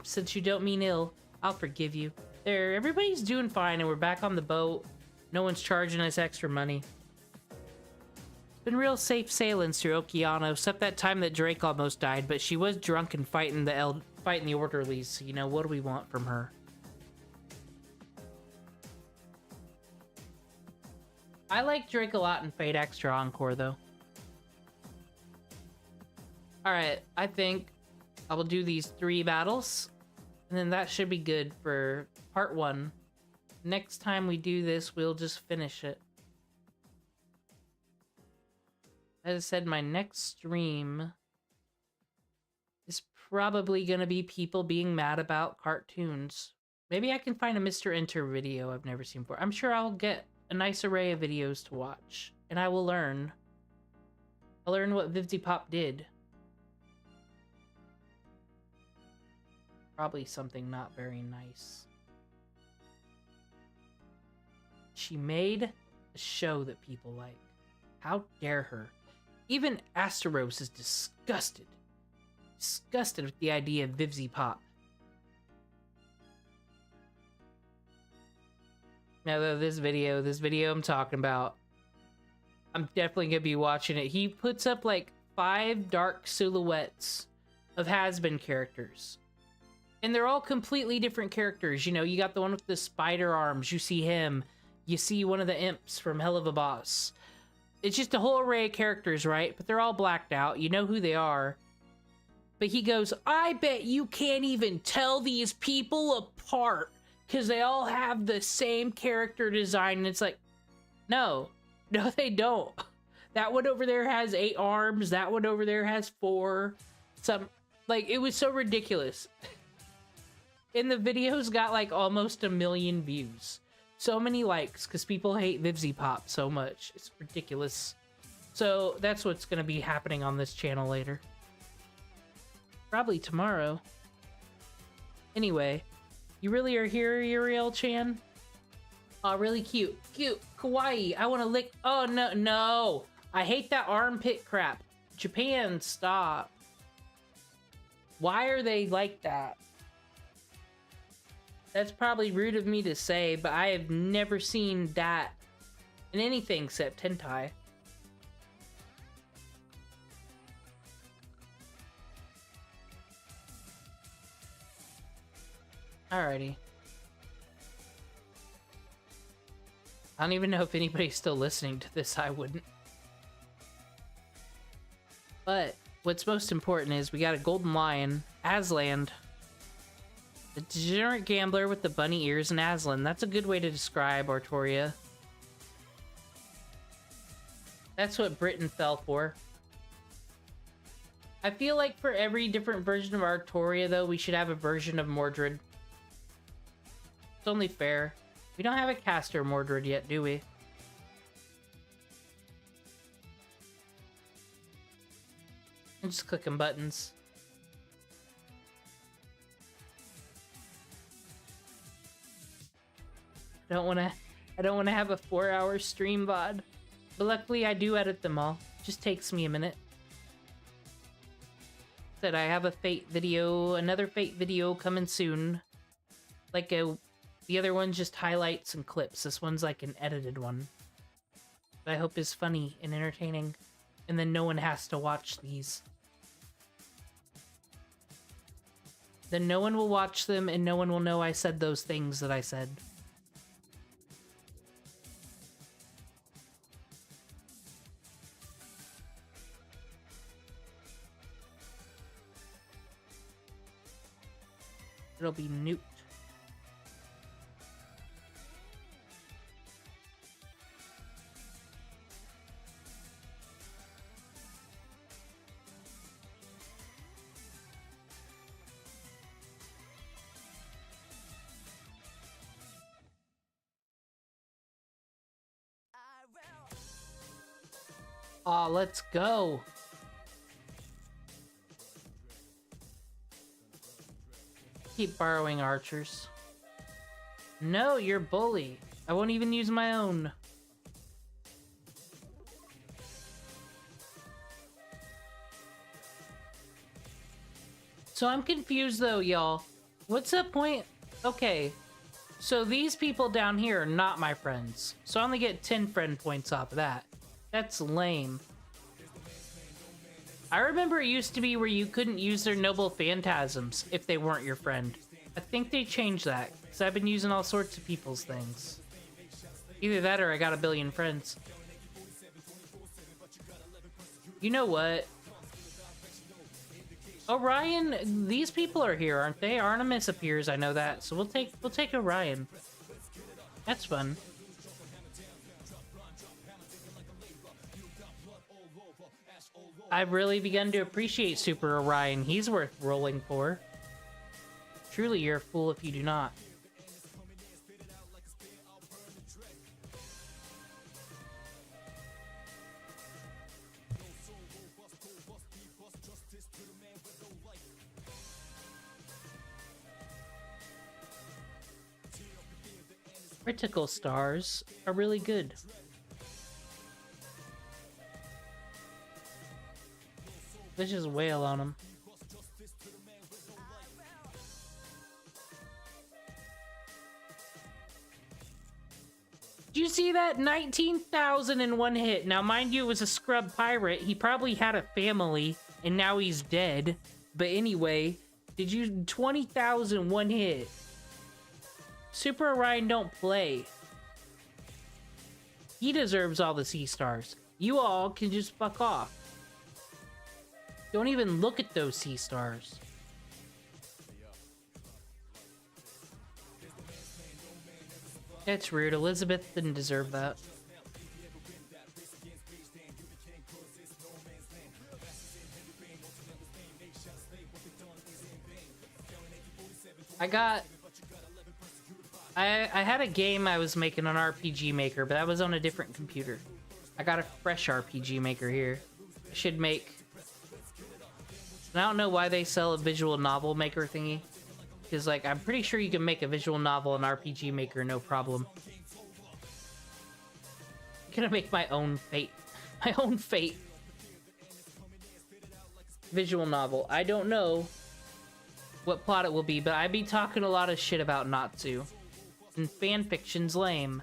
S2: Since you don't mean ill, I'll forgive you. There, everybody's doing fine and we're back on the boat. No one's charging us extra money. It's been real safe sailings through Okeanos, except that time that Drake almost died, but she was drunk and fighting the orderlies, so you know, what do we want from her? I like Drake a lot in Fate Extra Encore, though. Alright, I think I will do these 3 battles, and then that should be good for part 1. Next time we do this, we'll just finish it. As I said, my next stream is probably gonna be people being mad about cartoons. Maybe I can find a Mr. Enter video I've never seen before. I'm sure I'll get a nice array of videos to watch, and I will learn. I'll learn what Vivzy Pop did. Probably something not very nice. She made a show that people like. How dare her? Even Asteros is disgusted. Disgusted with the idea of Vivzy Pop. Now, though, this video I'm talking about, I'm definitely gonna be watching it. He puts up like 5 dark silhouettes of has-been characters. And they're all completely different characters. You know, you got the one with the spider arms. You see him. You see one of the imps from Hell of a Boss. It's just a whole array of characters, right? But they're all blacked out. You know who they are. But he goes, I bet you can't even tell these people apart because they all have the same character design. And it's like, no, they don't. That one over there has 8 arms. That one over there has 4. Like, it was so ridiculous. And the video's got like almost 1 million views. So many likes because people hate Vivzy Pop so much. It's ridiculous. So that's what's going to be happening on this channel later. Probably tomorrow. Anyway, you really are here, Uriel-chan? Oh, really cute. Cute. Kawaii. I want to lick. Oh, no. No. I hate that armpit crap. Japan, stop. Why are they like that? That's probably rude of me to say, but I have never seen that in anything except hentai. Alrighty. I don't even know if anybody's still listening to this. I wouldn't. But what's most important is we got a golden lion, Aslan. The degenerate gambler with the bunny ears and Aslan. That's a good way to describe Artoria. That's what Britain fell for. I feel like for every different version of Artoria, though, we should have a version of Mordred. It's only fair. We don't have a caster Mordred yet, do we? I'm just clicking buttons. I don't want to have a 4-hour stream VOD. But luckily I do edit them all. Just takes me a minute. Said I have a Fate video, another Fate video coming soon. The other one's just highlights and clips. This one's like an edited one. That I hope is funny and entertaining. And then no one has to watch these. Then no one will watch them and no one will know I said those things that I said. It'll be nuked. Aw, let's go. Keep borrowing archers. No, you're bully. I won't even use my own. So I'm confused though, y'all. What's the point? Okay. So these people down here are not my friends. So I only get 10 friend points off of that. That's lame. I remember it used to be where you couldn't use their noble phantasms if they weren't your friend. I think they changed that, because I've been using all sorts of people's things. Either that or I got a billion friends. You know what? Orion, these people are here, aren't they? Artemis appears, I know that. So we'll take Orion. That's fun. I've really begun to appreciate Super Orion. He's worth rolling for. Truly, you're a fool if you do not. Critical stars are really good. Let's just wail on them. Did you see that? 19,000 in one hit. Now, mind you, it was a scrub pirate. He probably had a family, and now he's dead. But anyway, Did you 20,000 one hit? Super Orion don't play. He deserves all the C stars. You all can just fuck off. Don't even look at those C stars. That's rude. Elizabeth didn't deserve that. I had a game I was making on RPG Maker, but that was on a different computer. I got a fresh RPG Maker here. I should make... And I don't know why they sell a visual novel maker thingy. Because, like, I'm pretty sure you can make a visual novel in RPG Maker, no problem. I'm gonna make my own fate. My own fate. Visual novel. I don't know what plot it will be, but I'd be talking a lot of shit about Natsu. And fanfiction's lame.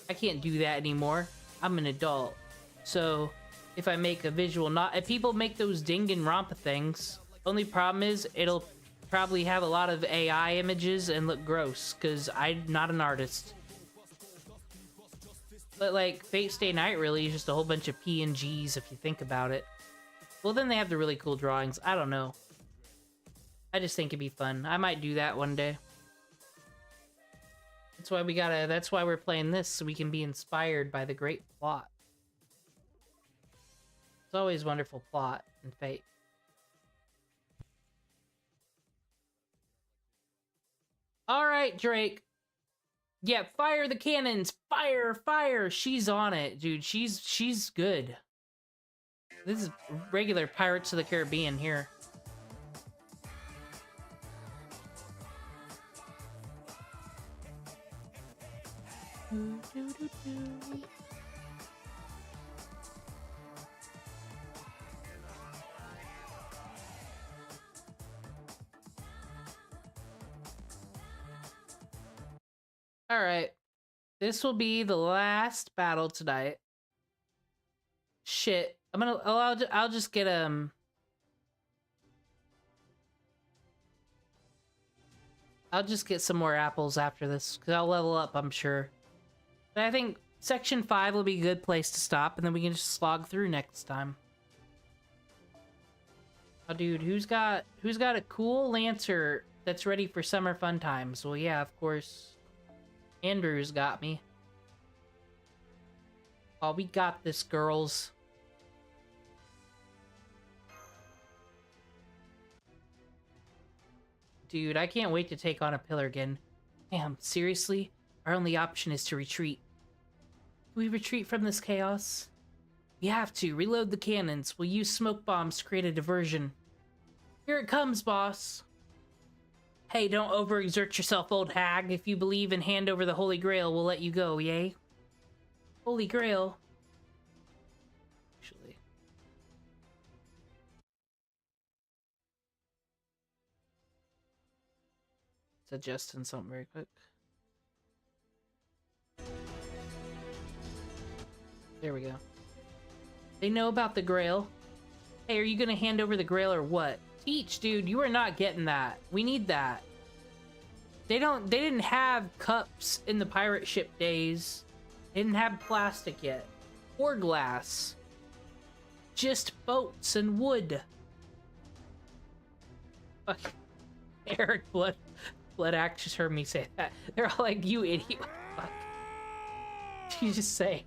S2: I can't do that anymore. I'm an adult. So, if I make a visual if people make those Danganronpa things, only problem is it'll probably have a lot of AI images and look gross, because I'm not an artist. But like, Fate Stay Night really is just a whole bunch of PNGs if you think about it. Well, then they have the really cool drawings. I don't know. I just think it'd be fun. I might do that one day. That's why we're playing this, so we can be inspired by the great plot. It's always wonderful plot in Fate. Alright, Drake. Yeah, fire the cannons! Fire! Fire! She's on it, dude. She's good. This is regular Pirates of the Caribbean here. Alright. This will be the last battle tonight. Shit. I'll just get, I'll just get some more apples after this, because I'll level up, I'm sure. But I think Section 5 will be a good place to stop, and then we can just slog through next time. Oh, dude, who's got a cool Lancer that's ready for summer fun times? Well, yeah, of course. Andrew's got me. Oh, we got this, girls. Dude, I can't wait to take on a pillar again. Damn, seriously? Our only option is to retreat. Do we retreat from this chaos? We have to. Reload the cannons. We'll use smoke bombs to create a diversion. Here it comes, boss. Hey, don't overexert yourself, old hag. If you believe and hand over the Holy Grail, we'll let you go, yay? Holy Grail? Actually. Suggesting something very quick. There we go. They know about the Grail. Hey, are you gonna hand over the Grail or what? Teach, dude, you are not getting that. We need that. They didn't have cups in the pirate ship days. They didn't have plastic yet. Or glass. Just boats and wood. Fuck. Eric Blood Act just heard me say that. They're all like, you idiot. Fuck. Did you just say?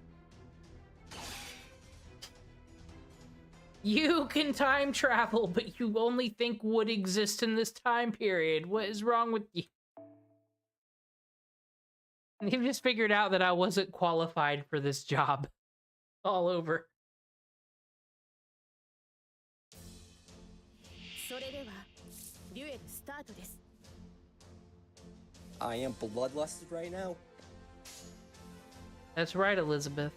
S2: You can time travel, but you only think wood exists in this time period. What is wrong with you? They've just figured out that I wasn't qualified for this job. All over.
S5: I am bloodlusted right now.
S2: That's right, Elizabeth.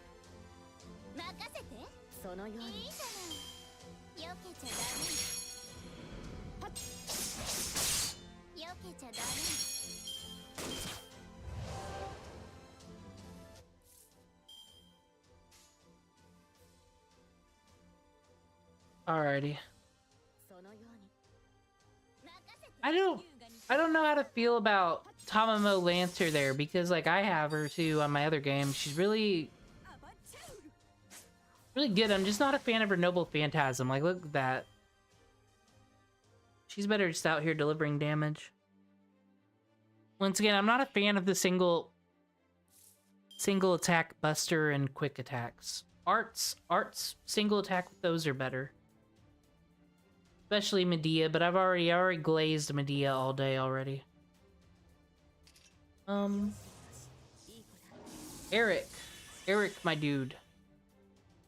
S2: Alrighty. I don't know how to feel about Tamamo Lancer there, because like I have her too on my other game. She's really good. I'm just not a fan of her Noble Phantasm. Like, look at that. She's better just out here delivering damage. Once again, I'm not a fan of the single attack buster and quick attacks. Arts single attack with those are better. Especially Medea, but I already glazed Medea all day already. Eric, my dude.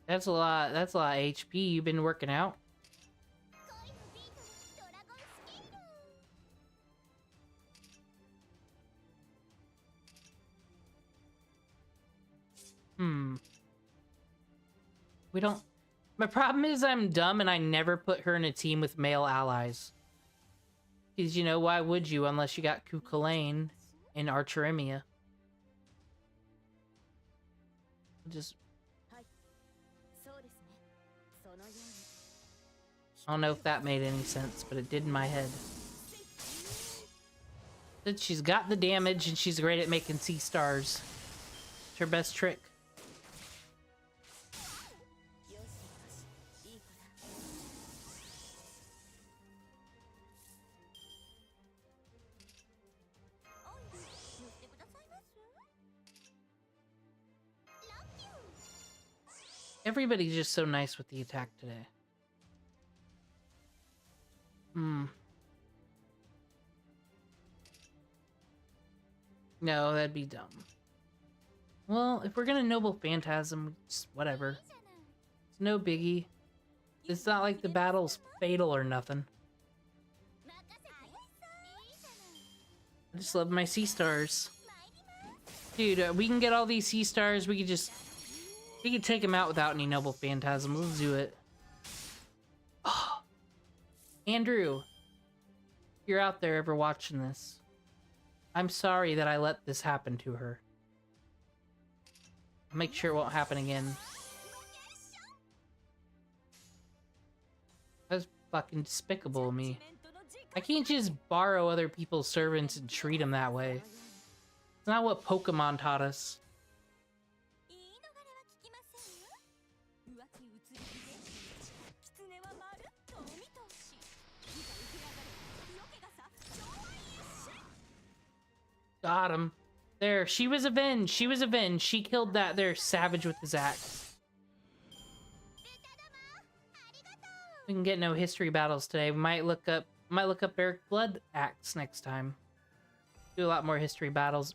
S2: That's a lot of HP. You've been working out? We don't... My problem is I'm dumb and I never put her in a team with male allies. Because, you know, why would you unless you got Cuchulainn and Archeremia? Just... I don't know if that made any sense, but it did in my head. She's got the damage and she's great at making sea stars. It's her best trick. Everybody's just so nice with the attack today. No, that'd be dumb. Well, if we're gonna Noble Phantasm, just whatever. It's no biggie. It's not like the battle's fatal or nothing. I just love my sea stars. Dude, we can get all these sea stars, we could take them out without any Noble Phantasm. Let's do it. Oh. Andrew, if you're out there ever watching this, I'm sorry that I let this happen to her. I'll make sure it won't happen again. That's fucking despicable of me. I can't just borrow other people's servants and treat them that way. It's not what Pokemon taught us. Got him. There, she was avenged. She was avenged. She killed that there savage with his axe. We can get no history battles today. We might look up Eric Blood axe next time. Do a lot more history battles,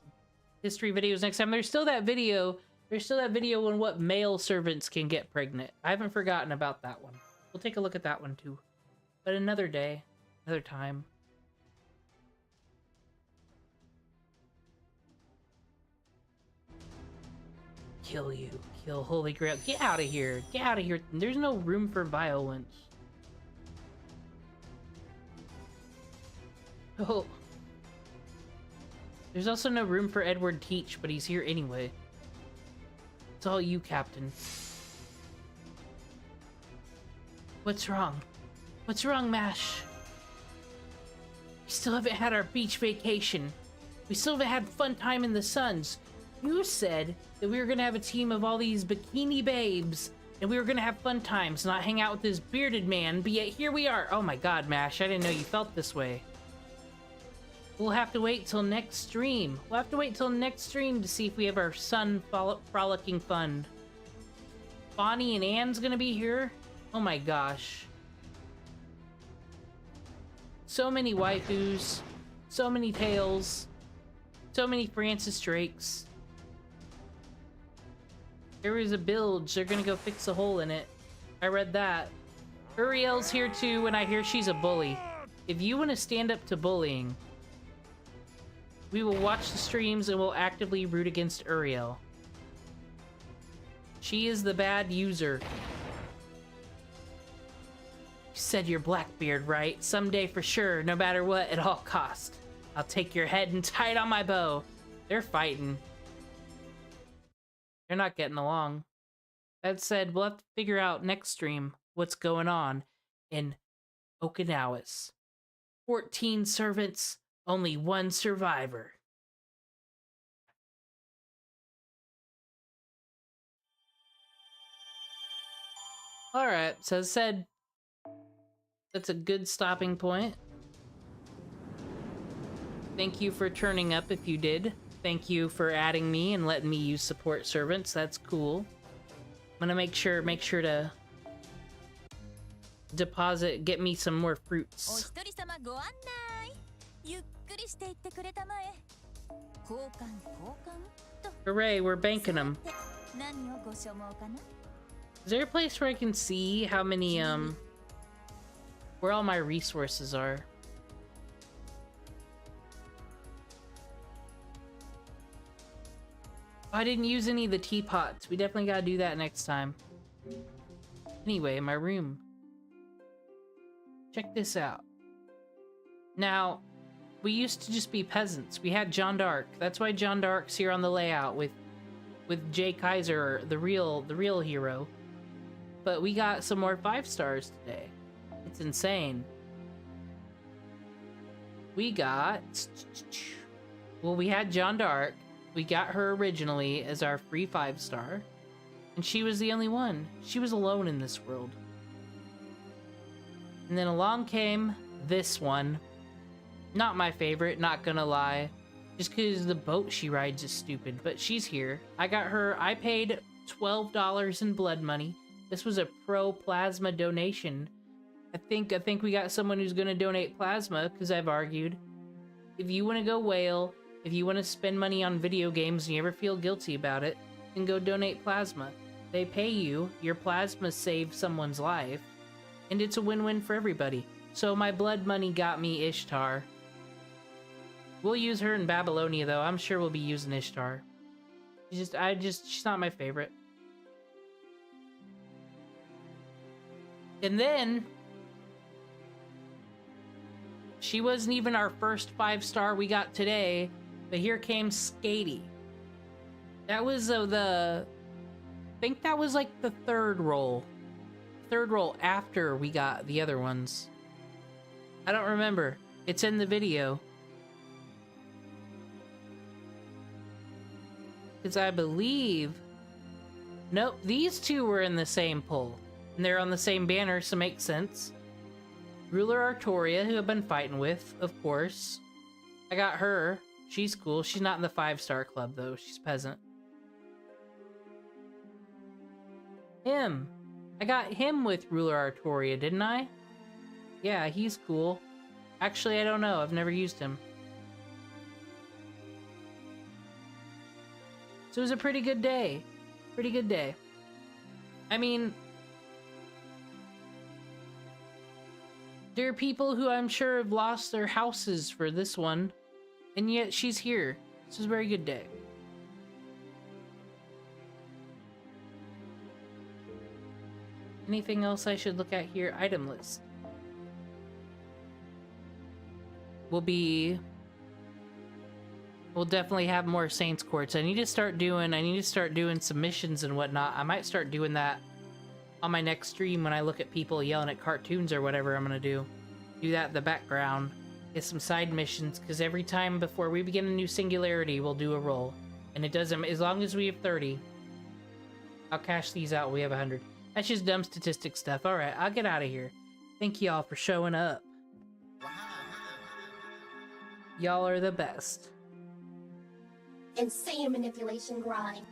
S2: history videos next time. There's still that video. There's still that video on what male servants can get pregnant. I haven't forgotten about that one. We'll take a look at that one too. But another day, another time. Kill you. Kill Holy Grail. Get out of here. Get out of here. There's no room for violence. Oh. There's also no room for Edward Teach, but he's here anyway. It's all you, Captain. What's wrong? What's wrong, Mash? We still haven't had our beach vacation. We still haven't had fun time in the suns. You said that we were gonna have a team of all these bikini babes, and we were gonna have fun times, not hang out with this bearded man, but yet here we are. Oh my god, Mash, I didn't know you felt this way. We'll have to wait till next stream. We'll have to wait till next stream to see if we have our sun frolicking fun. Bonnie and Anne's gonna be here? Oh my gosh. So many waifus, so many tales, so many Francis Drakes. There is a bilge, they're gonna go fix a hole in it. I read that. Uriel's here too, and I hear she's a bully. If you want to stand up to bullying, we will watch the streams and we'll actively root against Uriel. She is the bad user. You said you're Blackbeard, right? Someday for sure, no matter what, at all cost. I'll take your head and tie it on my bow. They're fighting. They're not getting along. That said, we'll have to figure out next stream what's going on in Okinawas. 14 servants, only one survivor. Alright, so as said, that's a good stopping point. Thank you for turning up if you did. Thank you for adding me and letting me use support servants. That's cool. I'm gonna make sure to deposit, get me some more fruits. Hooray, we're banking them. Is there a place where I can see how many, where all my resources are? Oh, I didn't use any of the teapots. We definitely gotta do that next time. Anyway, my room. Check this out. Now, we used to just be peasants. We had John d'Arc. That's why John d'Arc's here on the layout with Jay Kaiser, the real hero. But we got some more 5 stars today. It's insane. We got... Well, we had John d'Arc. We got her originally as our free 5-star. And she was the only one. She was alone in this world. And then along came this one. Not my favorite, not gonna lie. Just because the boat she rides is stupid. But she's here. I got her... I paid $12 in blood money. This was a pro plasma donation. I think we got someone who's gonna donate plasma, because I've argued. If you want to go whale, if you want to spend money on video games and you ever feel guilty about it, then go donate plasma. They pay you, your plasma saves someone's life, and it's a win-win for everybody. So my blood money got me Ishtar. We'll use her in Babylonia though. I'm sure we'll be using Ishtar. She's not my favorite. And then she wasn't even our first 5-star we got today, but here came Skatey. That was I think that was like the third roll after we got the other ones. I don't remember. It's in the video. Because I believe... Nope, these two were in the same pull. And they're on the same banner, so makes sense. Ruler Artoria, who I've been fighting with, of course. I got her. She's cool. She's not in the 5-star club, though. She's peasant. Him. I got him with Ruler Artoria, didn't I? Yeah, he's cool. Actually, I don't know. I've never used him. So it was a pretty good day. Pretty good day. I mean... There are people who I'm sure have lost their houses for this one, and yet she's here. This is a very good day. Anything else I should look at here? Item list. We'll definitely have more Saints Quartz. I need to start doing submissions and whatnot. I might start doing that on my next stream when I look at people yelling at cartoons or whatever I'm gonna do. Do that in the background. Get some side missions, because every time before we begin a new Singularity, we'll do a roll. And it doesn't, as long as we have 30. I'll cash these out, we have 100. That's just dumb statistic stuff. Alright, I'll get out of here. Thank y'all for showing up. Y'all are the best.
S1: Insane manipulation grind.